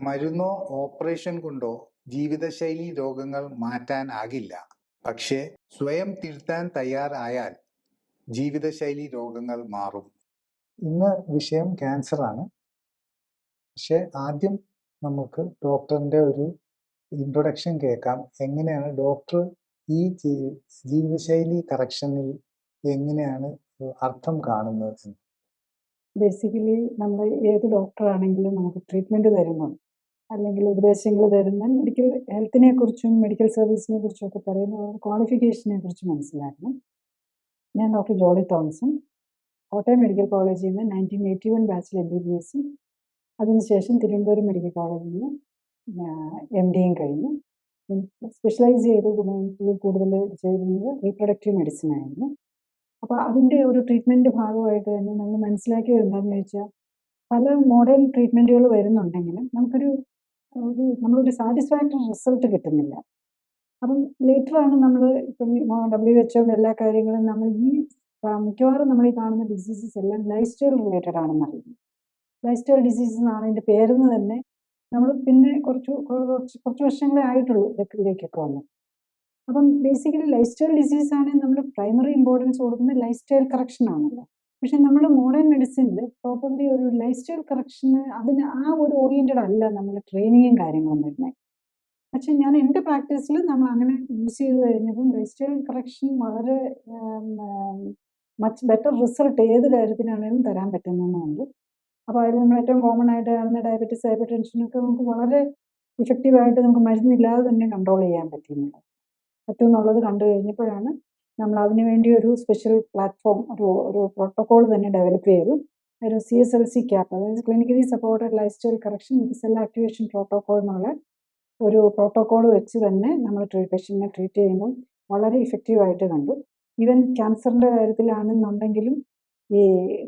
മരുന്നോ operation കൊണ്ടോ ജീവിതശൈലി രോഗങ്ങൾ മാറ്റാനാകില്ല. പക്ഷേ സ്വയം തിരുത്താൻ തയ്യാറായാൽ ജീവിതശൈലി രോഗങ്ങൾ മാറും. ഇന്ന് വിഷയം ക്യാൻസറാണ്. പക്ഷെ ആദ്യം നമുക്ക് ഡോക്ടറിന്റെ ഒരു ഇൻട്രൊഡക്ഷൻ കേൾക്കാം. എങ്ങനെയാണ് ഡോക്ടർ ഈ ജീവിതശൈലി കറക്ഷനിൽ എങ്ങനെയാണ് അർത്ഥം കാണുന്നത്? ബേസിക്കലി നമ്മൾ ഏത് ഡോക്ടറാണെങ്കിലും നമുക്ക് ട്രീറ്റ്മെൻറ്റ് തരുമ്പോൾ അല്ലെങ്കിൽ ഉപദേശങ്ങൾ തരുന്ന മെഡിക്കൽ ഹെൽത്തിനെ കുറിച്ചും മെഡിക്കൽ സർവീസിനെ കുറിച്ചും ഒക്കെ പറയുന്ന ക്വാളിഫിക്കേഷനെ കുറിച്ച് മനസ്സിലാക്കണം. ഞാൻ ഡോക്ടർ ജോളി തോമസൺ, കോട്ടയം മെഡിക്കൽ കോളേജിൽ നിന്ന് 1981 ബാച്ചിൽ MBBS, അതിനുശേഷം തിരുവനന്തപുരം മെഡിക്കൽ കോളേജിൽ നിന്ന് MDയും കഴിഞ്ഞു. സ്പെഷ്യലൈസ് ചെയ്ത് കൂടുതൽ ചെയ്യുന്നത് റീപ്രൊഡക്റ്റീവ് മെഡിസിൻ ആയിരുന്നു. അപ്പോൾ അതിൻ്റെ ഒരു ട്രീറ്റ്മെൻറ്റ് ഭാഗമായിട്ട് തന്നെ നമ്മൾ മനസ്സിലാക്കിയത് എന്താണെന്ന് ചോദിച്ചാൽ, പല മോഡേൺ ട്രീറ്റ്മെൻറ്റുകൾ വരുന്നുണ്ടെങ്കിലും നമ്മളൊരു സാറ്റിസ്ഫാക്ടറി റിസൾട്ട് കിട്ടുന്നില്ല. അപ്പം ലേറ്ററാണ് നമ്മൾ ഇപ്പം WHO എല്ലാ കാര്യങ്ങളും നമ്മൾ മിക്കവാറും നമ്മൾ ഈ കാണുന്ന ഡിസീസസ് എല്ലാം ലൈഫ് സ്റ്റൈൽ റിലേറ്റഡ് ആണെന്ന് അറിയുന്നു. ലൈഫ് സ്റ്റൈൽ ഡിസീസസ് എന്നാണ് അതിൻ്റെ പേരെന്ന് തന്നെ. നമ്മൾ പിന്നെ കുറച്ച് വർഷങ്ങളേ ആയിട്ടുള്ളൂ ഇതിലേക്കൊക്കെ വന്നു. അപ്പം ബേസിക്കലി ലൈഫ് സ്റ്റൈൽ ഡിസീസ് ആണെങ്കിൽ നമ്മൾ പ്രൈമറി ഇമ്പോർട്ടൻസ് കൊടുക്കുന്നത് ലൈഫ് സ്റ്റൈൽ കറക്ഷൻ ആണല്ലോ. പക്ഷെ നമ്മൾ മോഡേൺ മെഡിസിനിൽ പ്രോപ്പർലി ഒരു ലൈഫ് സ്റ്റൈൽ കറക്ഷന് അതിന് ആ ഒരു ഓറിയൻറ്റഡ് അല്ല നമ്മുടെ ട്രെയിനിങ്ങും കാര്യങ്ങളും വരുന്നത്. പക്ഷെ ഞാൻ എൻ്റെ പ്രാക്ടീസിൽ നമ്മൾ അങ്ങനെ യൂസ് ചെയ്ത് കഴിഞ്ഞപ്പം ലൈഫ് സ്റ്റൈൽ കറക്ഷൻ വളരെ മച്ച് ബെറ്റർ റിസൾട്ട് ഏത് കാര്യത്തിനാണെങ്കിലും തരാൻ പറ്റുന്നതുകൊണ്ട്. അപ്പോൾ അതിൽ നമ്മൾ ഏറ്റവും കോമൺ ആയിട്ട് കാണുന്ന ഡയബറ്റീസ്, ഹൈപ്പർ ടെൻഷനൊക്കെ നമുക്ക് വളരെ ഇഫക്റ്റീവായിട്ട് നമുക്ക് മരുന്നില്ലാതെ തന്നെ കൺട്രോൾ ചെയ്യാൻ പറ്റുന്നുണ്ട്. എന്നുള്ളത് കണ്ടു കഴിഞ്ഞപ്പോഴാണ് നമ്മൾ അതിനു വേണ്ടി ഒരു സ്പെഷ്യൽ പ്ലാറ്റ്ഫോം, ഒരു പ്രോട്ടോകോൾ തന്നെ ഡെവലപ്പ് ചെയ്തു. ഒരു CSLC CAP, അതായത് clinically supported life style correction with cell activation protocol എന്നുള്ള ഒരു പ്രോട്ടോകോൾ വെച്ച് തന്നെ നമ്മൾ പേഷ്യൻറ്റിനെ ട്രീറ്റ് ചെയ്യുമ്പോൾ വളരെ ഇഫക്റ്റീവായിട്ട് കണ്ടു. ഈവൻ ക്യാൻസറിൻ്റെ കാര്യത്തിലാണെന്നുണ്ടെങ്കിലും ഈ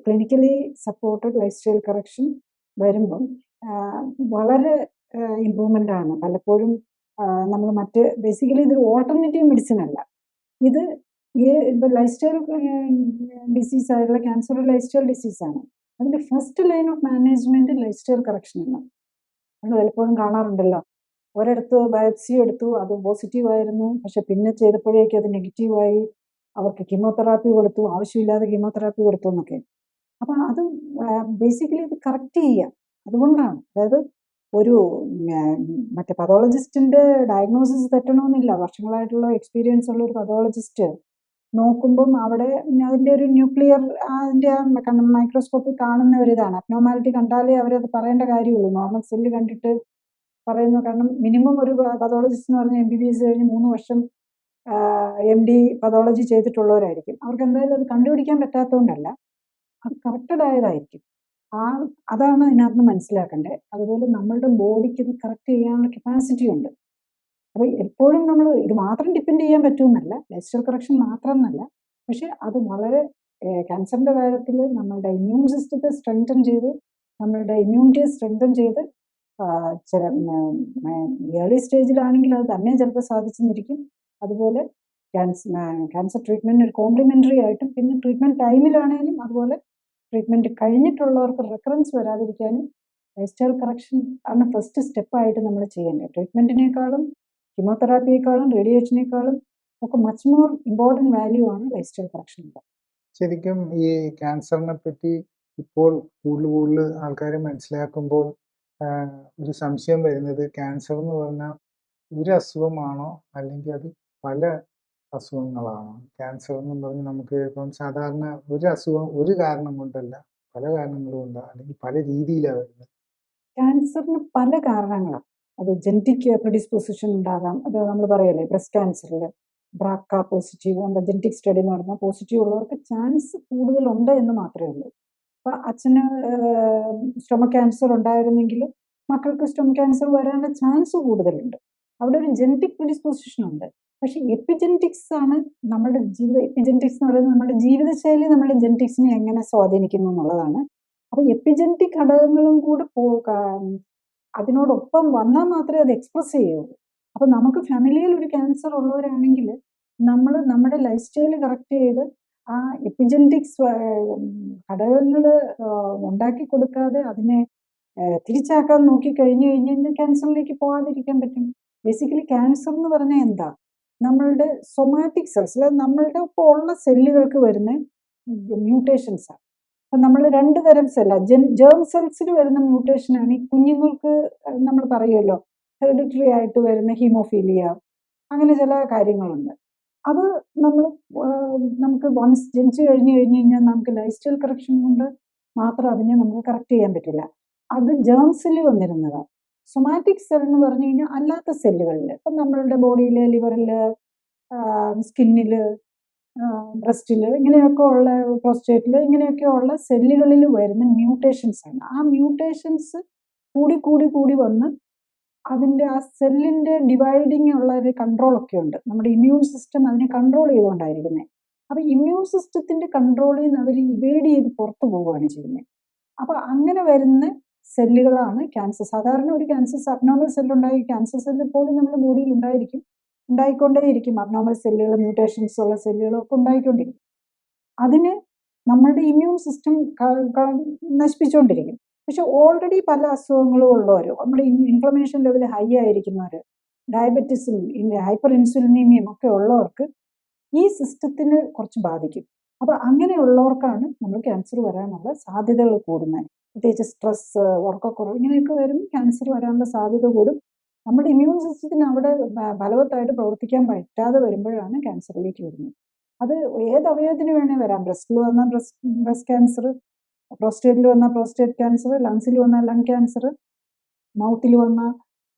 clinically supported life style correction വരുമ്പം വളരെ ഇമ്പ്രൂവ്മെൻ്റ് ആണ്. പലപ്പോഴും നമ്മൾ ബേസിക്കലി ഇതൊരു ഓൾട്ടർനേറ്റീവ് മെഡിസിൻ അല്ല. ഇത് ഇപ്പോൾ ലൈഫ് സ്റ്റൈൽ ഡിസീസ് ആയിട്ടുള്ള ക്യാൻസർ ഒരു ലൈഫ് സ്റ്റൈൽ ഡിസീസാണ്. അതിൻ്റെ first line of management life style കറക്ഷനാണ്. നമ്മൾ പലപ്പോഴും കാണാറുണ്ടല്ലോ, ഒരിടത്ത് ബയോപ്സി എടുത്തു, അത് പോസിറ്റീവായിരുന്നു, പക്ഷെ പിന്നെ ചെയ്തപ്പോഴേക്കും അത് നെഗറ്റീവായി, അവർക്ക് കീമോതെറാപ്പി കൊടുത്തു, ആവശ്യമില്ലാതെ കീമോതെറാപ്പി കൊടുത്തു എന്നൊക്കെ. അപ്പം അത് ബേസിക്കലി ഇത് കറക്റ്റ് ചെയ്യാം. അതുകൊണ്ടാണ്, അതായത് ഒരു മറ്റേ പതോളജിസ്റ്റിൻ്റെ ഡയഗ്നോസിസ് തെറ്റണമെന്നില്ല. വർഷങ്ങളായിട്ടുള്ള എക്സ്പീരിയൻസ് ഉള്ള ഒരു പതോളജിസ്റ്റ് നോക്കുമ്പം അവിടെ അതിൻ്റെ ഒരു ന്യൂക്ലിയർ അതിൻ്റെ മൈക്രോസ്കോപ്പിൽ കാണുന്ന ഒരിതാണ്. അബ്നോർമാലിറ്റി കണ്ടാലേ അവരത് പറയേണ്ട കാര്യമുള്ളൂ. നോർമൽ സെല്ല് കണ്ടിട്ട് പറയുന്നു. കാരണം മിനിമം ഒരു പതോളജിസ്റ്റ് എന്ന് പറഞ്ഞാൽ MBBS കഴിഞ്ഞ് 3 വർഷം MD പതോളജി ചെയ്തിട്ടുള്ളവരായിരിക്കും. അവർക്ക് എന്തായാലും അത് കണ്ടുപിടിക്കാൻ പറ്റാത്തതുകൊണ്ടല്ല, അത് കറക്റ്റഡ് ആയതായിരിക്കും. അതാണ് ഇതിനകത്ത് മനസ്സിലാക്കേണ്ടത്. അതുപോലെ നമ്മളുടെ ബോഡിക്ക് ഇത് കറക്റ്റ് ചെയ്യാനുള്ള കപ്പാസിറ്റി ഉണ്ട്. അപ്പോൾ എപ്പോഴും നമ്മൾ ഇത് മാത്രം ഡിപ്പെൻഡ് ചെയ്യാൻ പറ്റുമെന്നല്ല, ലൈഫ് സ്റ്റൈൽ കറക്ഷൻ മാത്രം എന്നല്ല, പക്ഷെ അത് വളരെ ക്യാൻസറിൻ്റെ കാര്യത്തിൽ നമ്മളുടെ ഇമ്മ്യൂൺ സിസ്റ്റത്തെ സ്ട്രെങ്തൻ ചെയ്ത്, നമ്മളുടെ ഇമ്മ്യൂണിറ്റിയെ സ്ട്രെങ്തൻ ചെയ്ത് ചില ഏർലി സ്റ്റേജിലാണെങ്കിൽ അത് തന്നെ ചിലപ്പോൾ സാധിച്ചെന്നിരിക്കും. അതുപോലെ ക്യാൻസർ ട്രീറ്റ്മെൻറ്റ് ഒരു കോംപ്ലിമെൻ്ററി ആയിട്ടും, പിന്നെ ട്രീറ്റ്മെൻറ്റ് ടൈമിലാണെങ്കിലും അതുപോലെ ട്രീറ്റ്മെൻറ്റ് കഴിഞ്ഞിട്ടുള്ളവർക്ക് റെക്കറൻസ് വരാതിരിക്കാനും ലൈഫ് സ്റ്റൈൽ കറക്ഷൻ ആണ് ഫസ്റ്റ് സ്റ്റെപ്പായിട്ട് നമ്മൾ ചെയ്യേണ്ടത്. ട്രീറ്റ്മെൻറ്റിനേക്കാളും കീമോതെറാപ്പിയേക്കാളും റേഡിയേഷനേക്കാളും ഒക്കെ മച്ച് മോർ ഇമ്പോർട്ടൻറ്റ് വാല്യൂ ആണ് ലൈഫ് സ്റ്റൈൽ കറക്ഷൻ. ശരിക്കും ഈ ക്യാൻസറിനെ പറ്റി ഇപ്പോൾ കൂടുതൽ ആൾക്കാർ മനസ്സിലാക്കുമ്പോൾ ഒരു സംശയം വരുന്നത്, ക്യാൻസർ എന്ന് പറഞ്ഞാൽ ഒരു അസുഖമാണോ അല്ലെങ്കിൽ അത് പല അസുഖങ്ങളാണോ? ക്യാൻസർ എന്ന് പറഞ്ഞ് നമുക്ക് ഇപ്പം സാധാരണ ഒരു അസുഖം ഒരു കാരണം കൊണ്ടല്ല, പല കാരണങ്ങളും ഉണ്ട്, അല്ലെങ്കിൽ പല രീതിയിലാണ് വരുന്നത്. ക്യാൻസറിന് പല കാരണങ്ങളാണ്. അത് ജനറ്റിക് പ്രിഡിസ്പോസിഷൻ ഉണ്ടാകാം. അത് നമ്മൾ പറയല്ലേ, ബ്രസ്റ്റ് ക്യാൻസറിൽ BRCA പോസിറ്റീവ്, നമ്മുടെ ജനറ്റിക് സ്റ്റഡി എന്ന് പറഞ്ഞാൽ പോസിറ്റീവ് ഉള്ളവർക്ക് ചാൻസ് കൂടുതലുണ്ട് എന്ന് മാത്രമേ ഉള്ളൂ. അപ്പോൾ അച്ഛന് സ്റ്റൊമക് ക്യാൻസർ ഉണ്ടായിരുന്നെങ്കിൽ മക്കൾക്ക് സ്റ്റൊമക് ക്യാൻസർ വരാനുള്ള ചാൻസ് കൂടുതലുണ്ട്. അവിടെ ഒരു ജനറ്റിക് പ്രിഡിസ്പോസിഷൻ ഉണ്ട്. പക്ഷേ എപ്പിജനറ്റിക്സ് ആണ് നമ്മുടെ എപ്പിജനറ്റിക്സ് എന്ന് പറയുന്നത് നമ്മുടെ ജീവിതശൈലി നമ്മുടെ ജനറ്റിക്സിനെ എങ്ങനെ സ്വാധീനിക്കുന്നു എന്നുള്ളതാണ്. അപ്പോൾ എപ്പിജനറ്റിക് ഘടകങ്ങളും കൂടെ അതിനോടൊപ്പം വന്നാൽ മാത്രമേ അത് എക്സ്പ്രസ് ചെയ്യുള്ളൂ. അപ്പോൾ നമുക്ക് ഫാമിലിയിൽ ഒരു ക്യാൻസർ ഉള്ളവരാണെങ്കിൽ നമ്മൾ നമ്മുടെ ലൈഫ് സ്റ്റൈൽ കറക്റ്റ് ചെയ്ത് ആ എപ്പിജനറ്റിക്സ് ഘടകങ്ങൾ ഉണ്ടാക്കി കൊടുക്കാതെ അതിനെ തിരിച്ചാക്കാൻ നോക്കി കഴിഞ്ഞു കഴിഞ്ഞാൽ ക്യാൻസറിലേക്ക് പോകാതിരിക്കാൻ പറ്റും. ബേസിക്കലി ക്യാൻസർ എന്ന് പറഞ്ഞാൽ എന്താ? നമ്മളുടെ സൊമാറ്റിക് സെൽസ്, അതായത് നമ്മളുടെ ഇപ്പോൾ ഉള്ള സെല്ലുകൾക്ക് വരുന്ന മ്യൂട്ടേഷൻസാണ്. അപ്പം നമ്മൾ 2 തരം സെല്ലാണ്. ജേം സെൽസിൽ വരുന്ന മ്യൂട്ടേഷനാണ് ഈ കുഞ്ഞുങ്ങൾക്ക് നമ്മൾ പറയുമല്ലോ ഹെറിഡിറ്ററി ആയിട്ട് വരുന്ന ഹീമോഫീലിയ, അങ്ങനെ ചില കാര്യങ്ങളുണ്ട്. അത് നമ്മൾ നമുക്ക് വൺസ് ജനിച്ചു കഴിഞ്ഞു കഴിഞ്ഞാൽ നമുക്ക് ലൈഫ് സ്റ്റൈൽ കറക്ഷൻ കൊണ്ട് മാത്രം അതിനെ നമുക്ക് കറക്റ്റ് ചെയ്യാൻ പറ്റില്ല. അത് ജേംസിൽ വന്നിരുന്നതാണ്. സൊമാറ്റിക് സെൽ എന്ന് പറഞ്ഞു കഴിഞ്ഞാൽ അല്ലാത്ത സെല്ലുകളിൽ, ഇപ്പം നമ്മളുടെ ബോഡിയിൽ, ലിവറിൽ, സ്കിന്നിൽ, ബ്രസ്റ്റിൽ, ഇങ്ങനെയൊക്കെ ഉള്ള പ്രോസ്റ്റേറ്റിൽ, ഇങ്ങനെയൊക്കെ ഉള്ള സെല്ലുകളിൽ വരുന്ന മ്യൂട്ടേഷൻസ് ആണ്. ആ മ്യൂട്ടേഷൻസ് കൂടി കൂടി കൂടി വന്ന് അതിൻ്റെ ആ സെല്ലിൻ്റെ ഡിവൈഡിങ് ഉള്ള ഒരു കൺട്രോളൊക്കെ ഉണ്ട്. നമ്മുടെ ഇമ്മ്യൂൺ സിസ്റ്റം അതിനെ കൺട്രോൾ ചെയ്തുകൊണ്ടായിരിക്കുന്നത്. അപ്പം ഇമ്മ്യൂൺ സിസ്റ്റത്തിൻ്റെ കൺട്രോളിൽ നിന്ന് അവർ ഇവേഡ് ചെയ്ത് പുറത്തു പോവുകയാണ് ചെയ്യുന്നത്. അപ്പോൾ അങ്ങനെ വരുന്ന സെല്ലുകളാണ് ക്യാൻസർ. സാധാരണ ഒരു ക്യാൻസർ അബ്നോർമൽ സെല്ലുണ്ടായി, ക്യാൻസർ സെല്ല് എപ്പോഴും നമ്മുടെ ബോഡിയിൽ ഉണ്ടായിക്കൊണ്ടേയിരിക്കും. അബ്നോർമൽ സെല്ലുകൾ, മ്യൂട്ടേഷൻസ് ഉള്ള സെല്ലുകളൊക്കെ ഉണ്ടായിക്കൊണ്ടിരിക്കും. അതിന് നമ്മളുടെ ഇമ്മ്യൂൺ സിസ്റ്റം നശിപ്പിച്ചുകൊണ്ടിരിക്കും. പക്ഷെ ഓൾറെഡി പല അസുഖങ്ങളും ഉള്ളവർ, നമ്മുടെ ഇൻഫ്ലമേഷൻ ലെവൽ ഹൈ ആയിരിക്കുന്നവർ, ഡയബറ്റിസും ഹൈപ്പർ ഇൻസുലിനീമിയും ഒക്കെ ഉള്ളവർക്ക് ഈ സിസ്റ്റത്തിന് കുറച്ച് ബാധിക്കും. അപ്പോൾ അങ്ങനെയുള്ളവർക്കാണ് നമ്മൾ ക്യാൻസർ വരാനുള്ള സാധ്യതകൾ കൂടുന്നത്. പ്രത്യേകിച്ച് സ്ട്രെസ്, ഉറക്കക്കുറവ്, ഇങ്ങനെയൊക്കെ വരുമ്പോൾ ക്യാൻസർ വരാനുള്ള സാധ്യത കൂടും. നമ്മുടെ ഇമ്മ്യൂൺ സിസ്റ്റത്തിന് അവിടെ ഫലവത്തായിട്ട് പ്രവർത്തിക്കാൻ പറ്റാതെ വരുമ്പോഴാണ് ക്യാൻസറിലേക്ക് വരുന്നത്. അത് ഏത് അവയവത്തിന് വേണേൽ വരാം. ബ്രസ്റ്റിൽ വന്നാൽ ബ്രസ്റ്റ് ക്യാൻസർ, പ്രോസ്റ്റേറ്റിൽ വന്നാൽ പ്രോസ്റ്റേറ്റ് ക്യാൻസർ, ലങ്സിൽ വന്നാൽ ലങ് ക്യാൻസർ, മൗത്തിൽ വന്നാൽ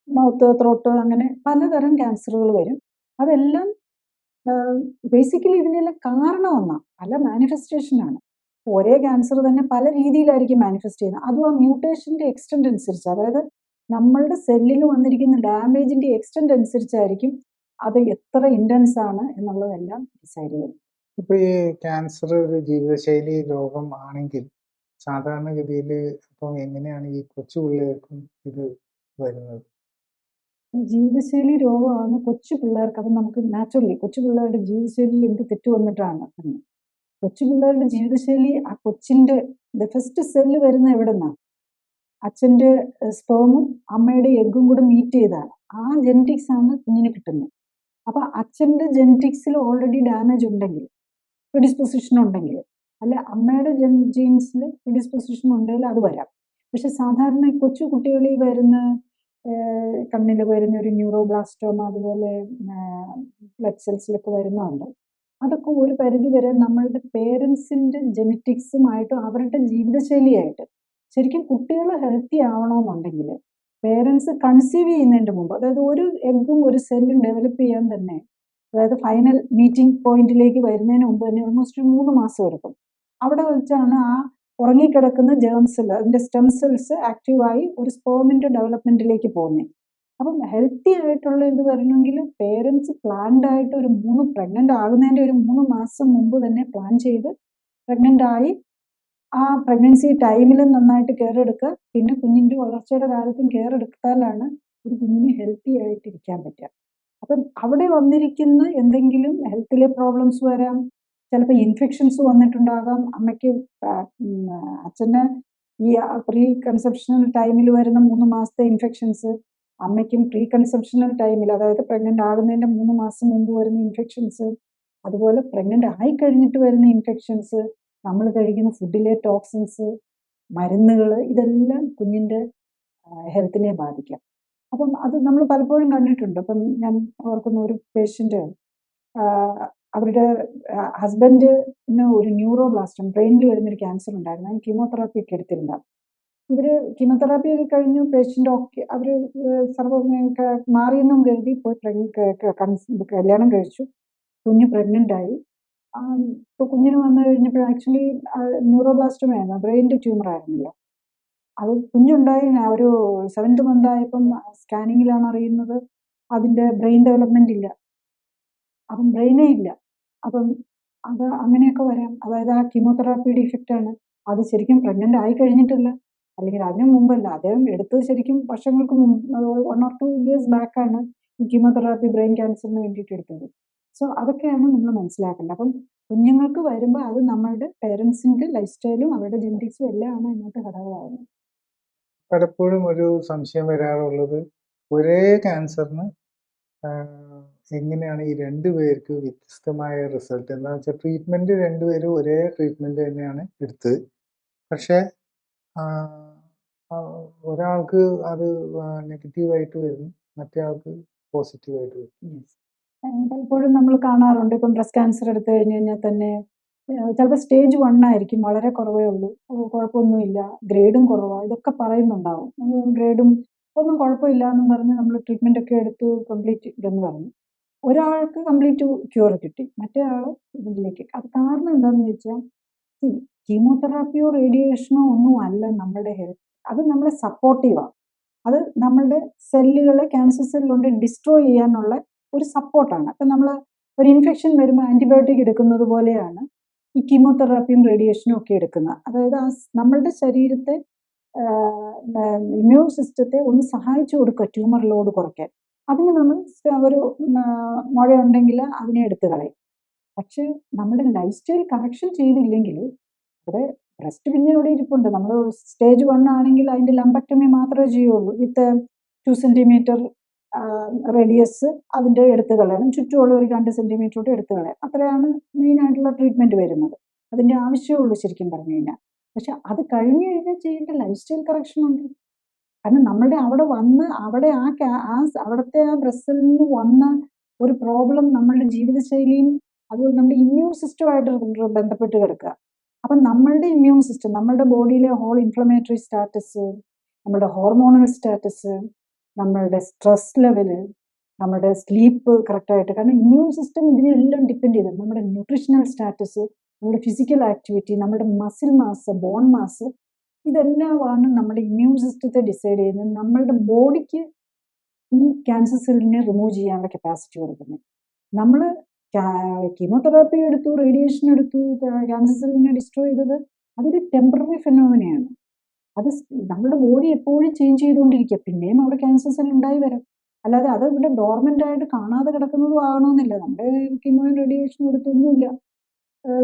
മൗത്ത്, ത്രോട്ട്, അങ്ങനെ പലതരം ക്യാൻസറുകൾ വരും. അതെല്ലാം ബേസിക്കലി ഇതിനെല്ലാം കാരണം ഒന്നാണ്, പല മാനിഫെസ്റ്റേഷനാണ്. ഒരേ ക്യാൻസർ തന്നെ പല രീതിയിലായിരിക്കും മാനിഫെസ്റ്റ് ചെയ്യുന്നത്. അതും ആ മ്യൂട്ടേഷൻ്റെ എക്സ്റ്റെൻറ്റ് അനുസരിച്ച്, അതായത് നമ്മളുടെ സെല്ലിൽ വന്നിരിക്കുന്ന ഡാമേജിൻ്റെ എക്സ്റ്റെൻറ്റ് അനുസരിച്ചായിരിക്കും അത് എത്ര ഇൻറ്റൻസ് ആണ് എന്നുള്ളതെല്ലാം ഡിസൈഡ് ചെയ്യും. ഇപ്പോൾ ഈ ക്യാൻസർ ഒരു ജീവിതശൈലി രോഗം ആണെങ്കിൽ സാധാരണഗതിയിൽ ഇപ്പം എങ്ങനെയാണ് ഈ കൊച്ചു പിള്ളേർക്കും ഇത് വരുന്നത്? ജീവിതശൈലി രോഗമാണ് കൊച്ചു പിള്ളേർക്ക്. അത് നമുക്ക് നാച്ചുറലി കൊച്ചു പിള്ളേരുടെ ജീവിതശൈലിയിൽ എന്ത് തെറ്റ് വന്നിട്ടാണ് എന്ന്. കൊച്ചു പിള്ളേരുടെ ജീവിതശൈലി, ആ കൊച്ചിൻ്റെ ഫസ്റ്റ് സെല്ല് വരുന്ന എവിടെ നിന്നാണ്? അച്ഛൻ്റെ സ്പേമും അമ്മയുടെ എഗ്ഗും കൂടെ മീറ്റ് ചെയ്താണ് ആ ജെനറ്റിക്സ് ആണ് കുഞ്ഞിന് കിട്ടുന്നത്. അപ്പോൾ അച്ഛൻ്റെ ജെനറ്റിക്സിൽ ഓൾറെഡി ഡാമേജ് ഉണ്ടെങ്കിൽ, പ്രിഡിസ്പൊസിഷൻ ഉണ്ടെങ്കിൽ, അല്ലെ അമ്മയുടെ ജീൻസിൽ പ്രിഡിസ്പൊസിഷൻ ഉണ്ടെങ്കിൽ അത് വരാം. പക്ഷെ സാധാരണ കൊച്ചു കുട്ടികളിൽ വരുന്ന കണ്ണിൽ വരുന്ന ഒരു ന്യൂറോബ്ലാസ്റ്റോമ, അതുപോലെ ബ്ലഡ് സെൽസിലൊക്കെ വരുന്നുണ്ട്. അതൊക്കെ ഒരു പരിധി വരെ നമ്മളുടെ പേരൻസിൻ്റെ ജെനറ്റിക്സുമായിട്ടും അവരുടെ ജീവിതശൈലിയായിട്ട്, ശരിക്കും കുട്ടികൾ ഹെൽത്തി ആവണമെന്നുണ്ടെങ്കിൽ പേരൻസ് കൺസീവ് ചെയ്യുന്നതിൻ്റെ മുമ്പ്, അതായത് ഒരു എഗ്ഗും ഒരു സെല്ലും ഡെവലപ്പ് ചെയ്യാൻ തന്നെ, അതായത് ഫൈനൽ മീറ്റിംഗ് പോയിന്റിലേക്ക് വരുന്നതിന് മുമ്പ് തന്നെ ഓൾമോസ്റ്റ് 3 മാസം എടുക്കും. അവിടെ വെച്ചാണ് ആ ഉറങ്ങിക്കിടക്കുന്ന ജേം സെൽ, അതിൻ്റെ സ്റ്റെം സെൽസ് ആക്റ്റീവായി ഒരു സ്പേമിൻ്റെ ഡെവലപ്മെൻറ്റിലേക്ക് പോകുന്നത്. അപ്പം ഹെൽത്തി ആയിട്ടുള്ള ഇത് വരണമെങ്കിൽ പേരൻസ് പ്ലാൻഡ് ആയിട്ട് പ്രഗ്നൻ്റ് ആകുന്നതിൻ്റെ ഒരു 3 മാസം മുമ്പ് തന്നെ പ്ലാൻ ചെയ്ത് പ്രഗ്നൻ്റ് ആയി ആ പ്രഗ്നൻസി ടൈമിൽ നന്നായിട്ട് കെയർ എടുക്കുക. പിന്നെ കുഞ്ഞിൻ്റെ വളർച്ചയുടെ കാലത്തും കെയർ എടുത്താലാണ് ഒരു കുഞ്ഞിന് ഹെൽത്തി ആയിട്ടിരിക്കാൻ പറ്റുക. അപ്പം അവിടെ വന്നിരിക്കുന്ന എന്തെങ്കിലും ഹെൽത്തിലെ പ്രോബ്ലംസ് വരാം. ചിലപ്പോൾ ഇൻഫെക്ഷൻസ് വന്നിട്ടുണ്ടാകാം. അമ്മയ്ക്ക് അച്ഛന് ഈ പ്രീ കൺസെപ്ഷണൽ ടൈമിൽ വരുന്ന 3 മാസത്തെ ഇൻഫെക്ഷൻസ്, അമ്മയ്ക്കും പ്രീ കൺസെപ്ഷണൽ ടൈമിൽ, അതായത് പ്രഗ്നൻ്റ് ആകുന്നതിൻ്റെ 3 മാസം മുമ്പ് വരുന്ന ഇൻഫെക്ഷൻസ്, അതുപോലെ പ്രഗ്നൻ്റ് ആയി കഴിഞ്ഞിട്ട് വരുന്ന ഇൻഫെക്ഷൻസ്, നമ്മൾ കഴിക്കുന്ന ഫുഡിലെ ടോക്സിൻസ്, മരുന്നുകൾ, ഇതെല്ലാം കുഞ്ഞിൻ്റെ ഹെൽത്തിനെ ബാധിക്കാം. അപ്പം അത് നമ്മൾ പലപ്പോഴും കണ്ടിട്ടുണ്ട്. അപ്പം ഞാൻ ഓർക്കുന്ന ഒരു പേഷ്യൻ്റ്, അവരുടെ ഹസ്ബൻഡിന് ഒരു ന്യൂറോബ്ലാസ്റ്റം, ബ്രെയിനിൽ വരുന്നൊരു ക്യാൻസർ ഉണ്ടായിരുന്നു. അതിന് കീമോതെറാപ്പി ഒക്കെ എടുത്തിട്ടുണ്ടാകും. ഇവർ കീമോതെറാപ്പി ഒക്കെ കഴിഞ്ഞു, പേഷ്യൻ്റ് ഓക്കെ, അവർ മാറിയെന്നും കരുതി പോയി കല്യാണം കഴിച്ചു. കുഞ്ഞ് പ്രഗ്നൻ്റ് ആയി. ഇപ്പോൾ കുഞ്ഞിന് വന്നു കഴിഞ്ഞപ്പോൾ ആക്ച്വലി ന്യൂറോബ്ലാസ്റ്റോമയായിരുന്നു, ബ്രെയിനിൻ്റെ ട്യൂമർ ആയിരുന്നില്ല. അത് കുഞ്ഞുണ്ടായി ഒരു 7th മന്ത് ആയപ്പം സ്കാനിങ്ങിലാണ് അറിയുന്നത് അതിൻ്റെ ബ്രെയിൻ ഡെവലപ്മെൻ്റ് ഇല്ല. അപ്പം ബ്രെയിനേ ഇല്ല. അപ്പം അത് അങ്ങനെയൊക്കെ വരാം. അതായത് ആ കീമോതെറാപ്പിയുടെ ഇഫക്റ്റാണ്. അത് ശരിക്കും പ്രഗ്നൻ്റ് ആയി കഴിഞ്ഞിട്ടില്ല, അല്ലെങ്കിൽ അതിന് മുമ്പല്ല. അദ്ദേഹം എടുത്തത് ശരിക്കും വർഷങ്ങൾക്ക് മുമ്പ്, 1 or 2 years ബാക്കാണ് ഈ കീമോതെറാപ്പി ബ്രെയിൻ ക്യാൻസറിന് വേണ്ടിയിട്ട് എടുത്തത്. സോ അതൊക്കെയാണ് നമ്മൾ മനസ്സിലാക്കേണ്ടത്. അപ്പം കുഞ്ഞുങ്ങൾക്ക് വരുമ്പോൾ അത് നമ്മളുടെ പേരൻസിൻ്റെ ലൈഫ് സ്റ്റൈലും അവരുടെ ജെനറ്റിക്സും എല്ലാം ആണ് അതിനകത്ത് ഘടകമാകുന്നത്. പലപ്പോഴും ഒരു സംശയം വരാറുള്ളത് ഒരേ ക്യാൻസറിന് എങ്ങനെയാണ് ഈ 2 പേർക്ക് വ്യത്യസ്തമായ റിസൾട്ട്? എന്താണെന്ന് വെച്ചാൽ ട്രീറ്റ്മെൻറ്റ് 2 പേരും ഒരേ ട്രീറ്റ്മെൻറ്റ് തന്നെയാണ് എടുത്തത്. പക്ഷേ ഒരാൾക്ക് അത് നെഗറ്റീവായിട്ട് വരുന്നു, മറ്റേ ആൾക്ക് പോസിറ്റീവായിട്ട് വരുന്നു. പലപ്പോഴും നമ്മൾ കാണാറുണ്ട്. ഇപ്പം ബ്രസ്റ്റ് ക്യാൻസർ എടുത്തു കഴിഞ്ഞ് കഴിഞ്ഞാൽ തന്നെ ചിലപ്പോൾ സ്റ്റേജ് 1 ആയിരിക്കും, വളരെ കുറവേ ഉള്ളൂ, കുഴപ്പമൊന്നുമില്ല, ഗ്രേഡും കുറവാണ്, ഇതൊക്കെ പറയുന്നുണ്ടാവും. ഗ്രേഡും ഒന്നും കുഴപ്പമില്ല എന്നും പറഞ്ഞ് നമ്മൾ ട്രീറ്റ്മെൻ്റ് ഒക്കെ എടുത്തു കംപ്ലീറ്റ് ഇതെന്ന് പറഞ്ഞു. ഒരാൾക്ക് കംപ്ലീറ്റ് ക്യൂർ കിട്ടി, മറ്റേ ആൾ ഇതിലേക്ക്. അത് കാരണം എന്താണെന്ന് ചോദിച്ചാൽ കീമോതെറാപ്പിയോ റേഡിയേഷനോ ഒന്നും അല്ല നമ്മുടെ ഹെൽത്ത്, അത് നമ്മളെ സപ്പോർട്ടീവാണ്. അത് നമ്മളുടെ സെല്ലുകളെ, ക്യാൻസർ സെല്ലുകൊണ്ട് ഡിസ്ട്രോയ് ചെയ്യാനുള്ള ഒരു സപ്പോർട്ടാണ്. അപ്പം നമ്മൾ ഒരു ഇൻഫെക്ഷൻ വരുമ്പോൾ ആൻറ്റിബയോട്ടിക് എടുക്കുന്നത് പോലെയാണ് ഈ കീമോതെറാപ്പിയും റേഡിയേഷനും ഒക്കെ എടുക്കുന്നത്. അതായത് നമ്മളുടെ ശരീരത്തെ ഇമ്മ്യൂൺ സിസ്റ്റത്തെ ഒന്ന് സഹായിച്ചു കൊടുക്കുക ട്യൂമർ ലോഡ് കുറയ്ക്കാൻ. അതിന് നമ്മൾ ഒരു മുഴയുണ്ടെങ്കിൽ അതിനെ എടുത്തു കളയും. പക്ഷേ നമ്മുടെ ലൈഫ് സ്റ്റൈൽ കറക്ഷൻ ചെയ്തില്ലെങ്കിൽ അവിടെ ബ്രസ്റ്റ് പിന്നെ ഇവിടെ ഇരിപ്പുണ്ട്. നമ്മൾ സ്റ്റേജ് 1 ആണെങ്കിൽ അതിൻ്റെ ലംബക്ടമി മാത്രമേ ചെയ്യുള്ളൂ. വിത്ത് 2 സെൻറ്റിമീറ്റർ റേഡിയസ് അതിൻ്റെ എടുത്തു കളയണം, ചുറ്റുമുള്ള ഒരു 2 സെൻറ്റിമീറ്റർ കൂടെ എടുത്തു കളയാം. അത്രയാണ് മെയിനായിട്ടുള്ള ട്രീറ്റ്മെൻറ്റ് വരുന്നത്. അതിൻ്റെ ആവശ്യമുള്ളൂ ശരിക്കും പറഞ്ഞു കഴിഞ്ഞാൽ. പക്ഷെ അത് കഴിഞ്ഞ് കഴിഞ്ഞാൽ ചെയ്യേണ്ട ലൈഫ് സ്റ്റൈൽ കറക്ഷൻ ഉണ്ട്. കാരണം നമ്മളുടെ അവിടെ വന്ന് അവിടെ അവിടുത്തെ ആ ബ്രസ്റ്റിൽ നിന്ന് വന്ന ഒരു പ്രോബ്ലം നമ്മളുടെ ജീവിതശൈലിയും അതുപോലെ നമ്മുടെ ഇമ്മ്യൂൺ സിസ്റ്റമായിട്ട് ബന്ധപ്പെട്ട് കിടക്കുക. അപ്പം നമ്മളുടെ ഇമ്മ്യൂൺ സിസ്റ്റം, നമ്മളുടെ ബോഡിയിലെ ഹോൾ ഇൻഫ്ലമേറ്ററി സ്റ്റാറ്റസ്, നമ്മുടെ ഹോർമോണൽ സ്റ്റാറ്റസ്, നമ്മളുടെ സ്ട്രെസ് ലെവല്, നമ്മുടെ സ്ലീപ്പ് കറക്റ്റായിട്ട്, കാരണം ഇമ്മ്യൂൺ സിസ്റ്റം ഇതിനെല്ലാം ഡിപ്പെൻഡ് ചെയ്ത് നമ്മുടെ ന്യൂട്രീഷണൽ സ്റ്റാറ്റസ്, നമ്മുടെ ഫിസിക്കൽ ആക്ടിവിറ്റി, നമ്മുടെ മസിൽ മാസ്, ബോൺ മാസ്, ഇതെല്ലാമാണ് നമ്മുടെ ഇമ്മ്യൂൺ സിസ്റ്റത്തെ ഡിസൈഡ് ചെയ്യുന്നത്. നമ്മളുടെ ബോഡിക്ക് ഈ ക്യാൻസർ സെല്ലിനെ റിമൂവ് ചെയ്യാനുള്ള കപ്പാസിറ്റി കൊടുക്കുന്നത്. നമ്മൾ കീമോതെറാപ്പി എടുത്തു, റേഡിയേഷൻ എടുത്തു, ക്യാൻസർ സെല്ലിനെ ഡിസ്ട്രോയ് ചെയ്തത് അതൊരു ടെമ്പററി ഫെനോമിനയാണ്. അത് നമ്മുടെ ബോഡി എപ്പോഴും ചേഞ്ച് ചെയ്തുകൊണ്ടിരിക്കുക. പിന്നെയും അവിടെ ക്യാൻസർ സെൽ ഉണ്ടായി വരാം. അല്ലാതെ അത് ഇവിടെ ഡോർമെൻ്റ് ആയിട്ട് കാണാതെ കിടക്കുന്നതും ആകണമെന്നില്ല. നമ്മുടെ കീമോയും റേഡിയേഷനും എടുത്തൊന്നുമില്ല,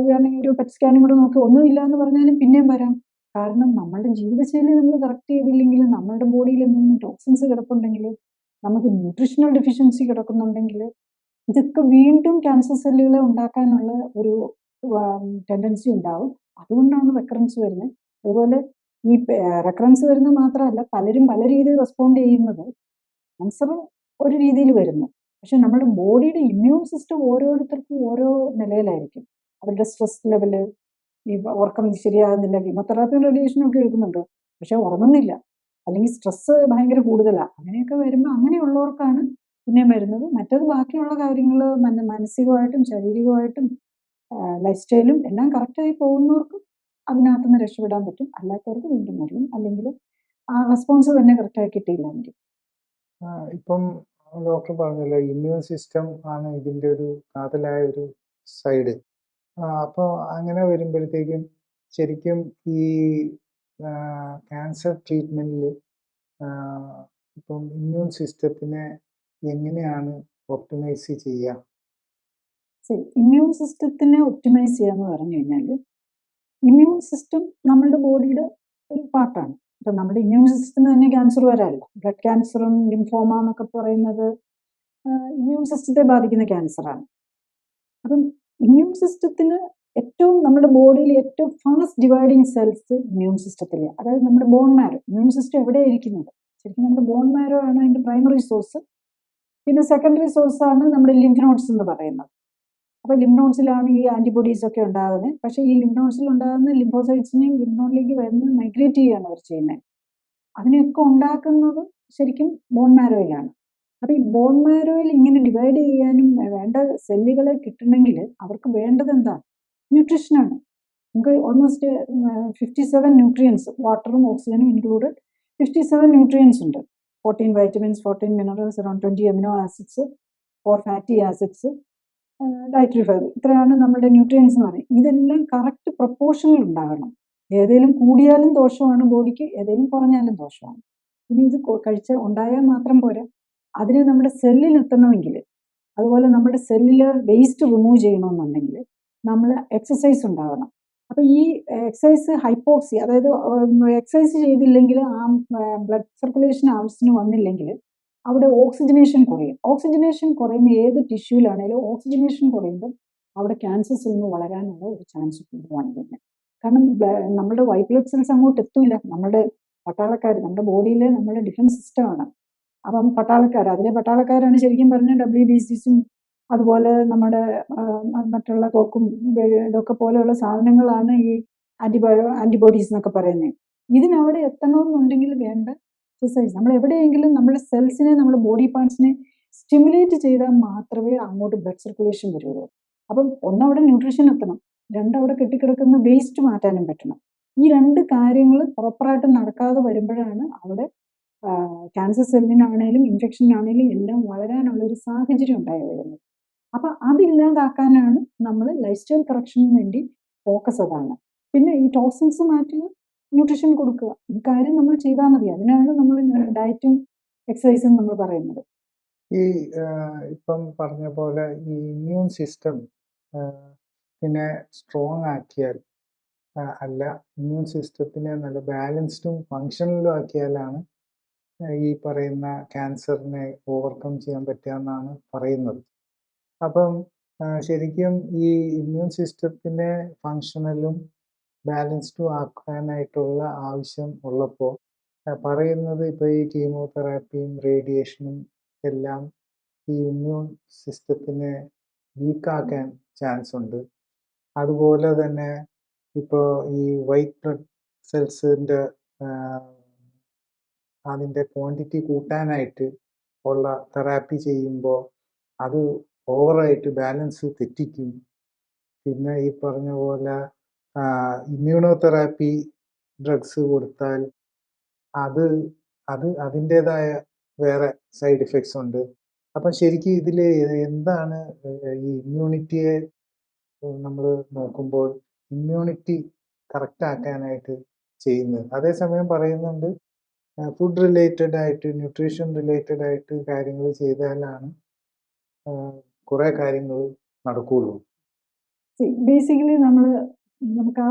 വേണമെങ്കിൽ ഒരു പെറ്റ് സ്കാനും കൂടെ നോക്കി ഒന്നുമില്ല എന്ന് പറഞ്ഞാലും പിന്നെയും വരാം. കാരണം നമ്മളുടെ ജീവിതശൈലി നമ്മൾ കറക്റ്റ് ചെയ്തില്ലെങ്കിൽ, നമ്മളുടെ ബോഡിയിൽ എന്തെങ്കിലും ടോക്സിൻസ് കിടപ്പുണ്ടെങ്കിൽ, നമുക്ക് ന്യൂട്രീഷണൽ ഡെഫിഷ്യൻസി കിടക്കുന്നുണ്ടെങ്കിൽ, ഇതൊക്കെ വീണ്ടും ക്യാൻസർ സെല്ലുകളെ ഉണ്ടാക്കാനുള്ള ഒരു ടെൻഡൻസി ഉണ്ടാവും. അതുകൊണ്ടാണ് റെക്കറൻസ് വരുന്നത്. അതുപോലെ ഈ റെക്കറൻസ് വരുന്നത് മാത്രമല്ല, പലരും പല രീതിയിൽ റെസ്പോണ്ട് ചെയ്യുന്നത്. ക്യാൻസർ ഒരു രീതിയിൽ വരുന്നു, പക്ഷെ നമ്മുടെ ബോഡിയുടെ ഇമ്മ്യൂൺ സിസ്റ്റം ഓരോരുത്തർക്കും ഓരോ നിലയിലായിരിക്കും. അവരുടെ സ്ട്രെസ് ലെവല്, ഈ ഉറക്കം ശരിയാകുന്നില്ല, കീമോതെറാപ്പിയും റേഡിയേഷനും ഒക്കെ എടുക്കുന്നുണ്ട്, പക്ഷെ ഉറങ്ങുന്നില്ല, അല്ലെങ്കിൽ സ്ട്രെസ് ഭയങ്കര കൂടുതലാണ്, അങ്ങനെയൊക്കെ വരുമ്പോൾ അങ്ങനെയുള്ളവർക്കാണ് പിന്നെയും വരുന്നത്. മറ്റത് ബാക്കിയുള്ള കാര്യങ്ങൾ മാനസികമായിട്ടും ശാരീരികമായിട്ടും ലൈഫ് സ്റ്റൈലും എല്ലാം കറക്റ്റായി പോകുന്നവർക്ക് അതിനകത്തുനിന്ന് രക്ഷപ്പെടാൻ പറ്റും. അല്ലാത്തവർക്ക് വീണ്ടും വരും, അല്ലെങ്കിൽ ആ റെസ്പോൺസ് തന്നെ കറക്റ്റായി കിട്ടിയില്ലെങ്കിൽ. ഇപ്പം ഡോക്ടർ പറഞ്ഞല്ലോ, ഇമ്മ്യൂൺ സിസ്റ്റം ആണ് ഇതിൻ്റെ ഒരു കാതലായ ഒരു സൈഡ്. അപ്പോൾ അങ്ങനെ വരുമ്പോഴത്തേക്കും ശരിക്കും ഈ ക്യാൻസർ ട്രീറ്റ്മെൻറ്റിൽ ഇപ്പം ഇമ്മ്യൂൺ സിസ്റ്റത്തിനെ എങ്ങനെയാണ് ഒപ്റ്റിമൈസ് ചെയ്യുക? ഇമ്മ്യൂൺ സിസ്റ്റത്തിനെ ഒപ്റ്റിമൈസ് ചെയ്യുക എന്ന് പറഞ്ഞു കഴിഞ്ഞാൽ, ഇമ്മ്യൂൺ സിസ്റ്റം നമ്മളുടെ ബോഡിയുടെ ഒരു പാർട്ടാണ്. അപ്പം നമ്മുടെ ഇമ്മ്യൂൺ സിസ്റ്റത്തിന് തന്നെ ക്യാൻസർ വരാമല്ലോ. ബ്ലഡ് ക്യാൻസറും ലിംഫോമ എന്നൊക്കെ പറയുന്നത് ഇമ്മ്യൂൺ സിസ്റ്റത്തെ ബാധിക്കുന്ന ക്യാൻസറാണ്. അപ്പം ഇമ്മ്യൂൺ സിസ്റ്റത്തിന് ഏറ്റവും നമ്മുടെ ബോഡിയിൽ ഏറ്റവും ഫാസ്റ്റ് ഡിവൈഡിങ് സെൽസ് ഇമ്മ്യൂൺ സിസ്റ്റത്തിലെ, അതായത് നമ്മുടെ ബോൺ മാരോ. ഇമ്മ്യൂൺ സിസ്റ്റം എവിടെയാണ് ഇരിക്കുന്നത്? ശരിക്കും നമ്മുടെ ബോൺ മാരോ ആണ് അതിൻ്റെ പ്രൈമറി സോഴ്സ്. പിന്നെ സെക്കൻഡറി സോഴ്സാണ് നമ്മുടെ ലിംഫ് നോഡ്സ് എന്ന് പറയുന്നത്. അപ്പോൾ ലിംഫ് നോഡ്സിലാണ് ഈ ആൻറ്റിബോഡീസ് ഒക്കെ ഉണ്ടാകുന്നത്. പക്ഷേ ഈ ലിംഫ് നോഡ്സിൽ ഉണ്ടാകുന്ന ലിംഫോസൈറ്റ്സിനെയും ലിംഫ് നോഡിലേക്ക് വരുന്നത് മൈഗ്രേറ്റ് ചെയ്യുകയാണ് അവർ ചെയ്യുന്നത്. അതിനെയൊക്കെ ഉണ്ടാക്കുന്നത് ശരിക്കും ബോൺ മാരോയിലാണ്. അപ്പോൾ ഈ ബോൺ മാരോയിൽ ഇങ്ങനെ ഡിവൈഡ് ചെയ്യാനും വേണ്ട സെല്ലുകളെ കിട്ടണമെങ്കിൽ അവർക്ക് വേണ്ടത് എന്താ? ന്യൂട്രീഷനാണ്. നമുക്ക് ഓൾമോസ്റ്റ് 57 ന്യൂട്രിയൻസ്, വാട്ടറും ഓക്സിജനും ഇൻക്ലൂഡഡ് 57 ന്യൂട്രിയൻസ് ഉണ്ട്. 14 vitamins, 14 minerals, around 20 amino acids, 4 fatty acids, dietary fibre. ഇത്രയാണ് നമ്മുടെ ന്യൂട്രിയൻസ് എന്ന് പറയുന്നത്. ഇതെല്ലാം കറക്റ്റ് പ്രപ്പോർഷനിൽ ഉണ്ടാകണം. ഏതെങ്കിലും കൂടിയാലും ദോഷമാണ് ബോഡിക്ക്, ഏതെങ്കിലും കുറഞ്ഞാലും ദോഷമാണ്. ഇനി ഇത് ഉണ്ടായാൽ മാത്രം പോരാ, അതിനെ നമ്മുടെ സെല്ലിൽ എത്തണമെങ്കിൽ, അതുപോലെ നമ്മുടെ സെല്ലുലാർ വേസ്റ്റ് റിമൂവ് ചെയ്യണമെന്നുണ്ടെങ്കിൽ നമ്മൾ എക്സസൈസ് ഉണ്ടാകണം. അപ്പോൾ ഈ എക്സസൈസ് ഹൈപ്പോക്സി, അതായത് എക്സസൈസ് ചെയ്തില്ലെങ്കിൽ ആ ബ്ലഡ് സർക്കുലേഷൻ ആവശ്യത്തിന് വന്നില്ലെങ്കിൽ അവിടെ ഓക്സിജനേഷൻ കുറയും. ഓക്സിജനേഷൻ കുറയുന്ന ഏത് ടിഷ്യൂലാണെങ്കിലും ഓക്സിജനേഷൻ കുറയുമ്പോൾ അവിടെ ക്യാൻസർ സെല്ലിന് വളരാനുള്ള ഒരു ചാൻസ് കൂടുതലാണ് പിന്നെ. കാരണം നമ്മുടെ വൈറ്റ് ബ്ലഡ് സെൽസ് അങ്ങോട്ട് എത്തൂല. നമ്മുടെ പട്ടാളക്കാർ, നമ്മുടെ ബോഡിയിലെ നമ്മുടെ ഡിഫൻസ് സിസ്റ്റമാണ്. അപ്പം അതിലെ പട്ടാളക്കാരാണ് ശരിക്കും പറഞ്ഞാൽ WBCസും അതുപോലെ നമ്മുടെ മറ്റുള്ള തോക്കും ഇതൊക്കെ പോലെയുള്ള സാധനങ്ങളാണ് ഈ ആന്റിബോഡീസ് എന്നൊക്കെ പറയുന്നത്. ഇതിനവിടെ എത്തണമെന്നുണ്ടെങ്കിൽ വേണ്ട എക്സസൈസ്. നമ്മൾ എവിടെയെങ്കിലും നമ്മുടെ സെൽസിനെ, നമ്മുടെ ബോഡി പാർട്സിനെ സ്റ്റിമുലേറ്റ് ചെയ്താൽ മാത്രമേ അങ്ങോട്ട് ബ്ലഡ് സർക്കുലേഷൻ വരുള്ളൂ. അപ്പം ഒന്നവിടെ ന്യൂട്രീഷൻ എത്തണം, രണ്ടവിടെ കെട്ടിക്കിടക്കുന്ന വേസ്റ്റ് മാറ്റാനും പറ്റണം. ഈ രണ്ട് കാര്യങ്ങൾ പ്രോപ്പറായിട്ട് നടക്കാതെ വരുമ്പോഴാണ് അവിടെ ക്യാൻസർ സെല്ലിനാണേലും ഇൻഫെക്ഷനാണേലും എല്ലാം വളരാനുള്ള ഒരു സാഹചര്യം ഉണ്ടായി വരുന്നത്. അപ്പം അതില്ലാതാക്കാനാണ് നമ്മൾ ലൈഫ് സ്റ്റൈൽ കറക്ഷന് വേണ്ടി ഫോക്കസ് അതാണ്. പിന്നെ ഈ ടോക്സിൻസ് മാറ്റുക, ന്യൂട്രീഷൻ കൊടുക്കുക, ഈ കാര്യം നമ്മൾ ചെയ്താൽ മതി. അതിനാണ് നമ്മൾ ഡയറ്റും എക്സസൈസും നമ്മൾ പറയുന്നത്. ഈ ഇപ്പം പറഞ്ഞ പോലെ ഈ ഇമ്മ്യൂൺ സിസ്റ്റം പിന്നെ സ്ട്രോങ് ആക്കിയാൽ അല്ല, ഇമ്മ്യൂൺ സിസ്റ്റത്തിനെ നല്ല ബാലൻസ്ഡും ഫങ്ഷണലും ആക്കിയാലാണ് ഈ പറയുന്ന ക്യാൻസറിനെ ഓവർകം ചെയ്യാൻ പറ്റുകയെന്നാണ് പറയുന്നത്. അപ്പം ശരിക്കും ഈ ഇമ്മ്യൂൺ സിസ്റ്റത്തിനെ ഫങ്ഷണലും ബാലൻസ്ഡും ആക്കാനായിട്ടുള്ള ആവശ്യം ഉള്ളപ്പോൾ പറയുന്നത് ഇപ്പോൾ ഈ കീമോതെറാപ്പിയും റേഡിയേഷനും എല്ലാം ഈ ഇമ്മ്യൂൺ സിസ്റ്റത്തിനെ വീക്കാക്കാൻ ചാൻസ് ഉണ്ട്. അതുപോലെ തന്നെ ഇപ്പോൾ ഈ വൈറ്റ് ബ്ലഡ് സെൽസിൻ്റെ അതിൻ്റെ ക്വാണ്ടിറ്റി കൂട്ടാനായിട്ട് ഉള്ള തെറാപ്പി ചെയ്യുമ്പോൾ അത് ഓവറായിട്ട് ബാലൻസ് തെറ്റിക്കും. പിന്നെ ഈ പറഞ്ഞ പോലെ ഇമ്മ്യൂണോതെറാപ്പി ഡ്രഗ്സ് കൊടുത്താൽ അതിൻ്റേതായ വേറെ സൈഡ് എഫക്ട്സ് ഉണ്ട്. അപ്പം ശരിക്കും ഇതിൽ എന്താണ് ഈ ഇമ്മ്യൂണിറ്റിയെ നമ്മൾ നോക്കുമ്പോൾ ഇമ്മ്യൂണിറ്റി കറക്റ്റ് ആക്കാനായിട്ട് ചെയ്യുന്നത്? അതേസമയം പറയുന്നുണ്ട് ഫുഡ് റിലേറ്റഡ് ആയിട്ട്, ന്യൂട്രീഷൻ റിലേറ്റഡ് ആയിട്ട് കാര്യങ്ങൾ ചെയ്താലാണ് കുറേ കാര്യങ്ങൾ നടക്കുകയുള്ളൂ. ബേസിക്കലി നമുക്ക്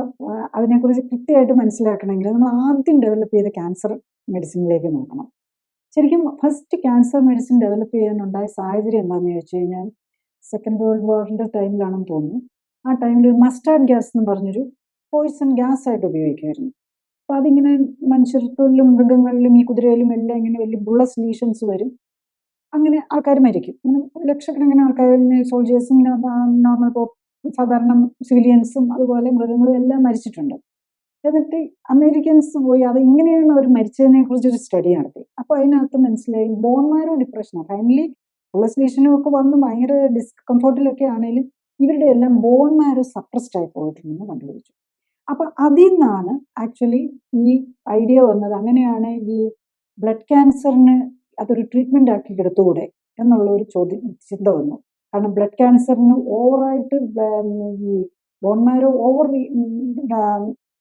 അതിനെക്കുറിച്ച് കൃത്യമായിട്ട് മനസ്സിലാക്കണമെങ്കിൽ നമ്മൾ ആദ്യം ഡെവലപ്പ് ചെയ്ത ക്യാൻസർ മെഡിസിനിലേക്ക് നോക്കണം. ശരിക്കും ഫസ്റ്റ് ക്യാൻസർ മെഡിസിൻ ഡെവലപ്പ് ചെയ്യാനുണ്ടായ സാഹചര്യം എന്താണെന്ന് ചോദിച്ചു കഴിഞ്ഞാൽ സെക്കൻഡ് വേൾഡ് വാറിൻ്റെ ടൈമിലാണെന്ന് തോന്നുന്നു. ആ ടൈമിൽ മസ്റ്റാർഡ് ഗ്യാസ് എന്ന് പറഞ്ഞൊരു പോയിസൺ ഗ്യാസ് ആയിട്ട് ഉപയോഗിക്കുമായിരുന്നു. അപ്പോൾ അതിങ്ങനെ മനുഷ്യർക്കും മൃഗങ്ങളിലും ഈ കുതിരയിലും എല്ലാം ഇങ്ങനെ വലിയ ബുള്ളസ് ലീഷൻസ് വരും. അങ്ങനെ ആൾക്കാർ മരിക്കും. ഇങ്ങനെ ലക്ഷക്കണക്കിന് ആൾക്കാർ, സോൾജേഴ്സും നോർമൽ സാധാരണ സിവിലിയൻസും അതുപോലെ മൃഗങ്ങളും എല്ലാം മരിച്ചിട്ടുണ്ട്. എന്നിട്ട് അമേരിക്കൻസ് പോയി അത് ഇങ്ങനെയാണ് അവർ മരിച്ചതിനെ കുറിച്ചൊരു സ്റ്റഡി നടത്തി. അപ്പോൾ അതിനകത്ത് മനസ്സിലായി ബോൺ മാരോ ഡിപ്രഷനാണ്. ഫൈനലി ബുള്ളസ് ലീഷനും ഒക്കെ വന്ന് ഭയങ്കര ഡിസ്കംഫോർട്ടിലൊക്കെ ആണെങ്കിലും ഇവരുടെ എല്ലാം ബോൺ മാരോ സപ്രസ്ഡ് ആയി പോയിട്ടുണ്ടെന്ന് കണ്ടുപിടിച്ചു. അപ്പം അതിൽ നിന്നാണ് ആക്ച്വലി ഈ ഐഡിയ വന്നത്. അങ്ങനെയാണ് ഈ ബ്ലഡ് ക്യാൻസറിന് അതൊരു ട്രീറ്റ്മെൻ്റ് ആക്കി എടുത്തുകൂടെ എന്നുള്ള ഒരു ചിന്ത വന്നു. കാരണം ബ്ലഡ് ക്യാൻസറിന് ഓവറായിട്ട് ഈ ബോൺ മാരോ ഓവർ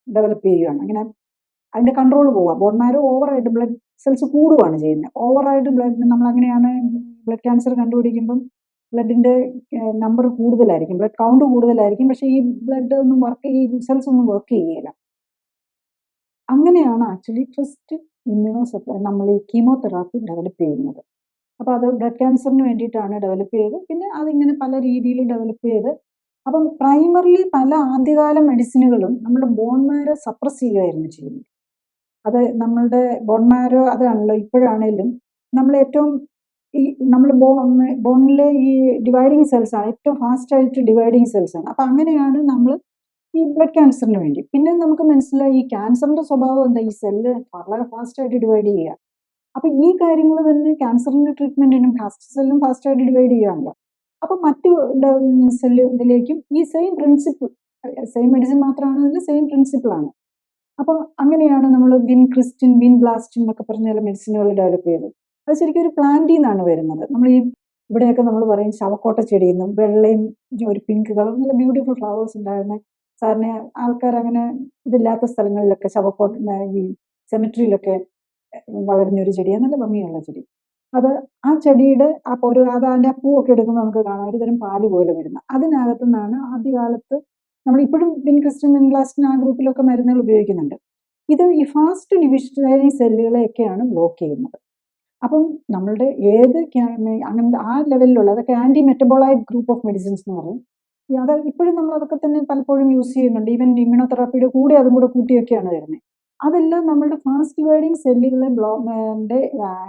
ഡെവലപ്പ് ചെയ്യുകയാണ്. അങ്ങനെ അതിൻ്റെ കൺട്രോൾ പോവുക. ബോൺ മാരോ ഓവറായിട്ട് ബ്ലഡ് സെൽസ് കൂടുകയാണ് ചെയ്യുന്നത്. ഓവറായിട്ട് നമ്മളങ്ങനെയാണ് ബ്ലഡ് ക്യാൻസർ കണ്ടുപിടിക്കുമ്പം ബ്ലഡിൻ്റെ നമ്പർ കൂടുതലായിരിക്കും, ബ്ലഡ് കൗണ്ട് കൂടുതലായിരിക്കും. പക്ഷേ ഈ ബ്ലഡ് ഒന്നും ഈ സെൽസ് ഒന്നും വർക്ക് ചെയ്യുകയില്ല. അങ്ങനെയാണ് ആക്ച്വലി ഫസ്റ്റ് നമ്മൾ ഈ കീമോതെറാപ്പി ഡെവലപ്പ് ചെയ്യുന്നത്. അപ്പോൾ അത് ബ്ലഡ് ക്യാൻസറിന് വേണ്ടിയിട്ടാണ് ഡെവലപ്പ് ചെയ്തത്. പിന്നെ അതിങ്ങനെ പല രീതിയിൽ ഡെവലപ്പ് ചെയ്ത് അപ്പം പ്രൈമറിലി പല ആദ്യകാല മെഡിസിനുകളും നമ്മുടെ ബോൺ മാരോ സപ്രസ് ചെയ്യുകയായിരുന്നു ചെയ്യുന്നത്. അത് നമ്മളുടെ ബോൺ മാരോ അതാണല്ലോ ഇപ്പോഴാണേലും നമ്മൾ ഏറ്റവും ഈ നമ്മൾ ബോണിലെ ഈ ഡിവൈഡിങ് സെൽസാണ് ഏറ്റവും ഫാസ്റ്റായിട്ട് ഡിവൈഡിങ് സെൽസാണ്. അപ്പം അങ്ങനെയാണ് നമ്മൾ ഈ ബ്ലഡ് ക്യാൻസറിന് വേണ്ടി. പിന്നെ നമുക്ക് മനസ്സിലായി ഈ ക്യാൻസറിൻ്റെ സ്വഭാവം എന്താ, ഈ സെല്ല് വളരെ ഫാസ്റ്റായിട്ട് ഡിവൈഡ് ചെയ്യുക. അപ്പം ഈ കാര്യങ്ങൾ തന്നെ ക്യാൻസറിൻ്റെ ട്രീറ്റ്മെൻറ്റിനും സെല്ലും ഫാസ്റ്റായിട്ട് ഡിവൈഡ് ചെയ്യുകയാണല്ലോ. അപ്പം മറ്റു ഇതിലേക്കും ഈ സെയിം പ്രിൻസിപ്പിൾ, സെയിം മെഡിസിൻ മാത്രമാണ്, അതിൻ്റെ സെയിം പ്രിൻസിപ്പിളാണ്. അപ്പം അങ്ങനെയാണ് നമ്മൾ വിൻക്രിസ്റ്റിൻ, വിൻബ്ലാസ്റ്റിൻ എന്നൊക്കെ പറഞ്ഞ ചില മെഡിസിനുകൾ ഡെവലപ്പ് ചെയ്തത്. അത് ശരിക്കും ഒരു പ്ലാന്റിൽ നിന്നാണ് വരുന്നത്. നമ്മൾ ഈ ഇവിടെയൊക്കെ നമ്മൾ പറയും ശവക്കോട്ട ചെടിയിൽ നിന്നും വെള്ളയും ഒരു പിങ്ക് കളർ നല്ല ബ്യൂട്ടിഫുൾ ഫ്ലവേഴ്സ് ഉണ്ടാകുന്ന, സാറിന് ആൾക്കാർ അങ്ങനെ ഇതില്ലാത്ത സ്ഥലങ്ങളിലൊക്കെ ഈ സെമിട്രിയിലൊക്കെ വളരുന്നൊരു ചെടിയാണ്, നല്ല ഭംഗിയുള്ള ചെടി. അത് ആ ചെടിയുടെ അതിൻ്റെ പൂവൊക്കെ എടുക്കുമ്പോൾ നമുക്ക് കാണാം ഒരു തരം പാല് പോലെ വരുന്ന. അതിനകത്തു നിന്നാണ് ആദ്യകാലത്ത് നമ്മളിപ്പോഴും വിൻക്രിസ്റ്റിൻ, വിൻബ്ലാസ്റ്റിൻ ആ ഗ്രൂപ്പിലൊക്കെ മരുന്നുകൾ ഉപയോഗിക്കുന്നുണ്ട്. ഇത് ഈ ഫാസ്റ്റ് ഡിവിഷനറി സെല്ലുകളെയൊക്കെയാണ് ബ്ലോക്ക് ചെയ്യുന്നത്. അപ്പം നമ്മളുടെ ഏത് അങ്ങനത്തെ ആ ലെവലിലുള്ള അതൊക്കെ anti metabolite group of medicines എന്ന് പറയും. അത് ഇപ്പോഴും നമ്മൾ അതൊക്കെ തന്നെ പലപ്പോഴും യൂസ് ചെയ്യുന്നുണ്ട്. ഈവൻ ഇമ്മ്യൂണോതെറാപ്പിയുടെ കൂടെ അതും കൂടെ കൂട്ടിയൊക്കെയാണ് വരുന്നത്. അതെല്ലാം നമ്മുടെ ഫാസ്റ്റ് ഡിവൈഡിങ് സെല്ലുകളെ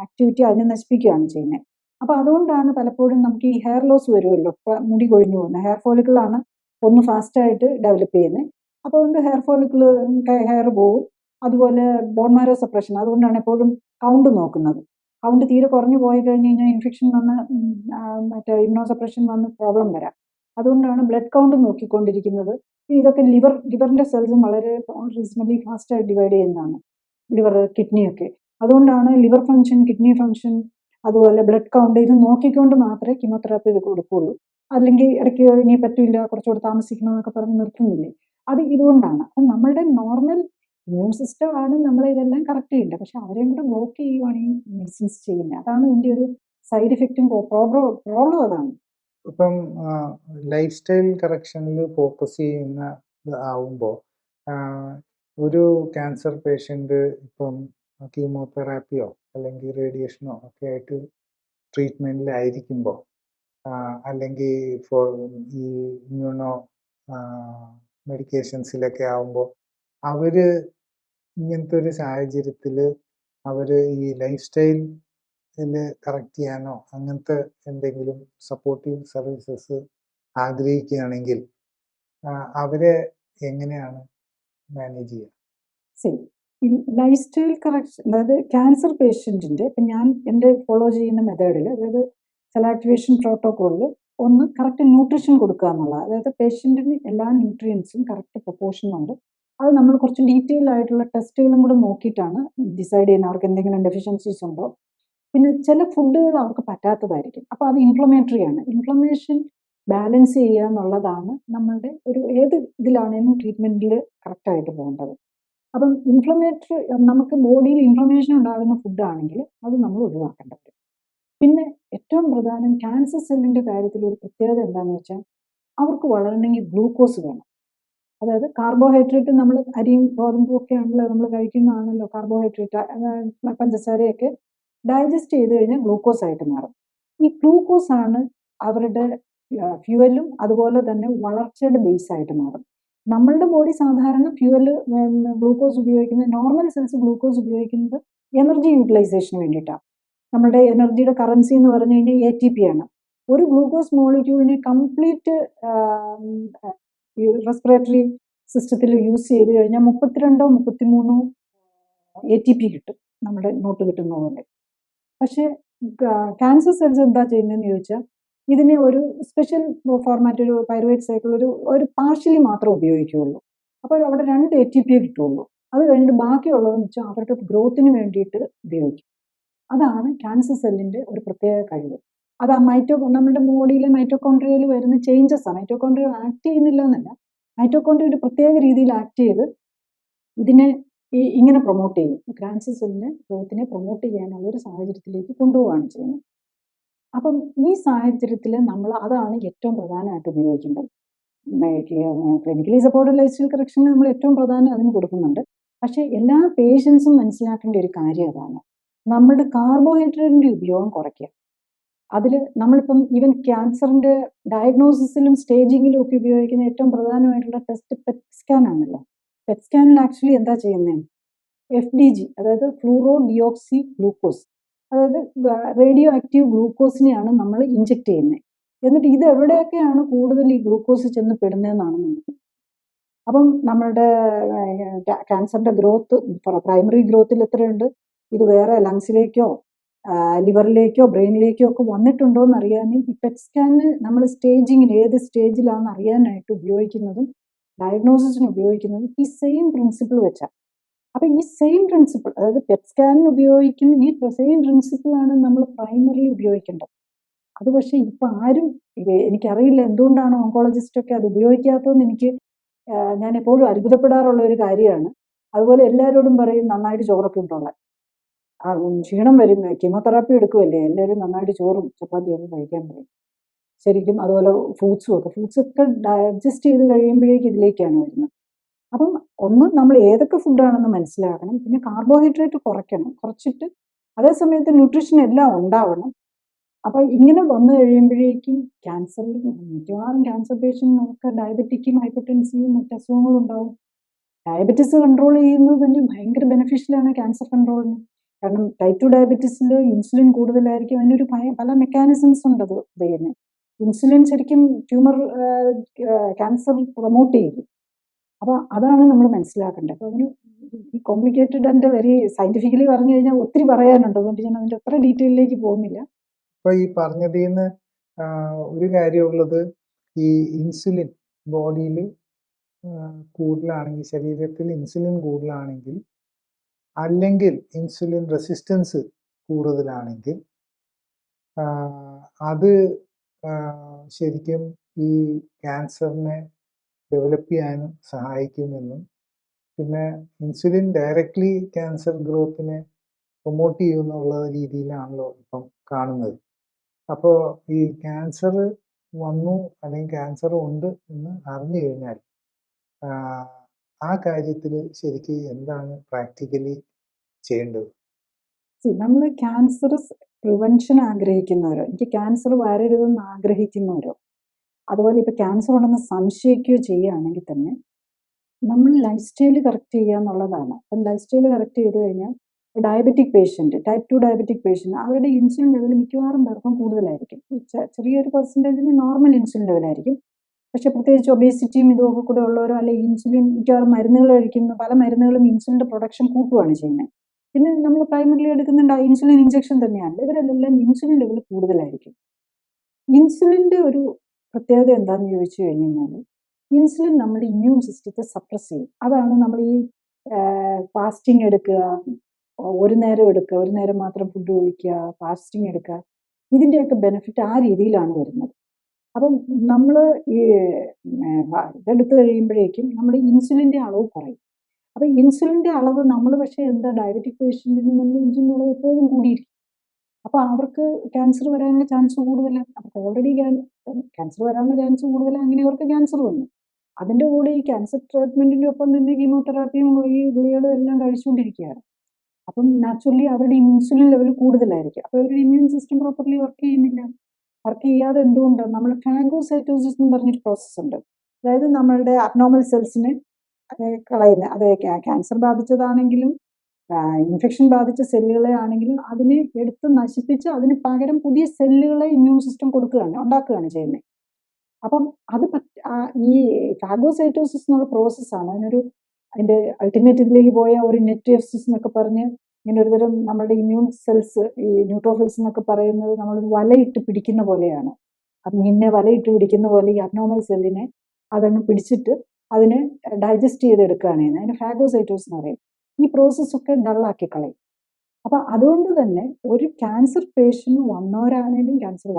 ആക്ടിവിറ്റി അതിനെ നശിപ്പിക്കുകയാണ് ചെയ്യുന്നത്. അപ്പൊ അതുകൊണ്ടാണ് പലപ്പോഴും നമുക്ക് ഈ ഹെയർ ലോസ് വരുമല്ലോ, മുടി കൊഴിഞ്ഞു പോകുന്നത്. ഹെയർ ഫോളിക്കിളാണ് ഒന്ന് ഫാസ്റ്റായിട്ട് ഡെവലപ്പ് ചെയ്യുന്നത്. അപ്പോൾ അതുകൊണ്ട് ഹെയർ ഫോളിക്കിള്, ഹെയർ പോവും. അതുപോലെ ബോൺ മാരോ സപ്രഷൻ, അതുകൊണ്ടാണ് എപ്പോഴും കൗണ്ട് നോക്കുന്നത്. കൗണ്ട് തീരെ കുറഞ്ഞു പോയി കഴിഞ്ഞ് കഴിഞ്ഞാൽ ഇൻഫെക്ഷൻ വന്ന് മറ്റേ ഇമ്മ്യൂണോ സപ്രഷൻ വന്ന് പ്രോബ്ലം വരാം. അതുകൊണ്ടാണ് ബ്ലഡ് കൗണ്ട് നോക്കിക്കൊണ്ടിരിക്കുന്നത്. ഇതൊക്കെ ലിവറിന്റെ സെൽസും വളരെ റീസണബിളി ഫാസ്റ്റായിട്ട് ഡിവൈഡ് ചെയ്യുന്നതാണ്, ലിവർ, കിഡ്നിയൊക്കെ. അതുകൊണ്ടാണ് ലിവർ ഫംഗ്ഷൻ, കിഡ്നി ഫംഗ്ഷൻ, അതുപോലെ ബ്ലഡ് കൗണ്ട് ഇത് നോക്കിക്കൊണ്ട് മാത്രമേ കീമോതെറാപ്പി ഇത് കൊടുക്കുകയുള്ളൂ. അല്ലെങ്കിൽ ഇടയ്ക്ക് ഇനി പറ്റില്ല, കുറച്ചുകൂടെ താമസിക്കണമെന്നൊക്കെ പറഞ്ഞ് നിർത്തുന്നില്ലേ, അത് ഇതുകൊണ്ടാണ്. അപ്പം നമ്മളുടെ നോർമൽ ഇമ്മ്യൂൺ സിസ്റ്റം ആണ് നമ്മളെ ഇതെല്ലാം കറക്റ്റ് ചെയ്യേണ്ടത്. പക്ഷെ അവരെയും കൂടെ ബ്ലോക്ക് ചെയ്യുവാണ് ഈ മെഡിസിൻസ് ചെയ്യുന്നത്. അതാണ് ഇതിൻ്റെ ഒരു സൈഡ് ഇഫക്റ്റും പ്രോബ്ലം അതാണ്. ഇപ്പം ലൈഫ് സ്റ്റൈൽ കറക്ഷനിൽ ഫോക്കസ് ചെയ്യുന്ന ആവുമ്പോൾ ഒരു ക്യാൻസർ പേഷ്യൻ്റ് ഇപ്പം കീമോതെറാപ്പിയോ അല്ലെങ്കിൽ റേഡിയേഷനോ ഒക്കെ ആയിട്ട് ട്രീറ്റ്മെൻറ്റിലായിരിക്കുമ്പോൾ അല്ലെങ്കിൽ ഫോർ ഈ ഇമ്മ്യൂണോ മെഡിക്കേഷൻസിലൊക്കെ ആവുമ്പോൾ അവർ ഇങ്ങനത്തെ ഒരു സാഹചര്യത്തിൽ അവർ ഈ ലൈഫ് സ്റ്റൈൽ കറക്റ്റ് ചെയ്യാനോ അങ്ങനത്തെ എന്തെങ്കിലും സപ്പോർട്ടീവ് സർവീസസ് ആഗ്രഹിക്കുകയാണെങ്കിൽ അവരെ എങ്ങനെയാണ് മാനേജ് ചെയ്യുക? ലൈഫ് സ്റ്റൈൽ കറക്ഷൻ, അതായത് ക്യാൻസർ പേഷ്യൻറ്റിൻ്റെ ഇപ്പം ഞാൻ എൻ്റെ ഫോളോ ചെയ്യുന്ന മെത്തേഡിൽ, അതായത് സെലാക്ടിവേഷൻ പ്രോട്ടോക്കോളിൽ ഒന്ന് കറക്റ്റ് ന്യൂട്രീഷൻ കൊടുക്കുക എന്നുള്ളത്. അതായത് പേഷ്യൻറ്റിന് എല്ലാ ന്യൂട്രിയൻസും കറക്റ്റ് പ്രൊപ്പോർഷനുണ്ട്. അത് നമ്മൾ കുറച്ച് ഡീറ്റെയിൽ ആയിട്ടുള്ള ടെസ്റ്റുകളും കൂടെ നോക്കിയിട്ടാണ് ഡിസൈഡ് ചെയ്യുന്നത് അവർക്ക് എന്തെങ്കിലും ഡെഫിഷ്യൻസീസ് ഉണ്ടോ. പിന്നെ ചില ഫുഡുകൾ അവർക്ക് പറ്റാത്തതായിരിക്കും, അപ്പോൾ അത് ഇൻഫ്ലമേറ്ററി ആണ്. ഇൻഫ്ലമേഷൻ ബാലൻസ് ചെയ്യുക എന്നുള്ളതാണ് നമ്മളുടെ ഒരു ഏത് ഇതിലാണെങ്കിലും ട്രീറ്റ്മെൻറ്റിൽ കറക്റ്റായിട്ട് പോകേണ്ടത്. അപ്പം ഇൻഫ്ലമേറ്ററി, നമുക്ക് ബോഡിയിൽ ഇൻഫ്ലമേഷൻ ഉണ്ടാകുന്ന ഫുഡാണെങ്കിൽ അത് നമ്മൾ ഒഴിവാക്കേണ്ടി വരും. പിന്നെ ഏറ്റവും പ്രധാനം ക്യാൻസർ സെല്ലിൻ്റെ കാര്യത്തിൽ ഒരു പ്രത്യേകത എന്താണെന്ന് വെച്ചാൽ അവർക്ക് വളരണമെങ്കിൽ ഗ്ലൂക്കോസ് വേണം. അതായത് കാർബോഹൈഡ്രേറ്റ് നമ്മൾ അരിയും ഗോതമ്പും ഒക്കെ ആണല്ലോ നമ്മൾ കഴിക്കുന്നതാണല്ലോ കാർബോഹൈഡ്രേറ്റ്, പഞ്ചസാരയൊക്കെ ഡൈജസ്റ്റ് ചെയ്ത് കഴിഞ്ഞാൽ ഗ്ലൂക്കോസ് ആയിട്ട് മാറും. ഈ ഗ്ലൂക്കോസ് ആണ് അവരുടെ ഫ്യൂവലും അതുപോലെ തന്നെ വളർച്ചയുടെ ബേസ് ആയിട്ട് മാറും. നമ്മളുടെ ബോഡി സാധാരണ ഫ്യൂവൽ ഗ്ലൂക്കോസ് ഉപയോഗിക്കുന്നത്, നോർമൽ സെൽസ് ഗ്ലൂക്കോസ് ഉപയോഗിക്കുന്നത് എനർജി യൂട്ടിലൈസേഷന് വേണ്ടിയിട്ടാണ്. നമ്മുടെ എനർജിയുടെ കറൻസി എന്ന് പറഞ്ഞു കഴിഞ്ഞാൽ ATP ആണ്. ഒരു ഗ്ലൂക്കോസ് മോളിക്യൂളിനെ കംപ്ലീറ്റ് റെസ്പിറേറ്ററി സിസ്റ്റത്തിൽ യൂസ് ചെയ്ത് കഴിഞ്ഞാൽ 32 33 ATP കിട്ടും, നമ്മുടെ നോട്ട് കിട്ടുന്ന പോലെ. പക്ഷേ ക്യാൻസർ സെൽസ് എന്താ ചെയ്യുന്നതെന്ന് ചോദിച്ചാൽ ഇതിനെ ഒരു സ്പെഷ്യൽ ഫോർമാറ്റ്, ഒരു പൈറുവേറ്റ് സൈക്കിൾ, ഒരു പാർഷ്യലി മാത്രമേ ഉപയോഗിക്കുകയുള്ളൂ. അപ്പോൾ അവിടെ 2 ATP കിട്ടുള്ളൂ. അത് കഴിഞ്ഞിട്ട് ബാക്കിയുള്ളതെന്ന് വെച്ചാൽ അവരുടെ ഗ്രോത്തിന് വേണ്ടിയിട്ട് ഉപയോഗിക്കും. അതാണ് ക്യാൻസർ സെല്ലിൻ്റെ ഒരു പ്രത്യേക കഴിവ്. അത് ആ നമ്മുടെ ബോഡിയിലെ മൈറ്റോകോൺട്രിയയിൽ വരുന്ന ചേഞ്ചസ് ആണ്. മൈറ്റോകോൺട്രിയ ആക്ട് ചെയ്യുന്നില്ല എന്നല്ല, മൈറ്റോകോൺട്രിയ ഒരു പ്രത്യേക രീതിയിൽ ആക്ട് ചെയ്ത് ഇതിനെ ഇങ്ങനെ പ്രൊമോട്ട് ചെയ്യും. ക്യാൻസർ സെല്ലിനെ ഗ്രോത്തിനെ പ്രൊമോട്ട് ചെയ്യാനുള്ള ഒരു സാഹചര്യത്തിലേക്ക് കൊണ്ടുപോവുകയാണ് ചെയ്യുന്നത്. അപ്പം ഈ സാഹചര്യത്തിൽ നമ്മൾ അതാണ് ഏറ്റവും പ്രധാനമായിട്ട് ഉപയോഗിക്കേണ്ടത്. ക്ലിനിക്കലി സപ്പോർട്ടഡ് ലൈഫ് സ്റ്റൈൽ കറക്ഷനിൽ നമ്മൾ ഏറ്റവും പ്രധാനം അതിന് കൊടുക്കുന്നുണ്ട്. പക്ഷേ എല്ലാ പേഷ്യൻസും മനസ്സിലാക്കേണ്ട ഒരു കാര്യം അതാണ്, നമ്മുടെ കാർബോഹൈഡ്രേറ്റിൻ്റെ ഉപയോഗം കുറയ്ക്കുക. അതിൽ നമ്മളിപ്പം ഈവൻ ക്യാൻസറിൻ്റെ ഡയഗ്നോസിസിലും സ്റ്റേജിങ്ങിലും ഒക്കെ ഉപയോഗിക്കുന്ന ഏറ്റവും പ്രധാനമായിട്ടുള്ള ടെസ്റ്റ് പെറ്റ് സ്കാൻ ആണല്ലോ. പെറ്റ് സ്കാനിൽ ആക്ച്വലി എന്താ ചെയ്യുന്നത്, FDG, അതായത് ഫ്ലൂറോ ഡിയോക്സി ഗ്ലൂക്കോസ്, അതായത് റേഡിയോ ആക്റ്റീവ് ഗ്ലൂക്കോസിനെയാണ് നമ്മൾ ഇഞ്ചെക്ട് ചെയ്യുന്നത്. എന്നിട്ട് ഇത് എവിടെയൊക്കെയാണ് കൂടുതൽ ഈ ഗ്ലൂക്കോസ് ചെന്ന് പെടുന്നതെന്നാണ് നമുക്ക്. അപ്പം നമ്മളുടെ ക്യാൻസറിൻ്റെ ഗ്രോത്ത്, പ്രൈമറി ഗ്രോത്തിൽ എത്രയുണ്ട്, ഇത് വേറെ ലങ്സിലേക്കോ ലിവറിലേക്കോ ബ്രെയിനിലേക്കോ ഒക്കെ വന്നിട്ടുണ്ടോ എന്ന് അറിയാനും ഈ പെറ്റ് സ്കാനിന് നമ്മൾ സ്റ്റേജിങ്ങിൽ ഏത് സ്റ്റേജിലാണെന്ന് അറിയാനായിട്ട് ഉപയോഗിക്കുന്നതും ഡയഗ്നോസിസിന് ഉപയോഗിക്കുന്നതും ഈ സെയിം പ്രിൻസിപ്പിൾ വെച്ചാൽ. അപ്പം ഈ സെയിം പ്രിൻസിപ്പിൾ, അതായത് പെറ്റ് സ്കാനിന് ഉപയോഗിക്കുന്ന ഈ സെയിം പ്രിൻസിപ്പിളാണ് നമ്മൾ പ്രൈമറിയിൽ ഉപയോഗിക്കേണ്ടത്. അത് പക്ഷേ ഇപ്പം ആരും, എനിക്കറിയില്ല എന്തുകൊണ്ടാണ് ഓങ്കോളജിസ്റ്റൊക്കെ അത് ഉപയോഗിക്കാത്തതെന്ന്. ഞാൻ എപ്പോഴും അത്ഭുതപ്പെടാറുള്ള ഒരു കാര്യമാണ്. അതുപോലെ എല്ലാവരോടും പറയും നന്നായിട്ട് ചോറൊക്കെ ഉണ്ടോളാൻ. ക്ഷീണം വരും, കീമോതെറാപ്പി എടുക്കുമല്ലേ, എല്ലാവരും നന്നായിട്ട് ചോറും ചപ്പാത്തിയൊക്കെ കഴിക്കാൻ പറയും. ശരിക്കും അതുപോലെ ഫ്രൂട്ട്സൊക്കെ ഡൈജസ്റ്റ് ചെയ്ത് കഴിയുമ്പോഴേക്കും ഇതിലേക്കാണ് വരുന്നത്. അപ്പം ഒന്ന് നമ്മൾ ഏതൊക്കെ ഫുഡാണെന്ന് മനസ്സിലാക്കണം. പിന്നെ കാർബോഹൈഡ്രേറ്റ് കുറച്ചിട്ട് അതേ സമയത്ത് ന്യൂട്രീഷൻ എല്ലാം ഉണ്ടാവണം. അപ്പോൾ ഇങ്ങനെ വന്നു കഴിയുമ്പോഴേക്കും മിക്കവാറും ക്യാൻസർ പേഷ്യൻറ്റിനൊക്കെ ഡയബറ്റിക്കും ഹൈപ്പർടെൻസീവും മറ്റ് അസുഖങ്ങളും ഉണ്ടാവും. ഡയബറ്റിസ് കൺട്രോൾ ചെയ്യുന്നത് തന്നെ ഭയങ്കര ബെനിഫിഷ്യലാണ് ക്യാൻസർ കൺട്രോളിന്. കാരണം ടൈപ്പ് 2 ഡയബറ്റീസിൽ ഇൻസുലിൻ കൂടുതലായിരിക്കും. അതിനൊരു പല മെക്കാനിസംസ് ഉണ്ട് അത് ചെയ്യുന്നത്. ഇൻസുലിൻ ശരിക്കും ക്യാൻസർ പ്രൊമോട്ട് ചെയ്യും. അപ്പോൾ അതാണ് നമ്മൾ മനസ്സിലാക്കേണ്ടത്. അപ്പോൾ അതിന് ഈ കോംപ്ലിക്കേറ്റഡ് ആൻഡ് വെരി സയന്റിഫിക്കലി പറഞ്ഞു കഴിഞ്ഞാൽ ഒത്തിരി പറയാനുണ്ട്. അതുകൊണ്ട് ഞാൻ അതിൻ്റെ അത്ര ഡീറ്റെയിലേക്ക് പോകുന്നില്ല. അപ്പോൾ ഈ പറഞ്ഞതിൽ നിന്ന് ഒരു കാര്യമുള്ളത്, ഈ ഇൻസുലിൻ ബോഡിയിൽ കൂടുതലാണെങ്കിൽ, ശരീരത്തിൽ ഇൻസുലിൻ കൂടുതലാണെങ്കിൽ, അല്ലെങ്കിൽ ഇൻസുലിൻ റെസിസ്റ്റൻസ് കൂടുതലാണെങ്കിൽ അത് ശരിക്കും ഈ ക്യാൻസറിനെ ഡെവലപ്പ് ചെയ്യാനും സഹായിക്കുമെന്നും, പിന്നെ ഇൻസുലിൻ ഡയറക്റ്റ്ലി ക്യാൻസർ ഗ്രോത്തിനെ പ്രൊമോട്ട് ചെയ്യുമെന്നുള്ള രീതിയിലാണല്ലോ ഇപ്പം കാണുന്നത്. അപ്പോൾ ഈ ക്യാൻസർ വന്നു അല്ലെങ്കിൽ ക്യാൻസർ ഉണ്ട് എന്ന് അറിഞ്ഞു കഴിഞ്ഞാൽ ആ കാര്യത്തിൽ ശരിക്കും എന്താണ് പ്രാക്ടിക്കലി ചെയ്യേണ്ടത്? നമ്മൾ ക്യാൻസർ പ്രിവെൻഷൻ ആഗ്രഹിക്കുന്നവരോ, എനിക്ക് ക്യാൻസർ വരരുതെന്ന് ആഗ്രഹിക്കുന്നവരോ, അതുപോലെ ഇപ്പോൾ ക്യാൻസർ ഉണ്ടെന്ന് സംശയിക്കുകയോ ചെയ്യുകയാണെങ്കിൽ തന്നെ നമ്മൾ ലൈഫ് സ്റ്റൈൽ കറക്റ്റ് ചെയ്യുക എന്നുള്ളതാണ്. അപ്പം ലൈഫ് സ്റ്റൈൽ കറക്റ്റ് ചെയ്ത് കഴിഞ്ഞാൽ diabetic patient, type 2 diabetic patient, അവരുടെ ഇൻസുലിൻ ലെവൽ മിക്കവാറും പേർക്കും കൂടുതലായിരിക്കും. ചെറിയൊരു പെർസെൻറ്റേജിന് നോർമൽ ഇൻസുലിൻ ലെവലായിരിക്കും. പക്ഷേ പ്രത്യേകിച്ച് ഒബേസിറ്റിയും ഇതുമൊക്കെ കൂടെ ഉള്ളവരോ, അല്ലെങ്കിൽ ഇൻസുലിൻ മിക്കവാറും മരുന്നുകൾ കഴിക്കുന്ന പല മരുന്നുകളും ഇൻസുലിൻ്റെ പ്രൊഡക്ഷൻ കൂട്ടുകയാണ് ചെയ്യുന്നത്. പിന്നെ നമ്മൾ പ്രൈമറിലി എടുക്കുന്ന ഇൻസുലിൻ ഇഞ്ചക്ഷൻ തന്നെയാണ്. ഇവരെല്ലാം ഇൻസുലിൻ ലെവൽ കൂടുതലായിരിക്കും. ഇൻസുലിൻ്റെ ഒരു പ്രത്യേകത എന്താണെന്ന് ചോദിച്ചു കഴിഞ്ഞ് കഴിഞ്ഞാൽ, ഇൻസുലിൻ നമ്മുടെ ഇമ്മ്യൂൺ സിസ്റ്റത്തെ സപ്രസ് ചെയ്യും. അതാണ് നമ്മൾ ഈ ഫാസ്റ്റിംഗ് എടുക്കുക, ഒരു നേരം എടുക്കുക, ഒരു നേരം മാത്രം ഫുഡ് കഴിക്കുക, ഫാസ്റ്റിംഗ് എടുക്കുക, ഇതിൻ്റെയൊക്കെ ബെനിഫിറ്റ് ആ രീതിയിലാണ് വരുന്നത്. അപ്പം നമ്മൾ ഈ ഇതെടുത്ത് കഴിയുമ്പോഴേക്കും നമ്മുടെ ഇൻസുലിൻ്റെ അളവ് കുറയും. അപ്പം ഇൻസുലിൻ്റെ അളവ് നമ്മൾ പക്ഷേ ഡയബറ്റിക് പേഷ്യൻറ്റിന് നമ്മൾ ഇൻസുലിൻ്റെ അളവ് എപ്പോഴും കൂടിയിരിക്കും. അപ്പോൾ അവർക്ക് ക്യാൻസർ വരാനുള്ള ചാൻസ് കൂടുതലാണ്. അവർക്ക് ഓൾറെഡി ക്യാൻസർ വരാനുള്ള ചാൻസ് കൂടുതലാണ്. അങ്ങനെ അവർക്ക് ക്യാൻസർ വന്നു. അതിൻ്റെ കൂടെ ഈ ക്യാൻസർ ട്രീറ്റ്മെൻറ്റിൻ്റെ ഒപ്പം തന്നെ കീമോതെറാപ്പിയും ഈ ഗുളികകളും എല്ലാം കഴിച്ചുകൊണ്ടിരിക്കുകയാണ്. അപ്പം നാച്ചുറലി അവരുടെ ഇൻസുലിൻ ലെവൽ കൂടുതലായിരിക്കും. അപ്പോൾ അവരുടെ ഇമ്മ്യൂൺ സിസ്റ്റം പ്രോപ്പർലി വർക്ക് ചെയ്യുന്നില്ല. വർക്ക് ചെയ്യാതെ എന്തുകൊണ്ടാണ്? നമ്മൾ ഫാഗോസൈറ്റോസിസ് എന്ന് പറഞ്ഞൊരു പ്രോസസ്സ് ഉണ്ട്. അതായത് നമ്മളുടെ അബ്നോർമൽ സെൽസിനെ കളയുന്നത്. അത് ക്യാൻസർ ബാധിച്ചതാണെങ്കിലും ഇൻഫെക്ഷൻ ബാധിച്ച സെല്ലുകളെ ആണെങ്കിലും അതിനെ എടുത്ത് നശിപ്പിച്ച് അതിന് പകരം പുതിയ സെല്ലുകളെ ഇമ്മ്യൂൺ സിസ്റ്റം ഉണ്ടാക്കുകയാണ് ചെയ്യുന്നത്. അപ്പം അത് ഈ ഫാഗോസൈറ്റോസിസ് എന്നുള്ള പ്രോസസ്സാണ്. അതിൻ്റെ അൾട്ടിമേറ്റ് ഇതിലേക്ക് പോയ ഒരു നെറ്റോസിസ് എന്നൊക്കെ പറഞ്ഞ് ഇങ്ങനെ ഒരു തരം നമ്മുടെ ഇമ്മ്യൂൺ സെൽസ്, ഈ ന്യൂട്രോഫിൽസ് എന്നൊക്കെ പറയുന്നത് നമ്മളൊരു വലയിട്ട് പിടിക്കുന്ന പോലെയാണ്. അപ്പം ഇന്നെ വലയിട്ട് പിടിക്കുന്ന പോലെ ഈ അബ്നോർമൽ സെല്ലിനെ അതങ്ങ് പിടിച്ചിട്ട് അതിനെ ഡൈജസ്റ്റ് ചെയ്തെടുക്കുകയാണ് ചെയ്യുന്നത്. അതിന് ഫാഗോസൈറ്റോസിസ് എന്ന് പറയും. ഈ പ്രോസസ്സൊക്കെ ഡള്ളാക്കി കളയും. അപ്പം അതുകൊണ്ട് തന്നെ ഒരു ക്യാൻസർ പേഷ്യൻ്റ് വന്നവരാണെങ്കിലും ക്യാൻസർ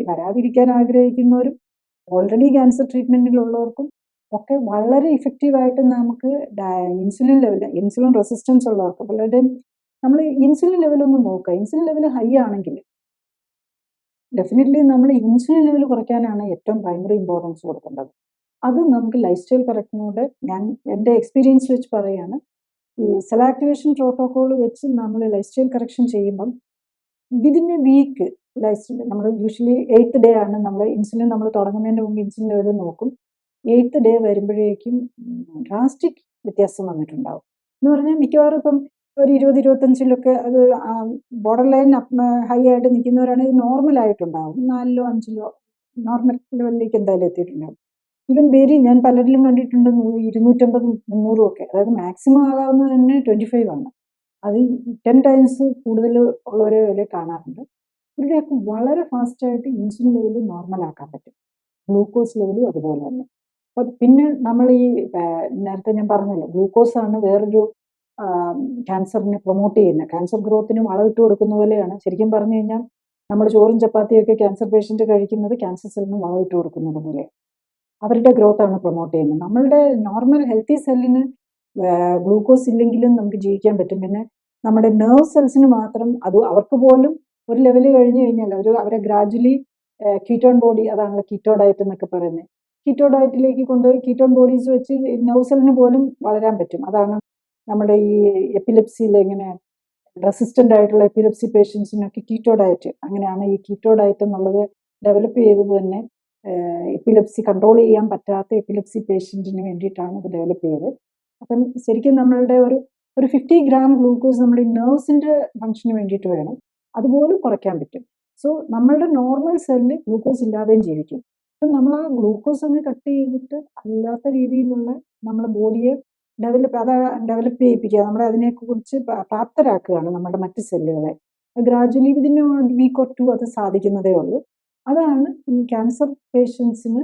വരാതിരിക്കാൻ ആഗ്രഹിക്കുന്നവരും ഓൾറെഡി ക്യാൻസർ ട്രീറ്റ്മെൻറ്റിലുള്ളവർക്കും ഒക്കെ വളരെ ഇഫക്റ്റീവായിട്ട് നമുക്ക് ഇൻസുലിൻ റെസിസ്റ്റൻസ് ഉള്ളവർക്ക് പലരുടെയും നമ്മൾ ഇൻസുലിൻ ലെവലൊന്ന് നോക്കുക. ഇൻസുലിൻ ലെവൽ ഹൈ ആണെങ്കിൽ ഡെഫിനറ്റ്ലി നമ്മൾ ഇൻസുലിൻ ലെവൽ കുറയ്ക്കാനാണ് ഏറ്റവും പ്രൈമറി ഇമ്പോർട്ടൻസ് കൊടുക്കേണ്ടത്. അത് നമുക്ക് ലൈഫ് സ്റ്റൈൽ കറക്റ്റിനോട് ഞാൻ എൻ്റെ എക്സ്പീരിയൻസ് വെച്ച് പറയുകയാണ്. ഈ സെൽ ആക്ടിവേഷൻ പ്രോട്ടോക്കോൾ വെച്ച് നമ്മൾ ലൈഫ് സ്റ്റൈൽ കറക്ഷൻ ചെയ്യുമ്പം വിതിൻ എ വീക്ക് നമ്മൾ യൂഷ്വലി 8th ഡേ ആണ് നമ്മൾ ഇൻസുലിൻ നമ്മൾ തുടങ്ങുന്നതിന് മുമ്പ് ഇൻസുലിൻ ലെവൽ നോക്കും. 8th ഡേ വരുമ്പോഴേക്കും ഡ്രാസ്റ്റിക് വ്യത്യാസം വന്നിട്ടുണ്ടാവും. എന്ന് പറഞ്ഞാൽ മിക്കവാറും ഇപ്പം ഒരു 20-25 അത് ബോർഡർ ലൈൻ ഹൈ ആയിട്ട് നിൽക്കുന്നവരാണെങ്കിൽ നോർമലായിട്ടുണ്ടാവും. 4-5 നോർമൽ ലെവലിലേക്ക് എന്തായാലും എത്തിയിട്ടുണ്ടാവും. ഈവൻ ഞാൻ പലരിലും കണ്ടിട്ടുണ്ട് 250-300 ഒക്കെ. അതായത് മാക്സിമം ആകാവുന്നത് തന്നെ 25 ആണ്. അത് 10 times കൂടുതൽ ഉള്ളവരെ വരെ കാണാറുണ്ട്. ഇവരുടെയൊക്കെ വളരെ ഫാസ്റ്റായിട്ട് ഇൻസുലിൻ ലെവൽ നോർമലാക്കാൻ പറ്റും. ഗ്ലൂക്കോസ് ലെവലും അതുപോലെ തന്നെ. അപ്പം പിന്നെ നമ്മൾ ഈ നേരത്തെ ഞാൻ പറഞ്ഞല്ലോ, ഗ്ലൂക്കോസാണ് വേറൊരു ക്യാൻസറിനെ പ്രൊമോട്ട് ചെയ്യുന്നത്. ക്യാൻസർ ഗ്രോത്തിനും വളമിട്ട് കൊടുക്കുന്ന പോലെയാണ്. ശരിക്കും പറഞ്ഞു കഴിഞ്ഞാൽ നമ്മൾ ചോറും ചപ്പാത്തിയൊക്കെ ക്യാൻസർ പേഷ്യൻ്റ് കഴിക്കുന്നത് ക്യാൻസർ സെല്ലിന് വളമിട്ട് കൊടുക്കുന്നത് പോലെ അവരുടെ ഗ്രോത്താണ് പ്രൊമോട്ട് ചെയ്യുന്നത്. നമ്മളുടെ നോർമൽ ഹെൽത്തി സെല്ലിന് ഗ്ലൂക്കോസ് ഇല്ലെങ്കിലും നമുക്ക് ജീവിക്കാൻ പറ്റും. പിന്നെ നമ്മുടെ നെർവ് സെൽസിന് മാത്രം അവർക്ക് പോലും ഒരു ലെവൽ കഴിഞ്ഞ് കഴിഞ്ഞാൽ അവരെ ഗ്രാജുവലി കീറ്റോൺ ബോഡി, അതാണല്ലോ കീറ്റോ ഡയറ്റ് എന്നൊക്കെ പറയുന്നത്. കീറ്റോ ഡയറ്റിലേക്ക് കൊണ്ടുപോയി കീറ്റോൺ ബോഡീസ് വെച്ച് നെർവ് സെല്ലിന് പോലും വളരാൻ പറ്റും. അതാണ് നമ്മുടെ ഈ എപ്പിലെപ്സിയിൽ ഇങ്ങനെ റെസിസ്റ്റന്റ് ആയിട്ടുള്ള എപ്പിലെപ്സി പേഷ്യൻസിനൊക്കെ കീറ്റോ ഡയറ്റ്, അങ്ങനെയാണ് ഈ കീറ്റോ ഡയറ്റ് എന്നുള്ളത് ഡെവലപ്പ് ചെയ്തത് തന്നെ എപ്പിലെപ്സി കൺട്രോൾ ചെയ്യാൻ പറ്റാത്ത എപ്പിലെപ്സി പേഷ്യൻറ്റിന് വേണ്ടിയിട്ടാണ് ഇത് ഡെവലപ്പ് ചെയ്തത്. അപ്പം ശരിക്കും നമ്മളുടെ ഒരു 50 ഗ്രാം ഗ്ലൂക്കോസ് നമ്മുടെ നെർവ്സിൻ്റെ ഫംഗ്ഷന് വേണ്ടിയിട്ട് വേണം, അതുപോലും കുറയ്ക്കാൻ പറ്റും. സോ നമ്മളുടെ നോർമൽ സെല്ല് ഗ്ലൂക്കോസ് ഇല്ലാതെയും ജീവിക്കും. അപ്പം നമ്മൾ ആ ഗ്ലൂക്കോസ് അങ്ങ് കട്ട് ചെയ്തിട്ട് അല്ലാത്ത രീതിയിലുള്ള നമ്മുടെ ബോഡിയെ ഡെവലപ്പ് ചെയ്യിപ്പിക്കുക, നമ്മളെ അതിനെക്കുറിച്ച് പ്രാപ്തരാക്കുകയാണ് നമ്മുടെ മറ്റ് സെല്ലുകളെ. ഗ്രാജുവലി വിതിൻ വീക്ക് ഓർ 2 അത് സാധിക്കുന്നതേ ഉള്ളൂ. അതാണ് ഈ ക്യാൻസർ പേഷ്യൻസിന്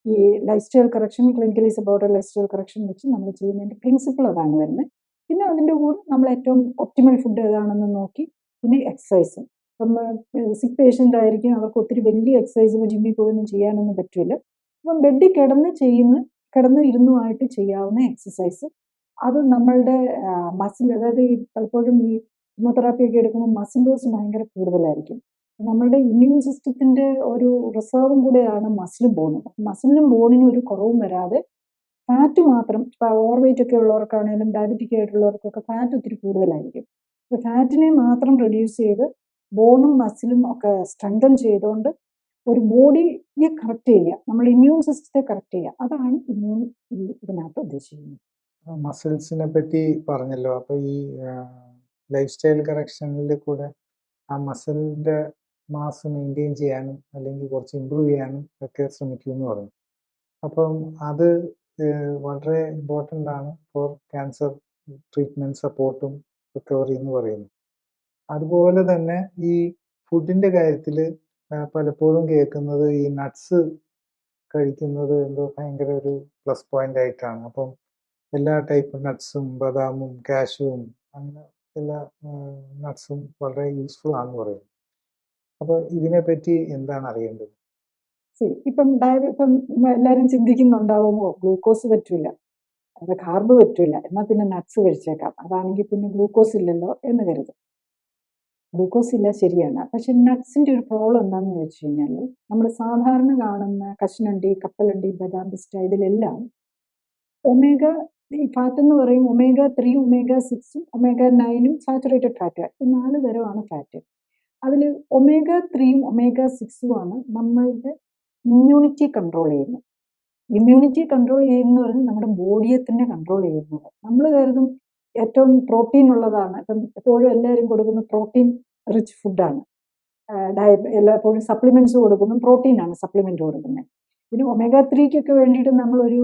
ഈ life style correction, clinically supported life style correction വെച്ച് നമ്മൾ ചെയ്യുന്നതിൻ്റെ പ്രിൻസിപ്പിൾ അതാണ് വരുന്നത്. പിന്നെ അതിൻ്റെ കൂടെ നമ്മൾ ഏറ്റവും ഒപ്റ്റിമൽ ഫുഡ് ഏതാണെന്ന് നോക്കി, പിന്നെ എക്സസൈസും. ഇപ്പം സിക്ക് പേഷ്യൻ്റ് ആയിരിക്കും, അവർക്ക് ഒത്തിരി വലിയ എക്സസൈസ് ജിമ്മിൽ പോയൊന്നും ചെയ്യാനൊന്നും പറ്റില്ല. അപ്പം ബെഡിൽ കിടന്ന് ഇരുന്നുമായിട്ട് ചെയ്യാവുന്ന എക്സസൈസ്, അത് നമ്മളുടെ മസിൽ, അതായത് ഈ പലപ്പോഴും ഈ കീമോതെറാപ്പി ഒക്കെ എടുക്കുമ്പോൾ മസിൽ ലോസ് ഭയങ്കര കൂടുതലായിരിക്കും. നമ്മളുടെ ഇമ്മ്യൂൺ സിസ്റ്റത്തിൻ്റെ ഒരു റിസർവും കൂടെയാണ് മസിലും ബോണും. മസിലിനും ബോണിനും ഒരു കുറവും വരാതെ ഫാറ്റ് മാത്രം, ഇപ്പോൾ ഓവർ വെയിറ്റ് ഒക്കെ ഉള്ളവർക്കാണെങ്കിലും ഡയബറ്റിക് ആയിട്ടുള്ളവർക്കൊക്കെ ഫാറ്റ് ഒത്തിരി കൂടുതലായിരിക്കും. അപ്പോൾ ഫാറ്റിനെ മാത്രം റെഡ്യൂസ് ചെയ്ത് ബോണും മസിലും ഒക്കെ സ്ട്രെങ്തൻ ചെയ്തുകൊണ്ട് ഒരു ബോഡിയെ കറക്റ്റ് ചെയ്യുക, നമ്മുടെ ഇമ്മ്യൂൺ സിസ്റ്റത്തെ കറക്റ്റ് ചെയ്യുക, അതാണ് ഇതിനകത്ത് ഉദ്ദേശിക്കുന്നത്. മസിൽസിനെ പറ്റി പറഞ്ഞല്ലോ. അപ്പോൾ ഈ ലൈഫ് സ്റ്റൈൽ കറക്ഷനിൽ കൂടെ ആ മസിലിൻ്റെ മാസ് മെയിൻറ്റെയിൻ ചെയ്യാനും അല്ലെങ്കിൽ കുറച്ച് ഇമ്പ്രൂവ് ചെയ്യാനും ഒക്കെ ശ്രമിക്കുമെന്ന് പറഞ്ഞു. അപ്പം അത് വളരെ ഇമ്പോർട്ടൻ്റ് ആണ് ഫോർ ക്യാൻസർ ട്രീറ്റ്മെൻറ്റ് സപ്പോർട്ടും റിക്കവറി എന്ന് പറയുന്നു. അതുപോലെ തന്നെ ഈ ഫുഡിൻ്റെ കാര്യത്തിൽ പലപ്പോഴും കേൾക്കുന്നത് ഈ നട്ട്സ് കഴിക്കുന്നത് എന്തോ ഭയങ്കര ഒരു പ്ലസ് പോയിൻ്റ് ആയിട്ടാണ്. അപ്പം എല്ലാ ടൈപ്പ് നട്ട്സും, ബദാമും കാഷ്യൂവും, അങ്ങനെ എല്ലാ നട്ട്സും വളരെ യൂസ്ഫുൾ ആണെന്ന് പറയും. അപ്പോൾ ഇതിനെപ്പറ്റി എന്താണ് അറിയേണ്ടത്? ഇപ്പം എല്ലാവരും ചിന്തിക്കുന്നുണ്ടാവുമോ, ഗ്ലൂക്കോസ് പറ്റില്ല, അത് കാർബ് പറ്റില്ല, എന്നാൽ പിന്നെ നട്ട്സ് കഴിച്ചേക്കാം, അതാണെങ്കിൽ പിന്നെ ഗ്ലൂക്കോസ് ഇല്ലല്ലോ എന്ന് കരുതും. ഗ്ലൂക്കോസ് ഇല്ല, ശരിയാണ്. പക്ഷെ നട്ട്സിൻ്റെ ഒരു പ്രോബ്ലം എന്താണെന്ന് ചോദിച്ചു കഴിഞ്ഞാൽ, നമ്മൾ സാധാരണ കാണുന്ന കശുവണ്ടി, കപ്പലണ്ടി, ബദാം, പിസ്ത, ഇതിലെല്ലാം ഒമേഗ, ഈ ഫാറ്റ് എന്ന് പറയും omega-3, omega-6, omega-9 saturated fat, ഈ 4 തരമാണ് ഫാറ്റ്. അതിൽ omega-3 omega-6 ആണ് നമ്മളുടെ ഇമ്മ്യൂണിറ്റി കൺട്രോൾ ചെയ്യുന്നത്. ഇമ്മ്യൂണിറ്റി കൺട്രോൾ ചെയ്യുന്ന പറഞ്ഞാൽ നമ്മുടെ ബോഡിയെ തന്നെ കൺട്രോൾ ചെയ്യുന്നത്. നമ്മൾ കരുതും ഏറ്റവും പ്രോട്ടീൻ ഉള്ളതാണ്, ഇപ്പം എപ്പോഴും എല്ലാവരും കൊടുക്കുന്ന പ്രോട്ടീൻ റിച്ച് ഫുഡാണ്, എല്ലായ്പ്പോഴും സപ്ലിമെൻറ്റ്സ് കൊടുക്കുന്നു, പ്രോട്ടീനാണ് സപ്ലിമെൻറ്റ് കൊടുക്കുന്നത്. പിന്നെ omega-3 വേണ്ടിയിട്ട് നമ്മളൊരു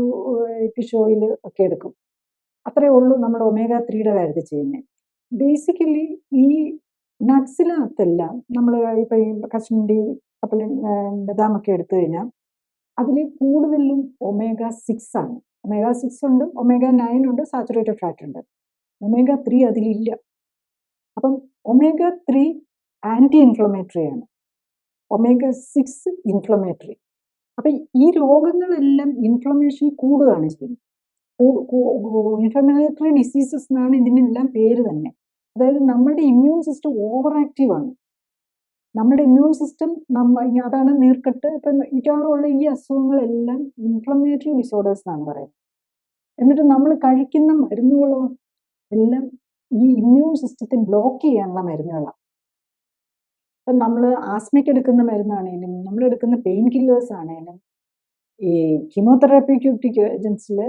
ഫിഷ് ഓയിൽ ഒക്കെ എടുക്കും, അത്രയേ ഉള്ളൂ നമ്മുടെ omega-3 കാര്യത്തിൽ ചെയ്യുന്നത്. ബേസിക്കലി ഈ നട്ട്സിനകത്തെല്ലാം നമ്മൾ ഇപ്പം ഈ കശുവണ്ടി, ബദാമൊക്കെ എടുത്തു കഴിഞ്ഞാൽ അതിൽ കൂടുതലും omega-6 ആണ്. omega-6 ഉണ്ട്, omega-9 ഉണ്ട്, സാച്ചുറേറ്റഡ് ഫാറ്റ് ഉണ്ട്. omega-3 അതിലില്ല. അപ്പം omega-3 ആൻറ്റി ഇൻഫ്ലമേറ്ററി ആണ്, omega-6 ഇൻഫ്ലമേറ്ററി. അപ്പം ഈ രോഗങ്ങളെല്ലാം ഇൻഫ്ലമേഷൻ കൂടുകയാണ് ചെയ്യുന്നത്. ഇൻഫ്ലമേറ്ററി ഡിസീസസ് എന്നാണ് ഇതിനെല്ലാം പേര് തന്നെ. അതായത് നമ്മുടെ ഇമ്മ്യൂൺ സിസ്റ്റം ഓവർ ആക്റ്റീവ് ആണ്. നമ്മുടെ ഇമ്മ്യൂൺ സിസ്റ്റം അതാണ് നീർക്കെട്ട്, ഇപ്പം മിക്കവാറും ഉള്ള ഈ അസുഖങ്ങളെല്ലാം ഇൻഫ്ലമേറ്ററി ഡിസോർഡേഴ്സ് എന്നാണ് പറയുന്നത്. എന്നിട്ട് നമ്മൾ കഴിക്കുന്ന മരുന്നുകളോ എല്ലാം ഈ ഇമ്മ്യൂൺ സിസ്റ്റത്തെ ബ്ലോക്ക് ചെയ്യാനുള്ള മരുന്നുകളാണ്. ഇപ്പം നമ്മൾ ആസ്മയ്ക്ക് എടുക്കുന്ന മരുന്നാണേലും, നമ്മൾ എടുക്കുന്ന പെയിൻ കില്ലേഴ്സ് ആണേലും, ഈ കീമോതെറാപ്യൂട്ടിക് ഏജൻസിൽ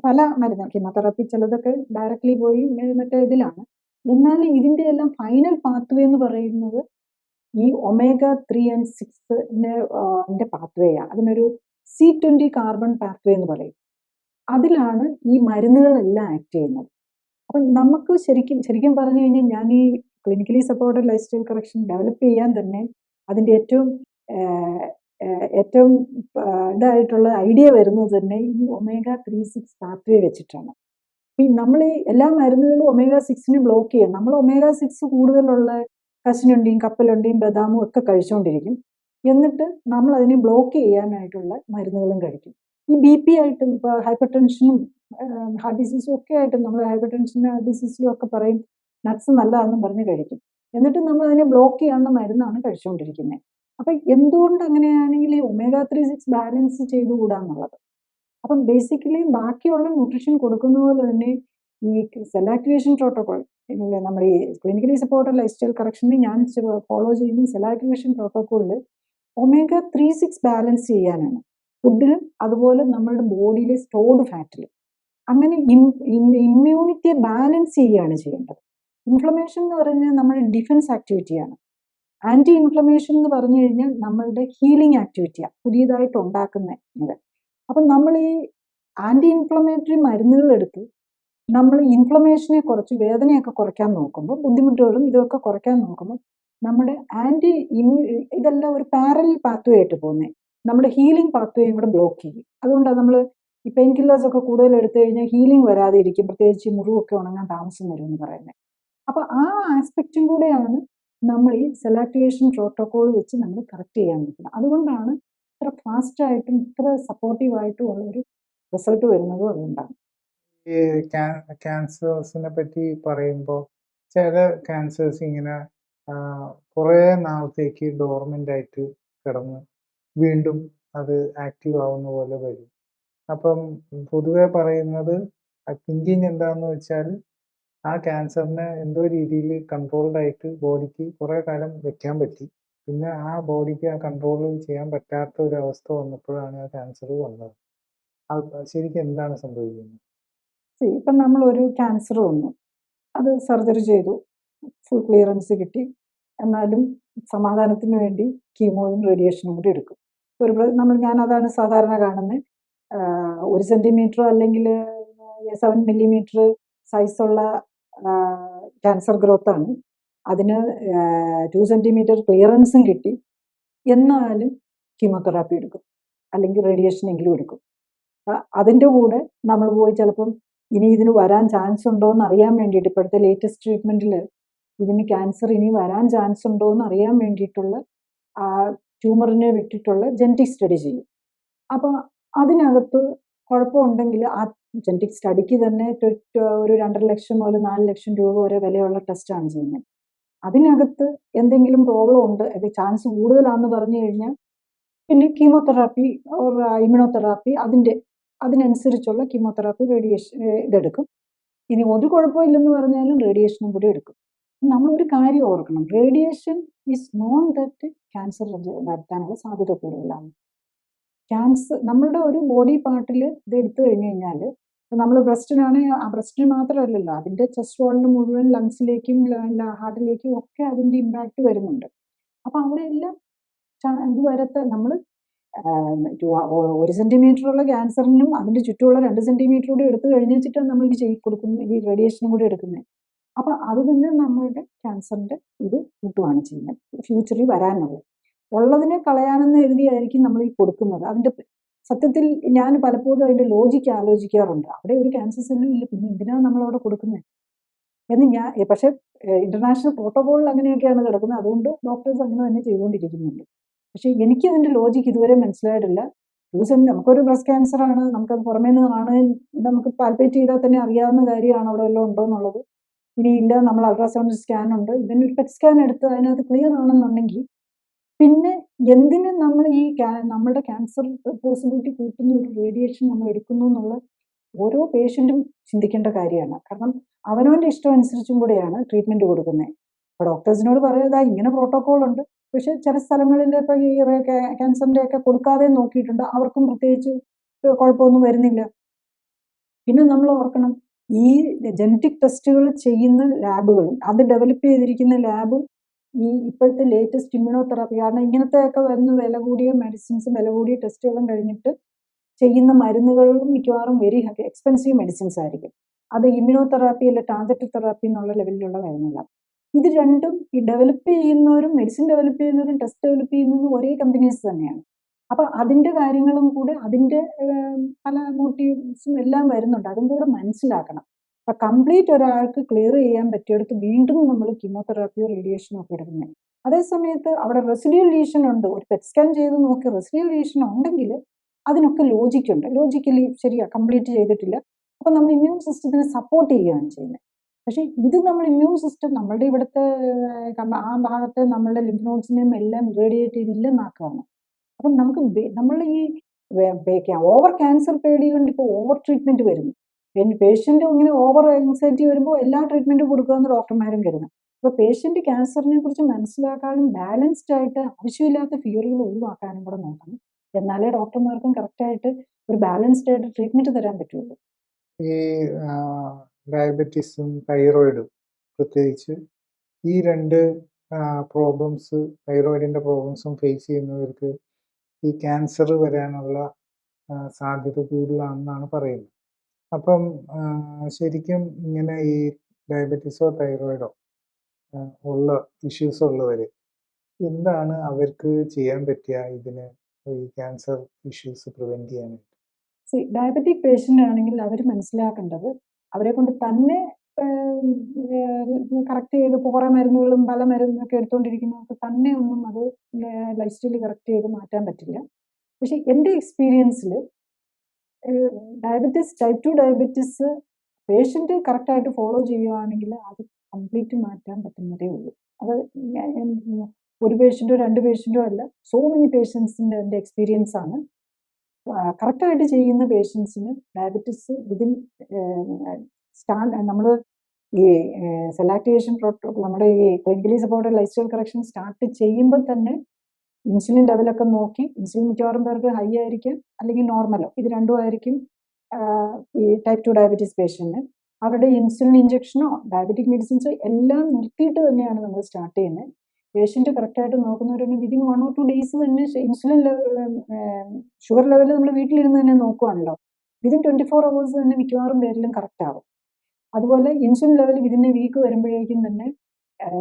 പല മരുന്ന്, കീമോതെറാപ്പി ചിലതൊക്കെ ഡയറക്റ്റ്ലി പോയി മറ്റേ ഇതിലാണ്. എന്നാൽ ഇതിൻ്റെ എല്ലാം ഫൈനൽ പാത്വേ എന്ന് പറയുന്നത് ഈ omega-3 and 6 പാത്വേയാണ്. അതിനൊരു C20 കാർബൺ പാത്വേ എന്ന് പറയും. അതിലാണ് ഈ മരുന്നുകളെല്ലാം ആക്ട് ചെയ്യുന്നത്. അപ്പം നമുക്ക് ശരിക്കും പറഞ്ഞു കഴിഞ്ഞാൽ, ഞാൻ ഈ clinically supported life style correction develop ചെയ്യാൻ തന്നെ അതിൻ്റെ ഏറ്റവും ഇതായിട്ടുള്ള ഐഡിയ വരുന്നത് തന്നെ ഈ omega-3-6 പാത്വേ വെച്ചിട്ടാണ്. നമ്മൾ ഈ എല്ലാ മരുന്നുകളും omega-6 ബ്ലോക്ക് ചെയ്യാം. നമ്മൾ omega-6 കൂടുതലുള്ള കശുവണ്ടിയും, കപ്പലണ്ടിയും, ബദാമും ഒക്കെ കഴിച്ചുകൊണ്ടിരിക്കും. എന്നിട്ട് നമ്മൾ അതിനെ ബ്ലോക്ക് ചെയ്യാനായിട്ടുള്ള മരുന്നുകളും കഴിക്കും. ഈ BP ആയിട്ടും, ഇപ്പോൾ ഹൈപ്പർ ടെൻഷനും ഹാർട്ട് ഡിസീസും ഒക്കെ ആയിട്ടും, നമ്മൾ ഹൈപ്പർ ടെൻഷനും ഹാർട്ട് ഡിസീസിലും ഒക്കെ പറയും നട്ട്സ് നല്ലതാണെന്നും പറഞ്ഞ് കഴിക്കും. എന്നിട്ട് നമ്മൾ അതിനെ ബ്ലോക്ക് ചെയ്യാനുള്ള മരുന്നാണ് കഴിച്ചുകൊണ്ടിരിക്കുന്നത്. അപ്പം എന്തുകൊണ്ട് അങ്ങനെയാണെങ്കിൽ ഈ omega-3, 6 ബാലൻസ് ചെയ്തുകൂടാന്നുള്ളത്. അപ്പം ബേസിക്കലി ബാക്കിയുള്ള ന്യൂട്രീഷൻ കൊടുക്കുന്ന പോലെ തന്നെ ഈ സെൽ ആക്ടിവേഷൻ പ്രോട്ടോകോൾ, നമ്മുടെ ഈ ക്ലിനിക്കലി സപ്പോർട്ടഡ് ലൈഫ് സ്റ്റൈൽ കറക്ഷനിൽ ഞാൻ ഫോളോ ചെയ്യുന്ന സെൽ ആക്ടിവേഷൻ പ്രോട്ടോകോളിൽ omega-3, 6 ബാലൻസ് ചെയ്യാനാണ് ഫുഡിലും അതുപോലെ നമ്മുടെ ബോഡിയിലെ സ്റ്റോർഡ് ഫാറ്റിലും. അങ്ങനെ ഇമ്മ്യൂണിറ്റിയെ ബാലൻസ് ചെയ്യുകയാണ് ചെയ്യേണ്ടത്. ഇൻഫ്ലമേഷൻ എന്ന് പറഞ്ഞാൽ നമ്മുടെ ഡിഫൻസ് ആക്ടിവിറ്റിയാണ്. ആൻറ്റി ഇൻഫ്ലമേഷൻ എന്ന് പറഞ്ഞു കഴിഞ്ഞാൽ നമ്മളുടെ ഹീലിംഗ് ആക്ടിവിറ്റിയാണ്, പുതിയതായിട്ട് ഉണ്ടാക്കുന്നത്. അപ്പം നമ്മൾ ഈ ആൻറ്റി ഇൻഫ്ലമേറ്ററി മരുന്നുകൾ എടുത്ത് നമ്മൾ ഇൻഫ്ലമേഷനെ കുറച്ച് വേദനയൊക്കെ കുറയ്ക്കാൻ നോക്കുമ്പോൾ, ബുദ്ധിമുട്ടുകളും ഇതൊക്കെ കുറയ്ക്കാൻ നോക്കുമ്പോൾ നമ്മുടെ ഇതെല്ലാം ഒരു പാരലൽ പാത്വേ ആയിട്ട് പോകുന്നത്. നമ്മുടെ ഹീലിംഗ് പാത്വേയും കൂടെ ബ്ലോക്ക് ചെയ്യും. അതുകൊണ്ടാണ് നമ്മൾ ഈ പെയിൻ കില്ലേഴ്സ് ഒക്കെ കൂടുതൽ എടുത്തു കഴിഞ്ഞാൽ ഹീലിംഗ് വരാതെ ഇരിക്കും, പ്രത്യേകിച്ച് മുറിവൊക്കെ ഉണങ്ങാൻ താമസം വരും എന്ന് പറയുന്നത്. അപ്പോൾ ആ ആസ്പെക്റ്റും കൂടെയാണ് നമ്മൾ ഈ സെൽ ആക്ടിവേഷൻ പ്രോട്ടോകോൾ വെച്ച് നമ്മൾ കറക്റ്റ് ചെയ്യാൻ നോക്കുന്നത്. അതുകൊണ്ടാണ് ഇത്ര ഫാസ്റ്റായിട്ടും ഇത്ര സപ്പോർട്ടീവായിട്ടും ഉള്ളൊരു റിസൾട്ട് വരുന്നതും അതുകൊണ്ടാണ്. ഈ ക്യാൻസേഴ്സിനെ പറ്റി പറയുമ്പോൾ ചില ക്യാൻസേഴ്സ് ഇങ്ങനെ കുറേ നാളത്തേക്ക് ഡോർമെൻ്റ് ആയിട്ട് കിടന്ന് വീണ്ടും അത് ആക്റ്റീവ് ആവുന്ന പോലെ വരും. അപ്പം പൊതുവെ പറയുന്നത് തിങ്കിങ് എന്താണെന്ന് വെച്ചാൽ ആ ക്യാൻസറിനെ എന്തോ രീതിയിൽ കൺട്രോൾഡ് ആയിട്ട് ബോഡിക്ക് കുറേ കാലം വെക്കാൻ പറ്റി. പിന്നെ ആ ബോഡിക്ക് ആ കൺട്രോൾ ചെയ്യാൻ പറ്റാത്ത ഒരു അവസ്ഥ വന്നപ്പോഴാണ് ആ ക്യാൻസർ വന്നത്. ശരിക്കും എന്താണ് സംഭവിക്കുന്നത്? ഇപ്പം നമ്മളൊരു ക്യാൻസർ വന്നു, അത് സർജറി ചെയ്തു, ഫുൾ ക്ലിയറൻസ് കിട്ടി, എന്നാലും സമാധാനത്തിന് വേണ്ടി കീമോയും റേഡിയേഷനും കൂടി എടുക്കും. ഞാൻ അതാണ് സാധാരണ കാണുന്നത്. 1 സെൻറ്റിമീറ്റർ അല്ലെങ്കിൽ 7 മില്ലിമീറ്റർ സൈസുള്ള ക്യാൻസർ ഗ്രോത്താണ്. അതിന് 2 സെൻറ്റിമീറ്റർ ക്ലിയറൻസും കിട്ടി, എന്നാലും കീമോതെറാപ്പി എടുക്കും അല്ലെങ്കിൽ റേഡിയേഷനെങ്കിലും എടുക്കും. അതിൻ്റെ കൂടെ നമ്മൾ പോയി ചിലപ്പം ഇനി ഇതിന് വരാൻ ചാൻസ് ഉണ്ടോ എന്ന് അറിയാൻ വേണ്ടിയിട്ട്, ഇപ്പോഴത്തെ ലേറ്റസ്റ്റ് ട്രീറ്റ്മെൻറ്റിൽ ഇതിന് ക്യാൻസർ ഇനി വരാൻ ചാൻസ് ഉണ്ടോ എന്ന് അറിയാൻ വേണ്ടിയിട്ടുള്ള ട്യൂമറിനെ വിട്ടിട്ടുള്ള ജെനറ്റിക് സ്റ്റഡി ചെയ്യും. അപ്പോൾ അതിനകത്ത് കുഴപ്പമുണ്ടെങ്കിൽ ആ ജെനറ്റിക് സ്റ്റഡിക്ക് തന്നെ ഒരു 2.5 ലക്ഷം മുതൽ 4 ലക്ഷം രൂപ വരെ വിലയുള്ള ടെസ്റ്റാണ് ചെയ്യുന്നത്. അതിനകത്ത് എന്തെങ്കിലും പ്രോബ്ലം ഉണ്ട്, ചാൻസ് കൂടുതലാണെന്ന് പറഞ്ഞു കഴിഞ്ഞാൽ പിന്നെ കീമോതെറാപ്പി ഓർ ഇമ്മ്യൂണോതെറാപ്പി അതിനനുസരിച്ചുള്ള കീമോതെറാപ്പി റേഡിയേഷൻ ഇതെടുക്കും. ഇനി ഒരു കുഴപ്പമില്ലെന്ന് പറഞ്ഞാലും റേഡിയേഷനും കൂടി എടുക്കും. നമ്മളൊരു കാര്യം ഓർക്കണം, radiation is known that cancer വരുത്താനുള്ള സാധ്യത കൂടുതലാണ്. നമ്മളുടെ ഒരു ബോഡി പാർട്ടിൽ ഇത് എടുത്തു കഴിഞ്ഞ് കഴിഞ്ഞാൽ, നമ്മൾ ബ്രസ്റ്റിനാണെങ്കിൽ ആ ബ്രസ്റ്റിന് മാത്രമല്ലല്ലോ, അതിൻ്റെ ചെസ്റ്റ് വാളിന് മുഴുവൻ ലങ്സിലേക്കും ഹാർട്ടിലേക്കും ഒക്കെ അതിൻ്റെ ഇമ്പാക്റ്റ് വരുന്നുണ്ട്. അപ്പം അവിടെയെല്ലാം ഇത് വരത്തെ നമ്മൾ 1 സെൻറ്റിമീറ്റർ ഉള്ള ക്യാൻസറിനും അതിൻ്റെ ചുറ്റുമുള്ള 2 സെൻറ്റിമീറ്റർ കൂടി എടുത്തു കഴിഞ്ഞിട്ടാണ് നമ്മൾ ഇത് കൊടുക്കുന്നത്, ഈ റേഡിയേഷനും കൂടി എടുക്കുന്നത്. അപ്പം അത് തന്നെ നമ്മളുടെ ക്യാൻസറിൻ്റെ ഇത് കൂട്ടുകയാണ് ചെയ്യുന്നത്, ഫ്യൂച്ചറിൽ വരാനുള്ളത്. ഉള്ളതിനെ കളയാനെന്ന് എഴുതിയായിരിക്കും നമ്മൾ ഈ കൊടുക്കുന്നത്. അതിൻ്റെ സത്യത്തിൽ ഞാൻ പലപ്പോഴും അതിൻ്റെ ലോജിക്ക് ആലോചിക്കാറുണ്ട്. അവിടെ ഒരു ക്യാൻസർ സെല്ലും ഇല്ല, പിന്നെ എന്തിനാണ് നമ്മളവിടെ കൊടുക്കുന്നത് എന്ന് പക്ഷേ ഇൻ്റർനാഷണൽ പ്രോട്ടോകോളിൽ അങ്ങനെയൊക്കെയാണ് കിടക്കുന്നത്. അതുകൊണ്ട് ഡോക്ടേഴ്സ് അങ്ങനെ തന്നെ ചെയ്തുകൊണ്ടിരിക്കുന്നുണ്ട്. പക്ഷേ എനിക്ക് അതിൻ്റെ ലോജിക്ക് ഇതുവരെ മനസ്സിലായിട്ടില്ല. നമുക്കൊരു ബ്രസ്റ്റ് ക്യാൻസർ ആണ്, നമുക്കത് പുറമേ നിന്ന് കാണാൻ, നമുക്ക് പാൽപ്പേറ്റ് ചെയ്താൽ തന്നെ അറിയാവുന്ന കാര്യമാണ് അവിടെ വല്ലതും ഉണ്ടോ എന്നുള്ളത്. ഇനിയില്ല, നമ്മൾ അൾട്രാസൗണ്ട് സ്കാൻ ഉണ്ട്, ഇതിനൊരു പെറ്റ് സ്കാൻ എടുത്ത് അതിനകത്ത് ക്ലിയർ ആണെന്നുണ്ടെങ്കിൽ പിന്നെ എന്തിന് നമ്മൾ നമ്മുടെ ക്യാൻസർ പോസിബിലിറ്റി കൂട്ടുന്ന ഒരു റേഡിയേഷൻ നമ്മൾ എടുക്കുന്നു എന്നുള്ള ഓരോ പേഷ്യൻറ്റും ചിന്തിക്കേണ്ട കാര്യമാണ്. കാരണം അവനവൻ്റെ ഇഷ്ടം അനുസരിച്ചും കൂടെയാണ് ട്രീറ്റ്മെൻറ്റ് കൊടുക്കുന്നത്. അപ്പോൾ ഡോക്ടേഴ്സിനോട് പറയുക ഇങ്ങനെ പ്രോട്ടോകോൾ ഉണ്ട്, പക്ഷേ ചില സ്ഥലങ്ങളിൽ ഇപ്പോൾ ഈ ക്യാൻസറിൻ്റെ ഒക്കെ കൊടുക്കാതെ നോക്കിയിട്ടുണ്ട്, അവർക്കും പ്രത്യേകിച്ച് കുഴപ്പമൊന്നും വരുന്നില്ല. പിന്നെ നമ്മൾ ഓർക്കണം, ഈ ജനറ്റിക് ടെസ്റ്റുകൾ ചെയ്യുന്ന ലാബുകളും അത് ഡെവലപ്പ് ചെയ്തിരിക്കുന്ന ലാബും ഈ ഇപ്പോഴത്തെ ലേറ്റസ്റ്റ് ഇമ്മ്യൂണോതെറാപ്പി, കാരണം ഇങ്ങനത്തെയൊക്കെ വരുന്ന വില കൂടിയ മെഡിസിൻസും വില കൂടിയ ടെസ്റ്റുകളും കഴിഞ്ഞിട്ട് ചെയ്യുന്ന മരുന്നുകളും മിക്കവാറും വെരി എക്സ്പെൻസീവ് മെഡിസിൻസ് ആയിരിക്കും. അത് ഇമ്മ്യൂണോതെറാപ്പി അല്ല ടാർഗറ്റഡ് തെറാപ്പി എന്നുള്ള ലെവലിലുള്ള മരുന്നുകളാണ്. ഇത് രണ്ടും ഈ ഡെവലപ്പ് ചെയ്യുന്നവരും മെഡിസിൻ ഡെവലപ്പ് ചെയ്യുന്നവരും ടെസ്റ്റ് ഡെവലപ്പ് ചെയ്യുന്നതും ഒരേ കമ്പനീസ് തന്നെയാണ്. അപ്പം അതിൻ്റെ കാര്യങ്ങളും കൂടെ അതിൻ്റെ പല മോട്ടീവ്സും എല്ലാം വരുന്നുണ്ട്, അതും കൂടെ മനസ്സിലാക്കണം. അപ്പം കംപ്ലീറ്റ് ഒരാൾക്ക് ക്ലിയർ ചെയ്യാൻ പറ്റിയെടുത്ത് വീണ്ടും നമ്മൾ കീമോതെറാപ്പിയോ റേഡിയേഷനോ ഒക്കെ എടുക്കുന്നത്. അതേസമയത്ത് അവിടെ റെസിഡ്യൂൽ ലീഷൻ ഉണ്ട്, ഒരു പെറ്റ് സ്കാൻ ചെയ്ത് നോക്കി റെസിഡ്യൂൽ ലീഷൻ ഉണ്ടെങ്കിൽ അതിനൊക്കെ ലോജിക്കുണ്ട്, ലോജിക്കലി ശരിയാ, കംപ്ലീറ്റ് ചെയ്തിട്ടില്ല. അപ്പം നമ്മൾ ഇമ്മ്യൂൺ സിസ്റ്റത്തിനെ സപ്പോർട്ട് ചെയ്യുകയാണ് ചെയ്യുന്നത്. പക്ഷേ ഇത് നമ്മൾ ഇമ്മ്യൂൺ സിസ്റ്റം നമ്മളുടെ ഇവിടുത്തെ ആ ഭാഗത്തെ നമ്മളുടെ ലിംഫ് നോഡ്സിനെയും എല്ലാം റേഡിയേറ്റ് ചെയ്തില്ലെന്നാക്കുകയാണ്. അപ്പം നമുക്ക് നമ്മൾ ഈ ഓവർ ക്യാൻസർ പേടി കൊണ്ട് ഇപ്പോൾ ഓവർ ട്രീറ്റ്മെന്റ് വരുന്നു. പേഷ്യന്റ് ഇങ്ങനെ ഓവർ ആൻസൈറ്റി വരുമ്പോൾ എല്ലാ ട്രീറ്റ്മെന്റും കൊടുക്കുമെന്ന് ഡോക്ടർമാരും കരുതുന്നു. അപ്പോൾ പേഷ്യന്റ് ക്യാൻസറിനെ കുറിച്ച് മനസ്സിലാക്കാനും ബാലൻസ്ഡ് ആയിട്ട് ആവശ്യമില്ലാത്ത ഫിയറുകൾ ഒഴിവാക്കാനും കൂടെ നോക്കണം. എന്നാലേ ഡോക്ടർമാർക്കും കറക്റ്റായിട്ട് ഒരു ബാലൻസ്ഡ് ആയിട്ട് ട്രീറ്റ്മെന്റ് തരാൻ പറ്റുള്ളൂ. ഈ ഡയബറ്റീസും തൈറോയിഡും പ്രത്യേകിച്ച് ഈ രണ്ട് പ്രോബ്ലംസ്, തൈറോയിഡിൻ്റെ പ്രോബ്ലംസും ഫേസ് ചെയ്യുന്നവർക്ക് ഈ ക്യാൻസർ വരാനുള്ള സാധ്യത കൂടുതലാണെന്നാണ് പറയുന്നത്. അപ്പം ശരിക്കും ഇങ്ങനെ ഈ ഡയബറ്റീസോ തൈറോയിഡോ ഉള്ള ഇഷ്യൂസ് ഉള്ളവർ എന്താണ് അവർക്ക് ചെയ്യാൻ പറ്റുക ഇതിന് ഈ ക്യാൻസർ ഇഷ്യൂസ് പ്രിവെൻറ്റ് ചെയ്യാനായിട്ട്? ഡയബറ്റിക് പേഷ്യൻ്റ് ആണെങ്കിൽ അവർ മനസ്സിലാക്കേണ്ടത് അവരെ കൊണ്ട് തന്നെ കറക്റ്റ് ചെയ്ത് കുറേ മരുന്നുകളും പല മരുന്നൊക്കെ എടുത്തുകൊണ്ടിരിക്കുന്നവർക്ക് തന്നെ ഒന്നും അത് ലൈഫ് സ്റ്റൈൽ കറക്റ്റ് ചെയ്ത് മാറ്റാൻ പറ്റില്ല. പക്ഷെ എൻ്റെ എക്സ്പീരിയൻസിൽ ടൈപ്പ് 2 ഡയബറ്റീസ് പേഷ്യൻ്റ് കറക്റ്റായിട്ട് ഫോളോ ചെയ്യുകയാണെങ്കിൽ അത് കംപ്ലീറ്റ് മാറ്റാൻ പറ്റുന്നതേ ഉള്ളൂ. അത് ഒരു പേഷ്യൻറ്റോ 2 പേഷ്യൻറ്റോ അല്ല, സോ മെനി പേഷ്യൻസിൻ്റെ എൻ്റെ എക്സ്പീരിയൻസ് ആണ്. കറക്റ്റായിട്ട് ചെയ്യുന്ന പേഷ്യൻസിന് ഡയബറ്റിസ് വിതിൻ നമ്മൾ ഈ സെൽ ആക്ടിവേഷൻ പ്രോട്ടോകോൾ നമ്മുടെ ഈ clinically supported life style correction start ചെയ്യുമ്പോൾ തന്നെ ഇൻസുലിൻ ലെവലൊക്കെ നോക്കി, ഇൻസുലിൻ മിക്കവാറും പേർക്ക് ഹൈ ആയിരിക്കും അല്ലെങ്കിൽ നോർമലോ, ഇത് രണ്ടും ആയിരിക്കും ഈ ടൈപ്പ് 2 ഡയബറ്റീസ് പേഷ്യൻറ്റിന്. അവരുടെ ഇൻസുലിൻ ഇഞ്ചക്ഷനോ ഡയബറ്റിക് മെഡിസിൻസോ എല്ലാം നിർത്തിയിട്ട് തന്നെയാണ് നമ്മൾ സ്റ്റാർട്ട് ചെയ്യുന്നത്. പേഷ്യൻ്റ് കറക്റ്റായിട്ട് നോക്കുന്നവരൊന്നും വിതിൻ 1 or 2 days തന്നെ ഇൻസുലിൻ ഷുഗർ ലെവൽ നമ്മൾ വീട്ടിലിരുന്ന് തന്നെ നോക്കുവാണല്ലോ, വിതിൻ 24 hours തന്നെ മിക്കവാറും പേരിലും കറക്റ്റ് ആവും. അതുപോലെ insulin level within a week വരുമ്പോഴേക്കും തന്നെ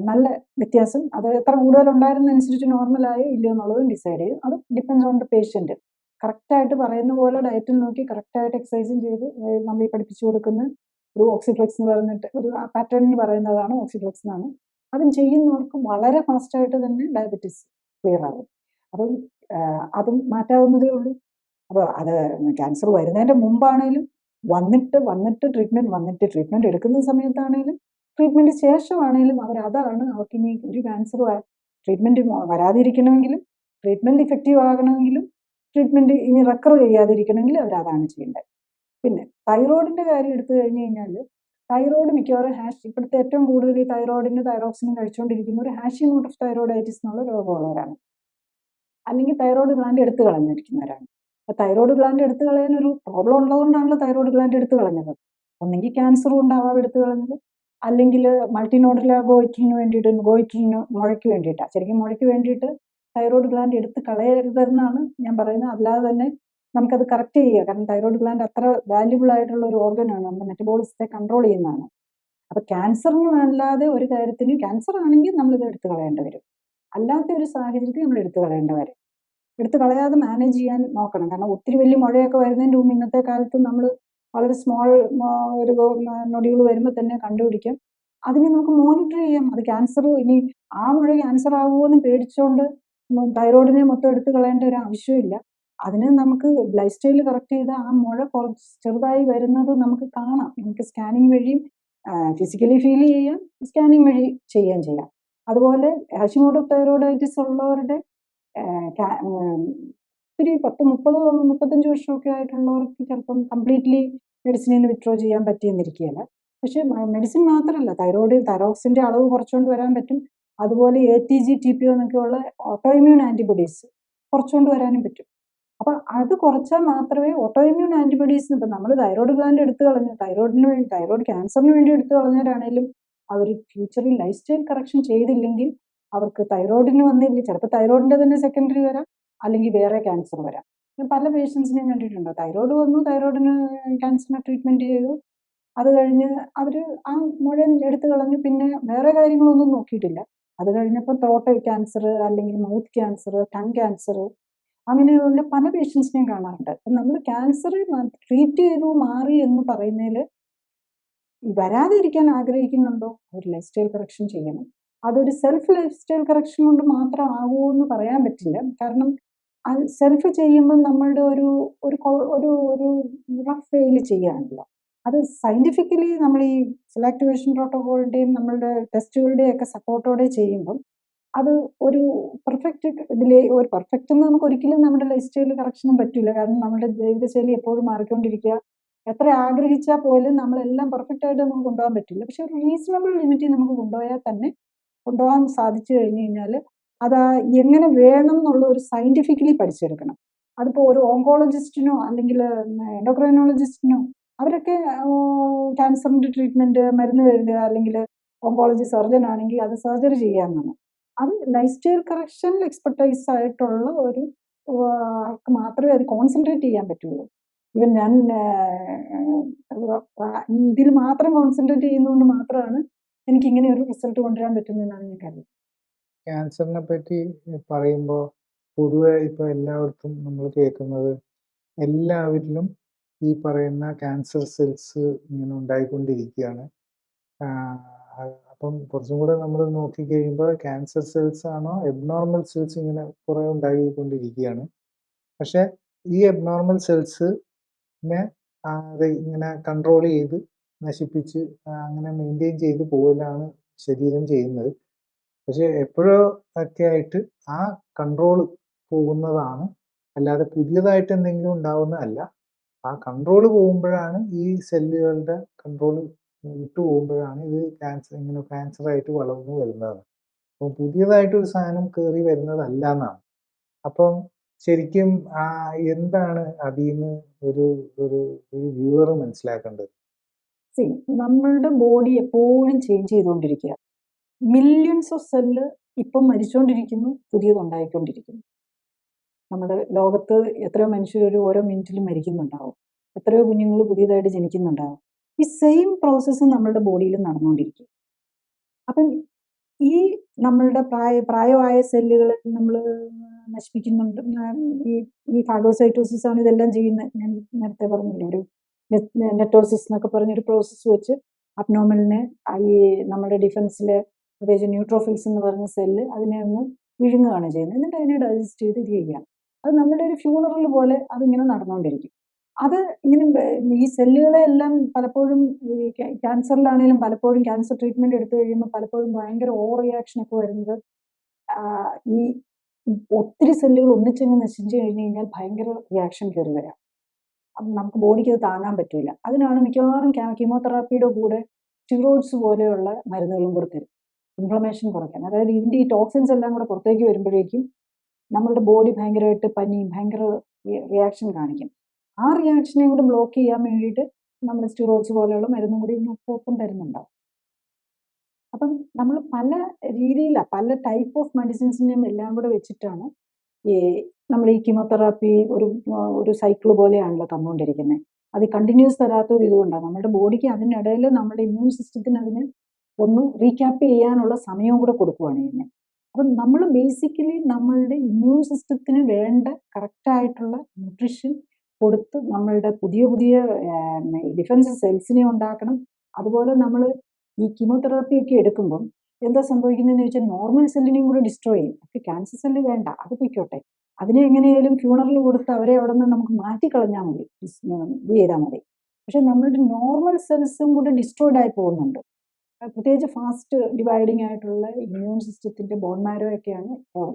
നല്ല വ്യത്യാസം, അത് എത്ര കൂടുതലുണ്ടായിരുന്നതനുസരിച്ച് നോർമലായോ ഇല്ലയോ എന്നുള്ളതും ഡിസൈഡ് ചെയ്യും. അത് ഡിപ്പെൻസ് ഓൺ ദ പേഷ്യൻറ്റ്. കറക്റ്റായിട്ട് പറയുന്ന പോലെ ഡയറ്റും നോക്കി കറക്റ്റായിട്ട് എക്സസൈസും ചെയ്ത് നമ്മൾ ഈ പഠിപ്പിച്ചു കൊടുക്കുന്ന ഒരു ഓക്സിഫ്ലെക്സ് എന്ന് പറഞ്ഞിട്ട് ഒരു പാറ്റേണിന് പറയുന്നതാണ് ഓക്സിഫ്ലെക്സ് എന്നാണ്. അതും ചെയ്യുന്നവർക്ക് വളരെ ഫാസ്റ്റായിട്ട് തന്നെ ഡയബറ്റീസ് ക്ലിയർ ആകും. അപ്പം അതും മാറ്റാവുന്നതേ ഉള്ളൂ. അപ്പോൾ അത് ക്യാൻസർ വരുന്നതിൻ്റെ മുമ്പാണേലും വന്നിട്ട് ട്രീറ്റ്മെൻറ്റ് എടുക്കുന്ന സമയത്താണേലും ട്രീറ്റ്മെൻറ്റ് ശേഷമാണേലും അതാണ് അവർക്കിനി ഒരു ക്യാൻസർ ട്രീറ്റ്മെൻറ്റ് വരാതിരിക്കണമെങ്കിലും ട്രീറ്റ്മെൻറ്റ് ഇഫക്റ്റീവ് ആകണമെങ്കിലും ട്രീറ്റ്മെൻറ്റ് ഇനി റെക്കർ ചെയ്യാതിരിക്കണമെങ്കിൽ അവരതാണ് ചെയ്യേണ്ടത്. പിന്നെ തൈറോയിഡിൻ്റെ കാര്യം എടുത്തു കഴിഞ്ഞ് കഴിഞ്ഞാൽ തൈറോയിഡ് മിക്കവാറും ഇപ്പോഴത്തെ ഏറ്റവും കൂടുതൽ ഈ തൈറോയിഡിന് തൈറോക്സിനും കഴിച്ചുകൊണ്ടിരിക്കുന്ന ഒരു ഹാഷിമോട്ടോ ഓഫ് തൈറോയിഡൈറ്റിസ് എന്നുള്ള രോഗമുള്ളവരാണ്, അല്ലെങ്കിൽ തൈറോയിഡ് ഗ്ലാൻഡ് എടുത്തു കളഞ്ഞിരിക്കുന്നവരാണ്. തൈറോയിഡ് ഗ്ലാൻഡ് എടുത്തു കളയാൻ ഒരു പ്രോബ്ലം ഉള്ളതുകൊണ്ടാണല്ലോ തൈറോയിഡ് ഗ്ലാൻഡ് എടുത്തു കളഞ്ഞത്. ഒന്നെങ്കിൽ ക്യാൻസർ കൊണ്ടാവാം എടുത്തു കളഞ്ഞത്, അല്ലെങ്കിൽ മൾട്ടിനോഡുലാർ ഗോയിറ്ററിന് മുഴയ്ക്ക് വേണ്ടിയിട്ടാണ്. ശരിക്കും മുഴയ്ക്ക് വേണ്ടിയിട്ട് തൈറോയിഡ് ഗ്ലാൻഡ് എടുത്ത് കളയരുതെന്നാണ് ഞാൻ പറയുന്നത്. അല്ലാതെ തന്നെ നമുക്കത് കറക്റ്റ് ചെയ്യുക, കാരണം തൈറോയിഡ് ഗ്ലാൻഡ് അത്ര വാല്യുബിൾ ആയിട്ടുള്ള ഒരു ഓർഗനാണ്, നമ്മുടെ മെറ്റബോളിസത്തെ കൺട്രോൾ ചെയ്യുന്നതാണ്. അപ്പോൾ ക്യാൻസറിന് അല്ലാതെ ഒരു കാര്യത്തിന്, ക്യാൻസർ ആണെങ്കിൽ നമ്മളിത് എടുത്തു കളയേണ്ടി വരും, അല്ലാത്ത ഒരു സാഹചര്യത്തിൽ നമ്മൾ എടുത്തു വരും. എടുത്ത് കളയാതെ മാനേജ് ചെയ്യാൻ നോക്കണം. കാരണം ഒത്തിരി വലിയ മുഴയൊക്കെ വരുന്നതിൻ്റെ മുമ്പ് ഇന്നത്തെ കാലത്ത് നമ്മൾ വളരെ സ്മോൾ ഒരു നൊടികൾ വരുമ്പോൾ തന്നെ കണ്ടുപിടിക്കാം. അതിനെ നമുക്ക് മോണിറ്റർ ചെയ്യാം. അത് ക്യാൻസർ, ഇനി ആ മുഴ ക്യാൻസർ ആകുമോ എന്ന് പേടിച്ചുകൊണ്ട് തൈറോയിഡിനെ മൊത്തം എടുത്ത് കളയേണ്ട ഒരു ആവശ്യമില്ല. അതിന് നമുക്ക് ലൈഫ് സ്റ്റൈൽ കറക്റ്റ് ചെയ്താൽ ആ മുഴ കുറച്ച് ചെറുതായി വരുന്നത് നമുക്ക് കാണാം. നമുക്ക് സ്കാനിങ് വഴിയും ഫിസിക്കലി ഫീൽ ചെയ്യാം, സ്കാനിങ് വഴി ചെയ്യാൻ ചെയ്യാം. അതുപോലെ ഹാഷിമോട്ടോ തൈറോയിഡൈറ്റിസ് ഉള്ളവരുടെ ഒത്തിരി 30-35 വർഷമൊക്കെ ആയിട്ടുള്ളവർക്ക് ചിലപ്പം കംപ്ലീറ്റ്ലി മെഡിസിനിൽ നിന്ന് വിത്ഡ്രോ ചെയ്യാൻ പറ്റിയെന്നിരിക്കുകയില്ല. പക്ഷേ മെഡിസിൻ മാത്രമല്ല, തൈറോക്സിൻ്റെ അളവ് കുറച്ചുകൊണ്ട് വരാൻ പറ്റും. അതുപോലെ ATG TPO എന്നൊക്കെയുള്ള ഓട്ടോ ഇമ്മ്യൂൺ ആൻറ്റിബോഡീസ് കുറച്ചുകൊണ്ട് വരാനും പറ്റും. അപ്പം അത് കുറച്ചാൽ മാത്രമേ ഓട്ടോ ഇമ്മ്യൂൺ ആൻറ്റിബോഡീസ്, ഇപ്പം നമ്മൾ തൈറോയിഡ് ഗ്ലാൻഡ് എടുത്തു കളഞ്ഞു, തൈറോയിഡ് ക്യാൻസറിന് വേണ്ടി എടുത്തു കളഞ്ഞവരാണേലും അവർ ഫ്യൂച്ചറിൽ ലൈഫ് സ്റ്റൈൽ കറക്ഷൻ ചെയ്തില്ലെങ്കിൽ അവർക്ക് തൈറോയിഡിന് വന്നില്ല, ചിലപ്പോൾ തൈറോയിഡിൻ്റെ തന്നെ സെക്കൻഡറി വരാം, അല്ലെങ്കിൽ വേറെ ക്യാൻസർ വരാം. ഞാൻ പല പേഷ്യൻസിനെയും കണ്ടിട്ടുണ്ട്, തൈറോയിഡ് വന്നു, തൈറോയിഡിന് ക്യാൻസറിനെ ട്രീറ്റ്മെൻറ്റ് ചെയ്തു, അത് കഴിഞ്ഞ് അവർ ആ മുഴ എടുത്തു കളഞ്ഞു, പിന്നെ വേറെ കാര്യങ്ങളൊന്നും നോക്കിയിട്ടില്ല. അത് കഴിഞ്ഞപ്പോൾ ത്രോട്ട് ക്യാൻസർ, അല്ലെങ്കിൽ മൗത്ത് ക്യാൻസർ, ടങ് ക്യാൻസർ, അങ്ങനെയുള്ള പല പേഷ്യൻസിനെയും കാണാറുണ്ട്. അപ്പം നമ്മൾ ക്യാൻസർ ട്രീറ്റ് ചെയ്തു മാറി എന്ന് പറയുന്നതിൽ വരാതെ ഇരിക്കാൻ ആഗ്രഹിക്കുന്നുണ്ടോ, ഒരു ലൈഫ് സ്റ്റൈൽ കറക്ഷൻ ചെയ്യണം. അതൊരു സെൽഫ് ലൈഫ് സ്റ്റൈൽ കറക്ഷൻ കൊണ്ട് മാത്രം ആകുമോ എന്ന് പറയാൻ പറ്റില്ല. കാരണം അത് സെൽഫ് ചെയ്യുമ്പോൾ നമ്മളുടെ ഒരു റഫ് വേയിൽ ചെയ്യുകയാണല്ലോ. അത് സയന്റിഫിക്കലി നമ്മൾ ഈ സെൽ ആക്ടിവേഷൻ പ്രോട്ടോകോളിന്റെയും നമ്മളുടെ ടെസ്റ്റുകളുടെയും ഒക്കെ സപ്പോർട്ടോടെ ചെയ്യുമ്പം അത് ഒരു പെർഫെക്റ്റ് ഒരു പെർഫെക്റ്റ് എന്ന് നമുക്ക് ഒരിക്കലും നമ്മുടെ ലൈഫ് സ്റ്റൈൽ കറക്ഷനും പറ്റില്ല. കാരണം നമ്മുടെ ജീവിതശൈലി എപ്പോഴും മാറിക്കൊണ്ടിരിക്കുക. എത്ര ആഗ്രഹിച്ചാൽ പോലും നമ്മളെല്ലാം പെർഫെക്റ്റ് ആയിട്ട് നമുക്ക് കൊണ്ടുപോകാൻ പറ്റില്ല. പക്ഷെ ഒരു റീസണബിൾ ലിമിറ്റിൽ നമുക്ക് കൊണ്ടുപോയാൽ തന്നെ കൊണ്ടുപോകാൻ സാധിച്ചു കഴിഞ്ഞു കഴിഞ്ഞാൽ അത് എങ്ങനെ വേണം എന്നുള്ള ഒരു സയന്റിഫിക്കലി പഠിച്ചെടുക്കണം. അതിപ്പോൾ ഒരു ഓങ്കോളജിസ്റ്റിനോ അല്ലെങ്കിൽ എൻഡോക്രൈനോളജിസ്റ്റിനോ അവരൊക്കെ ക്യാൻസറിന്റെ ട്രീറ്റ്മെന്റ് മരുന്ന് തരിക, അല്ലെങ്കിൽ ഓങ്കോളജി സർജൻ ആണെങ്കിൽ അത് സർജറി ചെയ്യാമെന്നാണ്. അത് ലൈഫ് സ്റ്റൈൽ കറക്ഷനിൽ എക്സ്പെർട്ടൈസ് ആയിട്ടുള്ള ഒരു ആൾക്ക് മാത്രമേ അത് കോൺസെൻട്രേറ്റ് ചെയ്യാൻ പറ്റുള്ളൂ. ഇവൻ ഞാൻ ഇതിൽ മാത്രം കോൺസെൻട്രേറ്റ് ചെയ്യുന്നതുകൊണ്ട് മാത്രമാണ് എനിക്ക് ഇങ്ങനെ ഒരു റിസൾട്ട് കൊണ്ടുവരാൻ പറ്റുന്നതെന്നാണ് ഞാൻ കരുതുന്നത്. ക്യാൻസറിനെ പറ്റി പറയുമ്പോൾ പൊതുവെ ഇപ്പോൾ എല്ലായിടത്തും നമ്മൾ കേൾക്കുന്നത് എല്ലാവരിലും ഈ പറയുന്ന ക്യാൻസർ സെൽസ് ഇങ്ങനെ ഉണ്ടായിക്കൊണ്ടിരിക്കുകയാണ്. അപ്പം കുറച്ചും കൂടെ നമ്മൾ നോക്കിക്കഴിയുമ്പോൾ ക്യാൻസർ സെൽസ് ആണോ എബ്നോർമൽ സെൽസ് ഇങ്ങനെ കുറേ ഉണ്ടായിക്കൊണ്ടിരിക്കുകയാണ്. പക്ഷെ ഈ എബ്നോർമൽ സെൽസിനെ ഇങ്ങനെ കൺട്രോൾ ചെയ്ത് നശിപ്പിച്ച് അങ്ങനെ മെയിൻറ്റെയിൻ ചെയ്ത് പോകലാണ് ശരീരം ചെയ്യുന്നത്. പക്ഷെ എപ്പോഴോ ഒക്കെ ആയിട്ട് ആ കൺട്രോൾ പോകുന്നതാണ്, അല്ലാതെ പുതിയതായിട്ട് എന്തെങ്കിലും ഉണ്ടാവുന്നതല്ല. ആ കൺട്രോൾ പോകുമ്പോഴാണ് ഈ സെല്ലുകളുടെ കൺട്രോൾ വിട്ടു പോകുമ്പോഴാണ് ഇത് ഇങ്ങനെ ക്യാൻസറായിട്ട് വളർന്നു വരുന്നത്. അപ്പം പുതിയതായിട്ടൊരു സാധനം കയറി വരുന്നതല്ല എന്നാണ്. അപ്പം ശരിക്കും എന്താണ് അതിൽ നിന്ന് ഒരു ഒരു ഒരു വ്യൂവർ മനസ്സിലാക്കേണ്ടത്? നമ്മളുടെ ബോഡി എപ്പോഴും ചേഞ്ച് ചെയ്തുകൊണ്ടിരിക്കുക. മില്യൺസ് ഓഫ് സെല്ല് ഇപ്പം മരിച്ചുകൊണ്ടിരിക്കുന്നു, പുതിയതുണ്ടായിക്കൊണ്ടിരിക്കുന്നു. നമ്മുടെ ലോകത്ത് എത്രയോ മനുഷ്യർ ഓരോ മിനിറ്റിലും മരിക്കുന്നുണ്ടാവും, എത്രയോ കുഞ്ഞുങ്ങൾ പുതിയതായിട്ട് ജനിക്കുന്നുണ്ടാവും. ഈ സെയിം പ്രോസസ്സ് നമ്മളുടെ ബോഡിയിൽ നടന്നുകൊണ്ടിരിക്കും. അപ്പം ഈ നമ്മളുടെ പ്രായമായ സെല്ലുകൾ നമ്മൾ നശിപ്പിക്കുന്നുണ്ട്. ഈ ഫാഗോസൈറ്റോസിസ് ആണ് ഇതെല്ലാം ചെയ്യുന്നത്. ഞാൻ നേരത്തെ പറഞ്ഞില്ലേ, ഒരു നെറ്റോസിസ് എന്നൊക്കെ പറഞ്ഞൊരു പ്രോസസ്സ് വെച്ച് അബ്നോർമലിനെ ഈ നമ്മുടെ ഡിഫൻസിലെ പ്രത്യേകിച്ച് ന്യൂട്രോഫിൽസ് എന്ന് പറഞ്ഞ സെല്ല് അതിനെ ഒന്ന് വിഴുങ്ങുകയാണ് ചെയ്യുന്നത്. എന്നിട്ട് അതിനെ ഡൈജസ്റ്റ് ചെയ്ത് ചെയ്യുകയാണ്. അത് നമ്മുടെ ഒരു ഫ്യൂണറൽ പോലെ അതിങ്ങനെ നടന്നുകൊണ്ടിരിക്കും. അത് ഇങ്ങനെ ഈ സെല്ലുകളെ എല്ലാം പലപ്പോഴും ഈ ക്യാൻസറിലാണെങ്കിലും പലപ്പോഴും ക്യാൻസർ ട്രീറ്റ്മെന്റ് എടുത്തു കഴിയുമ്പോൾ പലപ്പോഴും ഭയങ്കര ഓവർ റിയാക്ഷൻ ഒക്കെ വരുന്നത് ഈ ഒത്തിരി സെല്ലുകൾ ഒന്നിച്ചങ്ങ് നശിച്ചു കഴിഞ്ഞു കഴിഞ്ഞാൽ ഭയങ്കര റിയാക്ഷൻ കയറി വരാം. അപ്പം നമുക്ക് ബോഡിക്ക് അത് താങ്ങാൻ പറ്റില്ല. അതിനാണ് മിക്കവാറും കീമോതെറാപ്പിയുടെ കൂടെ സ്റ്റിറോയിഡ്സ് പോലെയുള്ള മരുന്നുകളും കൂടെ തരും, ഇൻഫ്ലമേഷൻ കുറയ്ക്കാൻ. അതായത് ഇതിൻ്റെ ഈ ടോക്സിൻസ് എല്ലാം കൂടെ പുറത്തേക്ക് വരുമ്പോഴേക്കും നമ്മളുടെ ബോഡി ഭയങ്കരമായിട്ട് പനിയും ഭയങ്കര റിയാക്ഷൻ കാണിക്കും. ആ റിയാക്ഷനെ കൂടെ ബ്ലോക്ക് ചെയ്യാൻ വേണ്ടിയിട്ട് നമ്മൾ സ്റ്റിറോയിഡ്സ് പോലെയുള്ള മരുന്നും കൂടി ഒപ്പം തരുന്നുണ്ടാവും. അപ്പം നമ്മൾ പല രീതിയിലാണ്, പല ടൈപ്പ് ഓഫ് മെഡിസിൻസിനെയും എല്ലാം കൂടെ വെച്ചിട്ടാണ് നമ്മൾ ഈ കീമോതെറാപ്പി ഒരു സൈക്കിൾ പോലെയാണല്ലോ തന്നുകൊണ്ടിരിക്കുന്നത്. അത് കണ്ടിന്യൂസ് തരാത്തത് ഇതുകൊണ്ടാണ്. നമ്മുടെ ബോഡിക്ക് അതിനിടയിൽ നമ്മുടെ ഇമ്മ്യൂൺ സിസ്റ്റത്തിന് അതിന് ഒന്ന് റീക്യാപ്പ് ചെയ്യാനുള്ള സമയവും കൂടെ കൊടുക്കുകയാണ് ചെയ്യുന്നത്. അപ്പം നമ്മൾ ബേസിക്കലി നമ്മളുടെ ഇമ്മ്യൂൺ സിസ്റ്റത്തിന് വേണ്ട കറക്റ്റായിട്ടുള്ള ന്യൂട്രിഷൻ കൊടുത്ത് നമ്മളുടെ പുതിയ പുതിയ ഡിഫൻസ് സെൽസിനെ ഉണ്ടാക്കണം. അതുപോലെ നമ്മൾ ഈ കീമോതെറാപ്പി ഒക്കെ എടുക്കുമ്പം എന്താ സംഭവിക്കുന്നതെന്ന് വെച്ചാൽ നോർമൽ സെല്ലിനെയും കൂടെ ഡിസ്ട്രോയ് ചെയ്യും. പക്ഷേ ക്യാൻസർ സെല്ല് വേണ്ട, അത് പൊയ്ക്കോട്ടെ, അതിനെ എങ്ങനെയാലും ഫ്യൂണറൽ കൊടുത്ത് അവരെ അവിടെ നിന്ന് നമുക്ക് മാറ്റിക്കളഞ്ഞാൽ മതി, ഇത് ചെയ്താൽ മതി. പക്ഷെ നമ്മളുടെ നോർമൽ സെൽസും കൂടെ ഡിസ്ട്രോയ്ഡ് ആയി പോകുന്നുണ്ട്. പ്രത്യേകിച്ച് ഫാസ്റ്റ് ഡിവൈഡിങ് ആയിട്ടുള്ള ഇമ്മ്യൂൺ സിസ്റ്റത്തിന്റെ ബോൺ മാരോ ഒക്കെയാണ്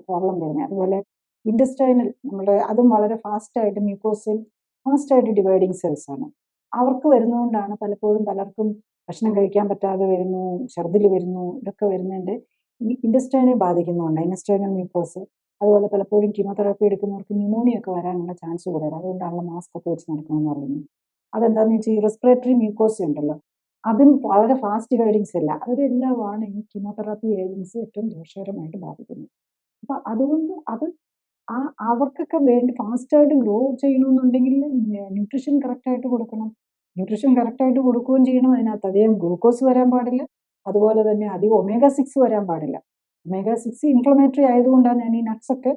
പ്രോബ്ലം വരുന്നത്. അതുപോലെ ഇൻഡസ്റ്റൈനൽ നമ്മുടെ അതും വളരെ ഫാസ്റ്റായിട്ട് മ്യൂക്കോസിൽ ഫാസ്റ്റായിട്ട് ഡിവൈഡിങ് സെൽസ് ആണ്. അവർക്ക് വരുന്നതുകൊണ്ടാണ് പലപ്പോഴും പലർക്കും ഭക്ഷണം കഴിക്കാൻ പറ്റാതെ വരുന്നു, ഛർദിൽ വരുന്നു, ഇതൊക്കെ വരുന്നതിൻ്റെ ഈ ഇൻഡസ്റ്റൈനെ ബാധിക്കുന്നുണ്ട്, ഇൻഡസ്റ്റൈനൽ മ്യൂക്കോസ്. അതുപോലെ പലപ്പോഴും കീമോതെറാപ്പി എടുക്കുന്നവർക്ക് ന്യൂമോണിയ ഒക്കെ വരാനുള്ള ചാൻസ് കൂടുതലാണ്. അതുകൊണ്ടാണല്ലോ മാസ്ക് ഒക്കെ വെച്ച് നടക്കണമെന്ന് പറയുന്നത്. അതെന്താണെന്ന് വെച്ചാൽ ഈ റെസ്പിറേറ്ററി മ്യൂക്കോസ് ഉണ്ടല്ലോ, അതും വളരെ ഫാസ്റ്റ് ഡിവൈഡിങ് സെല്ല. അവരെല്ലാമാണ് ഈ കീമോതെറാപ്പി ഏജൻസ് ഏറ്റവും ദോഷകരമായിട്ട് ബാധിക്കുന്നത്. അപ്പം അതുകൊണ്ട് അത് അവർക്കൊക്കെ വേണ്ടി ഫാസ്റ്റായിട്ട് ഗ്രോ ചെയ്യണമെന്നുണ്ടെങ്കിൽ ന്യൂട്രിഷൻ കറക്റ്റായിട്ട് കൊടുക്കണം. ന്യൂട്രിഷൻ കറക്റ്റായിട്ട് കൊടുക്കുകയും ചെയ്യണം. അതിനകത്ത് അധികം ഗ്ലൂക്കോസ് വരാൻ പാടില്ല. അതുപോലെ തന്നെ അധികം ഒമേഗ-6 വരാൻ പാടില്ല. ഒമേഗ-6 ഇൻഫ്ലമേറ്ററി ആയതുകൊണ്ടാണ് ഞാൻ ഈ നട്ട്സൊക്കെ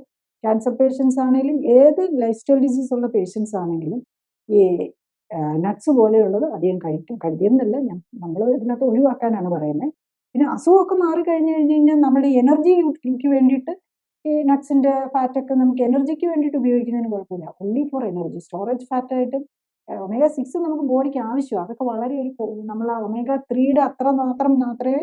ക്യാൻസർ പേഷ്യൻസ് ആണെങ്കിലും ഏത് ലൈഫ് സ്റ്റൈൽ ഡിസീസ് ഉള്ള പേഷ്യൻസ് ആണെങ്കിലും ഈ നട്ട്സ് പോലെയുള്ളത് അധികം കഴിക്കുന്നില്ല. നമ്മൾ ഇതിനകത്ത് ഒഴിവാക്കാനാണ് പറയുന്നത്. പിന്നെ അസുഖമൊക്കെ മാറിക്കഴിഞ്ഞു കഴിഞ്ഞാൽ നമ്മുടെ എനർജിക്ക് വേണ്ടിയിട്ട് ഈ നട്ട്സിൻ്റെ ഫാറ്റൊക്കെ നമുക്ക് എനർജിക്ക് വേണ്ടിയിട്ട് ഉപയോഗിക്കുന്നതിന് കുഴപ്പമില്ല. ഒൺലി ഫോർ എനർജി സ്റ്റോറേജ് ഫാറ്റായിട്ട് omega 6 നമുക്ക് ബോഡിക്ക് ആവശ്യമാണ്. അതൊക്കെ വളരെ നമ്മൾ ആ omega 3 അത്ര മാത്രമേ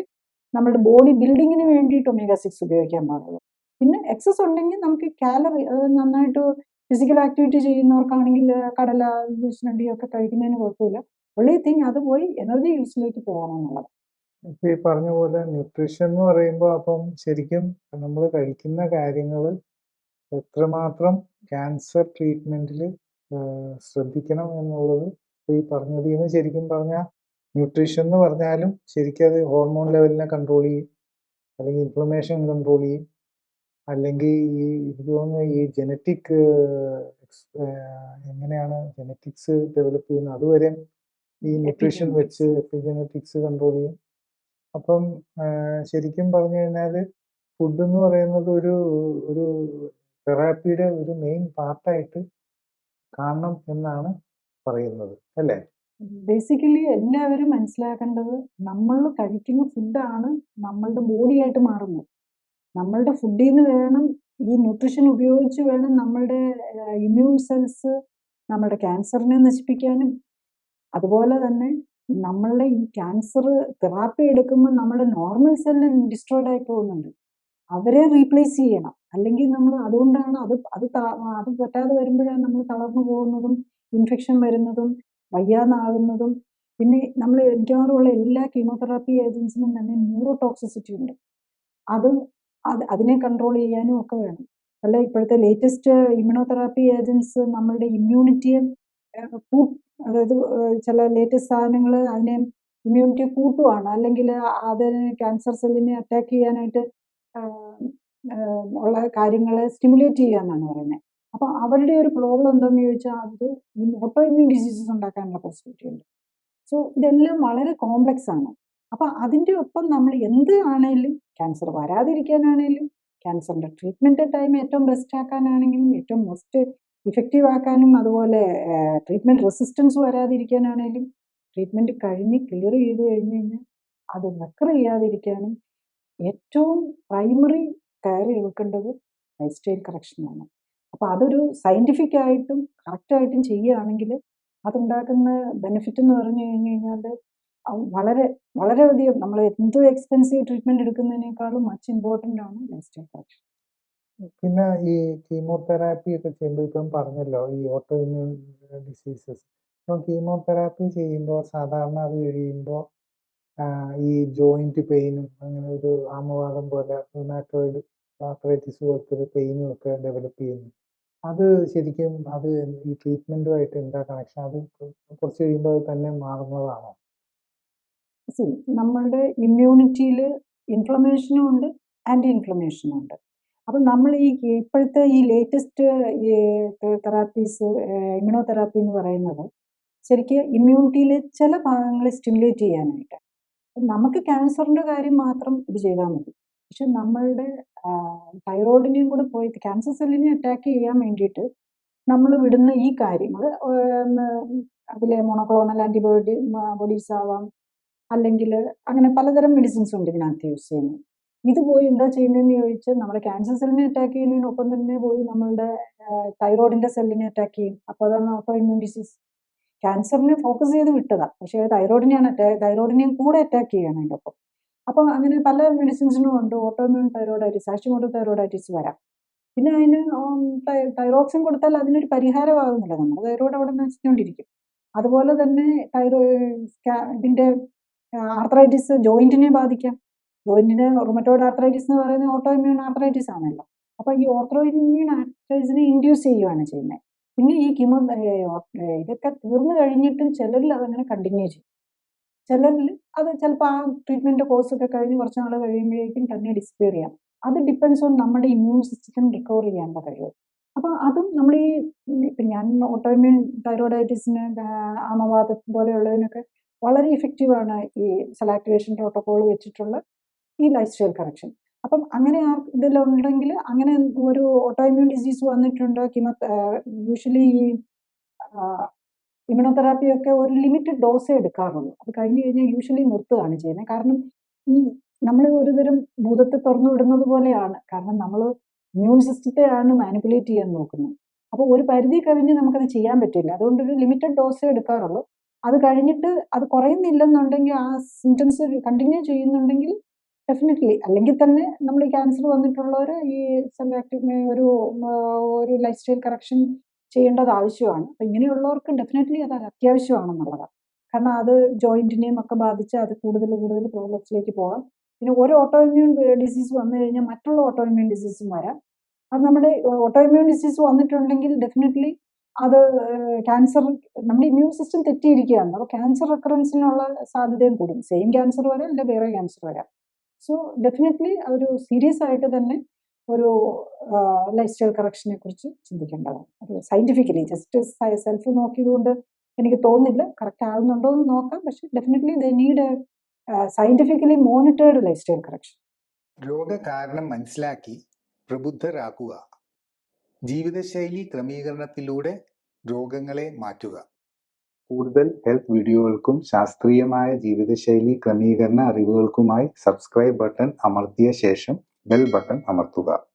നമ്മുടെ ബോഡി ബിൽഡിങ്ങിന് വേണ്ടിയിട്ട് omega 6 ഉപയോഗിക്കാൻ പാടുള്ളൂ. പിന്നെ എക്സസ് ഉണ്ടെങ്കിൽ നമുക്ക് കാലറി നന്നായിട്ട് ഫിസിക്കൽ ആക്ടിവിറ്റി ചെയ്യുന്നവർക്കാണെങ്കിൽ കടല കശുവണ്ടിയൊക്കെ കഴിക്കുന്നതിന് കുഴപ്പമില്ല. ഒള്ളി തിങ് അത് പോയി എനർജി യൂസിലേക്ക് പോകണം എന്നുള്ളത്. ഇപ്പൊ ഈ പറഞ്ഞ പോലെ ന്യൂട്രീഷൻ എന്ന് പറയുമ്പോൾ അപ്പം ശരിക്കും നമ്മൾ കഴിക്കുന്ന കാര്യങ്ങൾ എത്രമാത്രം ക്യാൻസർ ട്രീറ്റ്മെന്റിൽ ശ്രദ്ധിക്കണം എന്നുള്ളത് ഇപ്പൊ ഈ പറഞ്ഞതിൽ നിന്ന് ശരിക്കും പറഞ്ഞാൽ ന്യൂട്രീഷൻ എന്ന് പറഞ്ഞാലും ശരിക്കും അത് ഹോർമോൺ ലെവലിനെ കൺട്രോൾ ചെയ്യും, അല്ലെങ്കിൽ ഇൻഫ്ലമേഷൻ കൺട്രോൾ ചെയ്യും, അല്ലെങ്കിൽ ഈ എനിക്ക് തോന്നുന്നു ഈ ജനറ്റിക് എങ്ങനെയാണ് ജനറ്റിക്സ് ഡെവലപ്പ് ചെയ്യുന്നത് അതുവരെ ഈ ന്യൂട്രീഷൻ വെച്ച് എപ്പിജനറ്റിക്സ് കൺട്രോൾ ചെയ്യും. അപ്പം ശരിക്കും പറഞ്ഞു കഴിഞ്ഞാൽ ഫുഡ് എന്ന് പറയുന്നത് ഒരു തെറാപ്പിയുടെ ഒരു മെയിൻ പാർട്ടായിട്ട് കാണണം എന്നാണ് പറയുന്നത്, അല്ലേ? ബേസിക്കലി എല്ലാവരും മനസ്സിലാക്കേണ്ടത് നമ്മൾ കഴിക്കുന്ന ഫുഡാണ് നമ്മളുടെ ബോഡിയായിട്ട് മാറുന്നത്. നമ്മളുടെ ഫുഡിൽ നിന്ന് വേണം ഈ ന്യൂട്രീഷൻ ഉപയോഗിച്ച് വേണം നമ്മളുടെ ഇമ്മ്യൂൺ സെൽസ് നമ്മുടെ ക്യാൻസറിനെ നശിപ്പിക്കാനും, അതുപോലെ തന്നെ നമ്മളുടെ ഈ ക്യാൻസർ തെറാപ്പി എടുക്കുമ്പോൾ നമ്മുടെ നോർമൽ സെല്ല് ഡിസ്ട്രോയ്ഡ് ആയി പോകുന്നുണ്ട്. അവരെ റീപ്ലേസ് ചെയ്യണം. അല്ലെങ്കിൽ നമ്മൾ അതുകൊണ്ടാണ് അത് പറ്റാതെ വരുമ്പോഴാണ് നമ്മൾ തളർന്നു പോകുന്നതും ഇൻഫെക്ഷൻ വരുന്നതും വയ്യാന്നാകുന്നതും. പിന്നെ നമ്മൾ മിക്കവാറുമുള്ള എല്ലാ കീമോതെറാപ്പി ഏജൻസിനും തന്നെ ന്യൂറോ ടോക്സിസിറ്റി ഉണ്ട്. അതിനെ കൺട്രോൾ ചെയ്യാനും ഒക്കെ വേണം. അല്ല ഇപ്പോഴത്തെ ലേറ്റസ്റ്റ് ഇമ്മ്യൂണോതെറാപ്പി ഏജൻസ് നമ്മളുടെ ഇമ്മ്യൂണിറ്റിയെ അതായത് ചില ലേറ്റസ്റ്റ് സാധനങ്ങൾ അതിനെ ഇമ്മ്യൂണിറ്റി കൂട്ടുവാണ്, അല്ലെങ്കിൽ അതിന് ക്യാൻസർ സെല്ലിനെ അറ്റാക്ക് ചെയ്യാനായിട്ട് ഉള്ള കാര്യങ്ങളെ സ്റ്റിമുലേറ്റ് ചെയ്യുക എന്നാണ് പറയുന്നത്. അപ്പോൾ അവരുടെ ഒരു പ്രോബ്ലം എന്താണെന്ന് ചോദിച്ചാൽ അത് ഈ ഓട്ടോ ഇമ്മ്യൂൺ ഡിസീസസ് ഉണ്ടാക്കാനുള്ള പോസിബിലിറ്റി ഉണ്ട്. സോ ഇതെല്ലാം വളരെ കോംപ്ലക്സ് ആണ്. അപ്പം അതിൻ്റെ ഒപ്പം നമ്മൾ എന്ത് ആണെങ്കിലും ക്യാൻസർ വരാതിരിക്കാനാണെങ്കിലും ക്യാൻസറിൻ്റെ ട്രീറ്റ്മെൻറ്റ് ടൈം ഏറ്റവും ബെസ്റ്റ് ആക്കാനാണെങ്കിലും ഏറ്റവും മോസ്റ്റ് ഇഫക്റ്റീവ് ആക്കാനും, അതുപോലെ ട്രീറ്റ്മെൻറ്റ് റെസിസ്റ്റൻസ് വരാതിരിക്കാനാണെങ്കിലും ട്രീറ്റ്മെൻറ്റ് കഴിഞ്ഞ് ക്ലിയർ ചെയ്ത് കഴിഞ്ഞ് കഴിഞ്ഞാൽ അത് റെക്കർ ചെയ്യാതിരിക്കാനും ഏറ്റവും പ്രൈമറി കെയർ എടുക്കേണ്ടത് ലൈഫ് സ്റ്റൈൽ കറക്ഷനാണ്. അപ്പോൾ അതൊരു സയൻറ്റിഫിക് ആയിട്ടും കറക്റ്റായിട്ടും ചെയ്യുകയാണെങ്കിൽ അതുണ്ടാക്കുന്ന ബെനിഫിറ്റ് എന്ന് പറഞ്ഞു കഴിഞ്ഞ് കഴിഞ്ഞാൽ വളരെ വളരെയധികം നമ്മൾ എന്ത് എക്സ്പെൻസീവ് ട്രീറ്റ്മെൻറ്റ് എടുക്കുന്നതിനേക്കാളും മച്ച് ഇമ്പോർട്ടൻ്റ് ആണ് ലൈഫ് സ്റ്റൈൽ കറക്ഷൻ. പിന്നെ ഈ കീമോതെറാപ്പി ഒക്കെ ചെയ്യുമ്പോൾ ഇപ്പം പറഞ്ഞല്ലോ ഈ ഓട്ടോ ഇമ്മ്യൂൺ ഡിസീസസ്, ഇപ്പം കീമോതെറാപ്പി ചെയ്യുമ്പോൾ സാധാരണ അത് കഴിയുമ്പോൾ ഈ ജോയിന്റ് പെയിനും അങ്ങനെ ഒരു ആമവാദം പോലെ റുമാറ്റോയിഡ് ആർത്രൈറ്റിസ് പോലത്തെ ഒരു പെയിനും ഒക്കെ ഡെവലപ്പ് ചെയ്യുന്നു. അത് ശരിക്കും അത് ഈ ട്രീറ്റ്മെൻറ്റുമായിട്ട് എന്താ കണക്ഷൻ? അത് കുറച്ച് കഴിയുമ്പോൾ അത് തന്നെ മാറുന്നതാണോ? നമ്മളുടെ ഇമ്മ്യൂണിറ്റിയിൽ ഇൻഫ്ലമേഷനും ഉണ്ട്, ആൻറ്റി ഇൻഫ്ലമേഷനും ഉണ്ട്. അപ്പം നമ്മൾ ഇപ്പോഴത്തെ ഈ ലേറ്റസ്റ്റ് ഈ തെറാപ്പീസ് ഇമ്മ്യൂണോതെറാപ്പി എന്ന് പറയുന്നത് ശരിക്കും ഇമ്മ്യൂണിറ്റിയിലെ ചില ഭാഗങ്ങളെ സ്റ്റിമുലേറ്റ് ചെയ്യാനായിട്ട്. നമുക്ക് ക്യാൻസറിൻ്റെ കാര്യം മാത്രം ഇത് ചെയ്താൽ മതി. പക്ഷെ നമ്മളുടെ തൈറോയിഡിനെയും കൂടെ പോയി ക്യാൻസർ സെല്ലിനെ അറ്റാക്ക് ചെയ്യാൻ വേണ്ടിയിട്ട് നമ്മൾ വിടുന്ന ഈ കാര്യങ്ങൾ അതിലെ മോണോക്ലോണൽ ബോഡീസ് ആവാം, അല്ലെങ്കിൽ അങ്ങനെ പലതരം മെഡിസിൻസ് ഉണ്ട് ഇതിനകത്ത് യൂസ് ചെയ്യുന്നത്. ഇത് പോയി എന്താ ചെയ്യുന്നതെന്ന് ചോദിച്ചാൽ നമ്മുടെ ക്യാൻസർ സെല്ലിനെ അറ്റാക്ക് ചെയ്യുന്നതിനൊപ്പം തന്നെ പോയി നമ്മളുടെ തൈറോയിഡിൻ്റെ സെല്ലിനെ അറ്റാക്ക് ചെയ്യും. അപ്പോൾ അതാണ് ഓട്ടോ ഇമ്മ്യൂൺ ഡിസീസ്. ക്യാൻസറിനെ ഫോക്കസ് ചെയ്ത് വിട്ടതാണ്, പക്ഷേ തൈറോയിഡിനെയും കൂടെ അറ്റാക്ക് ചെയ്യണം അതിൻ്റെ ഒപ്പം. അപ്പം അങ്ങനെ പല മെഡിസിൻസിനും ഉണ്ട് auto immune thyroiditis, Hashimoto thyroiditis വരാം. പിന്നെ അതിന് തൈറോക്സിൻ കൊടുത്താൽ അതിനൊരു പരിഹാരമാകുന്നില്ല, നമ്മുടെ തൈറോയിഡ് അവിടെ നശിച്ചുകൊണ്ടിരിക്കും. അതുപോലെ തന്നെ ഇതിൻ്റെ ആർത്രൈറ്റിസ് ജോയിന്റിനെ ബാധിക്കാം. ജോയിന്റിന് റുമറ്റോയിഡ് ആർത്രൈറ്റിസ് എന്ന് പറയുന്നത് ഓട്ടോ ഇമ്മ്യൂൺ ആർത്രൈറ്റിസ് ആണല്ലോ. അപ്പോൾ ഈ ഓട്ടോ ഇമ്മ്യൂൺ ആർത്രൈറ്റിസിനെ ഇൻഡ്യൂസ് ചെയ്യുകയാണ് ചെയ്യുന്നത്. പിന്നെ ഈ ഇതൊക്കെ തീർന്നു കഴിഞ്ഞിട്ടും ചിലരിൽ അതങ്ങനെ കണ്ടിന്യൂ ചെയ്യും. ചിലരിൽ അത് ചിലപ്പോൾ ആ ട്രീറ്റ്മെൻറ്റ് കോഴ്സൊക്കെ കഴിഞ്ഞ് കുറച്ച് നാൾ കഴിയുമ്പോഴേക്കും തന്നെ ഡിസ്പെയർ ചെയ്യാം. അത് ഡിപ്പെൻസ് ഓൺ നമ്മുടെ ഇമ്മ്യൂൺ സിസ്റ്റം റിക്കവർ ചെയ്യാനുള്ള കഴിവ്. അപ്പോൾ അതും നമ്മൾ ഇപ്പം ഞാൻ ഓട്ടോ ഇമ്മ്യൂൺ തൈറോയിഡൈറ്റിസിന് ആമവാദം പോലെയുള്ളതിനൊക്കെ വളരെ ഇഫക്റ്റീവാണ് ഈ സെൽ ആക്ടിവേഷൻ പ്രോട്ടോക്കോൾ വെച്ചിട്ടുള്ള ഈ ലൈഫ് സ്റ്റൈൽ കറക്ഷൻ. അപ്പം അങ്ങനെ ഇതിലുണ്ടെങ്കിൽ അങ്ങനെ ഒരു ഓട്ടോ ഇമ്മ്യൂൺ ഡിസീസ് വന്നിട്ടുണ്ട്, യൂഷ്വലി ഈ ഇമ്മ്യൂണോതെറാപ്പിയൊക്കെ ഒരു ലിമിറ്റഡ് ഡോസേ എടുക്കാറുള്ളൂ. അത് കഴിഞ്ഞ് കഴിഞ്ഞാൽ യൂഷ്വലി നിർത്തുകയാണ് ചെയ്യുന്നത്. കാരണം ഈ നമ്മൾ ഒരുതരം ഭൂതത്തെ തുറന്നു വിടുന്നത് പോലെയാണ്. കാരണം നമ്മൾ ഇമ്മ്യൂൺ സിസ്റ്റത്തെയാണ് മാനിപ്പുലേറ്റ് ചെയ്യാൻ നോക്കുന്നത്. അപ്പോൾ ഒരു പരിധി കവിഞ്ഞ് നമുക്കത് ചെയ്യാൻ പറ്റില്ല. അതുകൊണ്ട് ഒരു ലിമിറ്റഡ് ഡോസേ എടുക്കാറുള്ളൂ. അത് കഴിഞ്ഞിട്ട് അത് കുറയുന്നില്ലെന്നുണ്ടെങ്കിൽ, ആ സിംറ്റംസ് കണ്ടിന്യൂ ചെയ്യുന്നുണ്ടെങ്കിൽ ഡെഫിനറ്റ്ലി, അല്ലെങ്കിൽ തന്നെ നമ്മൾ ഈ ക്യാൻസർ വന്നിട്ടുള്ളവർ ഈ സെൽ ആക്റ്റീവ് ഒരു ലൈഫ് സ്റ്റൈൽ കറക്ഷൻ ചെയ്യേണ്ടത് ആവശ്യമാണ്. അപ്പം ഇങ്ങനെയുള്ളവർക്ക് ഡെഫിനറ്റ്ലി അത് അത്യാവശ്യമാണെന്നുള്ളതാണ്. കാരണം അത് ജോയിന്റിനെയും ഒക്കെ ബാധിച്ച് അത് കൂടുതൽ പ്രോബ്ലംസിലേക്ക് പോകാം. പിന്നെ ഒരു ഓട്ടോഇമ്മ്യൂൺ ഡിസീസ് വന്നു കഴിഞ്ഞാൽ മറ്റുള്ള ഓട്ടോഇമ്മ്യൂൺ ഡിസീസും വരാം. അത് നമ്മുടെ ഓട്ടോഇമ്മ്യൂൺ ഡിസീസ് വന്നിട്ടുണ്ടെങ്കിൽ ഡെഫിനറ്റ്ലി അത് ക്യാൻസർ, നമ്മുടെ ഇമ്മ്യൂൺ സിസ്റ്റം തെറ്റിയിരിക്കുകയാണ്. അപ്പോൾ ക്യാൻസർ റെക്കറൻസിനുള്ള സാധ്യതയും കൂടും. സെയിം ക്യാൻസർ വരാം, അല്ലെ വേറെ ക്യാൻസർ വരാം. സോ ഡെഫിനറ്റ്ലി ഒരു സീരിയസ് ആയിട്ട് തന്നെ ഒരു ലൈഫ് സ്റ്റൈൽ കറക്ഷനെ കുറിച്ച് ചിന്തിക്കേണ്ടതാണ്. അത് സയന്റിഫിക്കലി ജസ്റ്റ് സെൽഫ് നോക്കിയതുകൊണ്ട് എനിക്ക് തോന്നുന്നില്ല കറക്റ്റ് ആകുന്നുണ്ടോ എന്ന് നോക്കാം. പക്ഷെ definitely they need scientifically monitored life style correction. രോഗകാരണം മനസ്സിലാക്കി പ്രബുദ്ധരാക്കുക. ജീവിതശൈലി ക്രമീകരണത്തിലൂടെ രോഗങ്ങളെ മാറ്റുക. കൂടുതൽ ഹെൽത്ത് വീഡിയോകൾക്കും ശാസ്ത്രീയമായ ജീവിതശൈലി ക്രമീകരണ അറിവുകൾക്കുമായി സബ്സ്ക്രൈബ് ബട്ടൺ അമർത്തിയ ശേഷം ബെൽ ബട്ടൺ അമർത്തുക.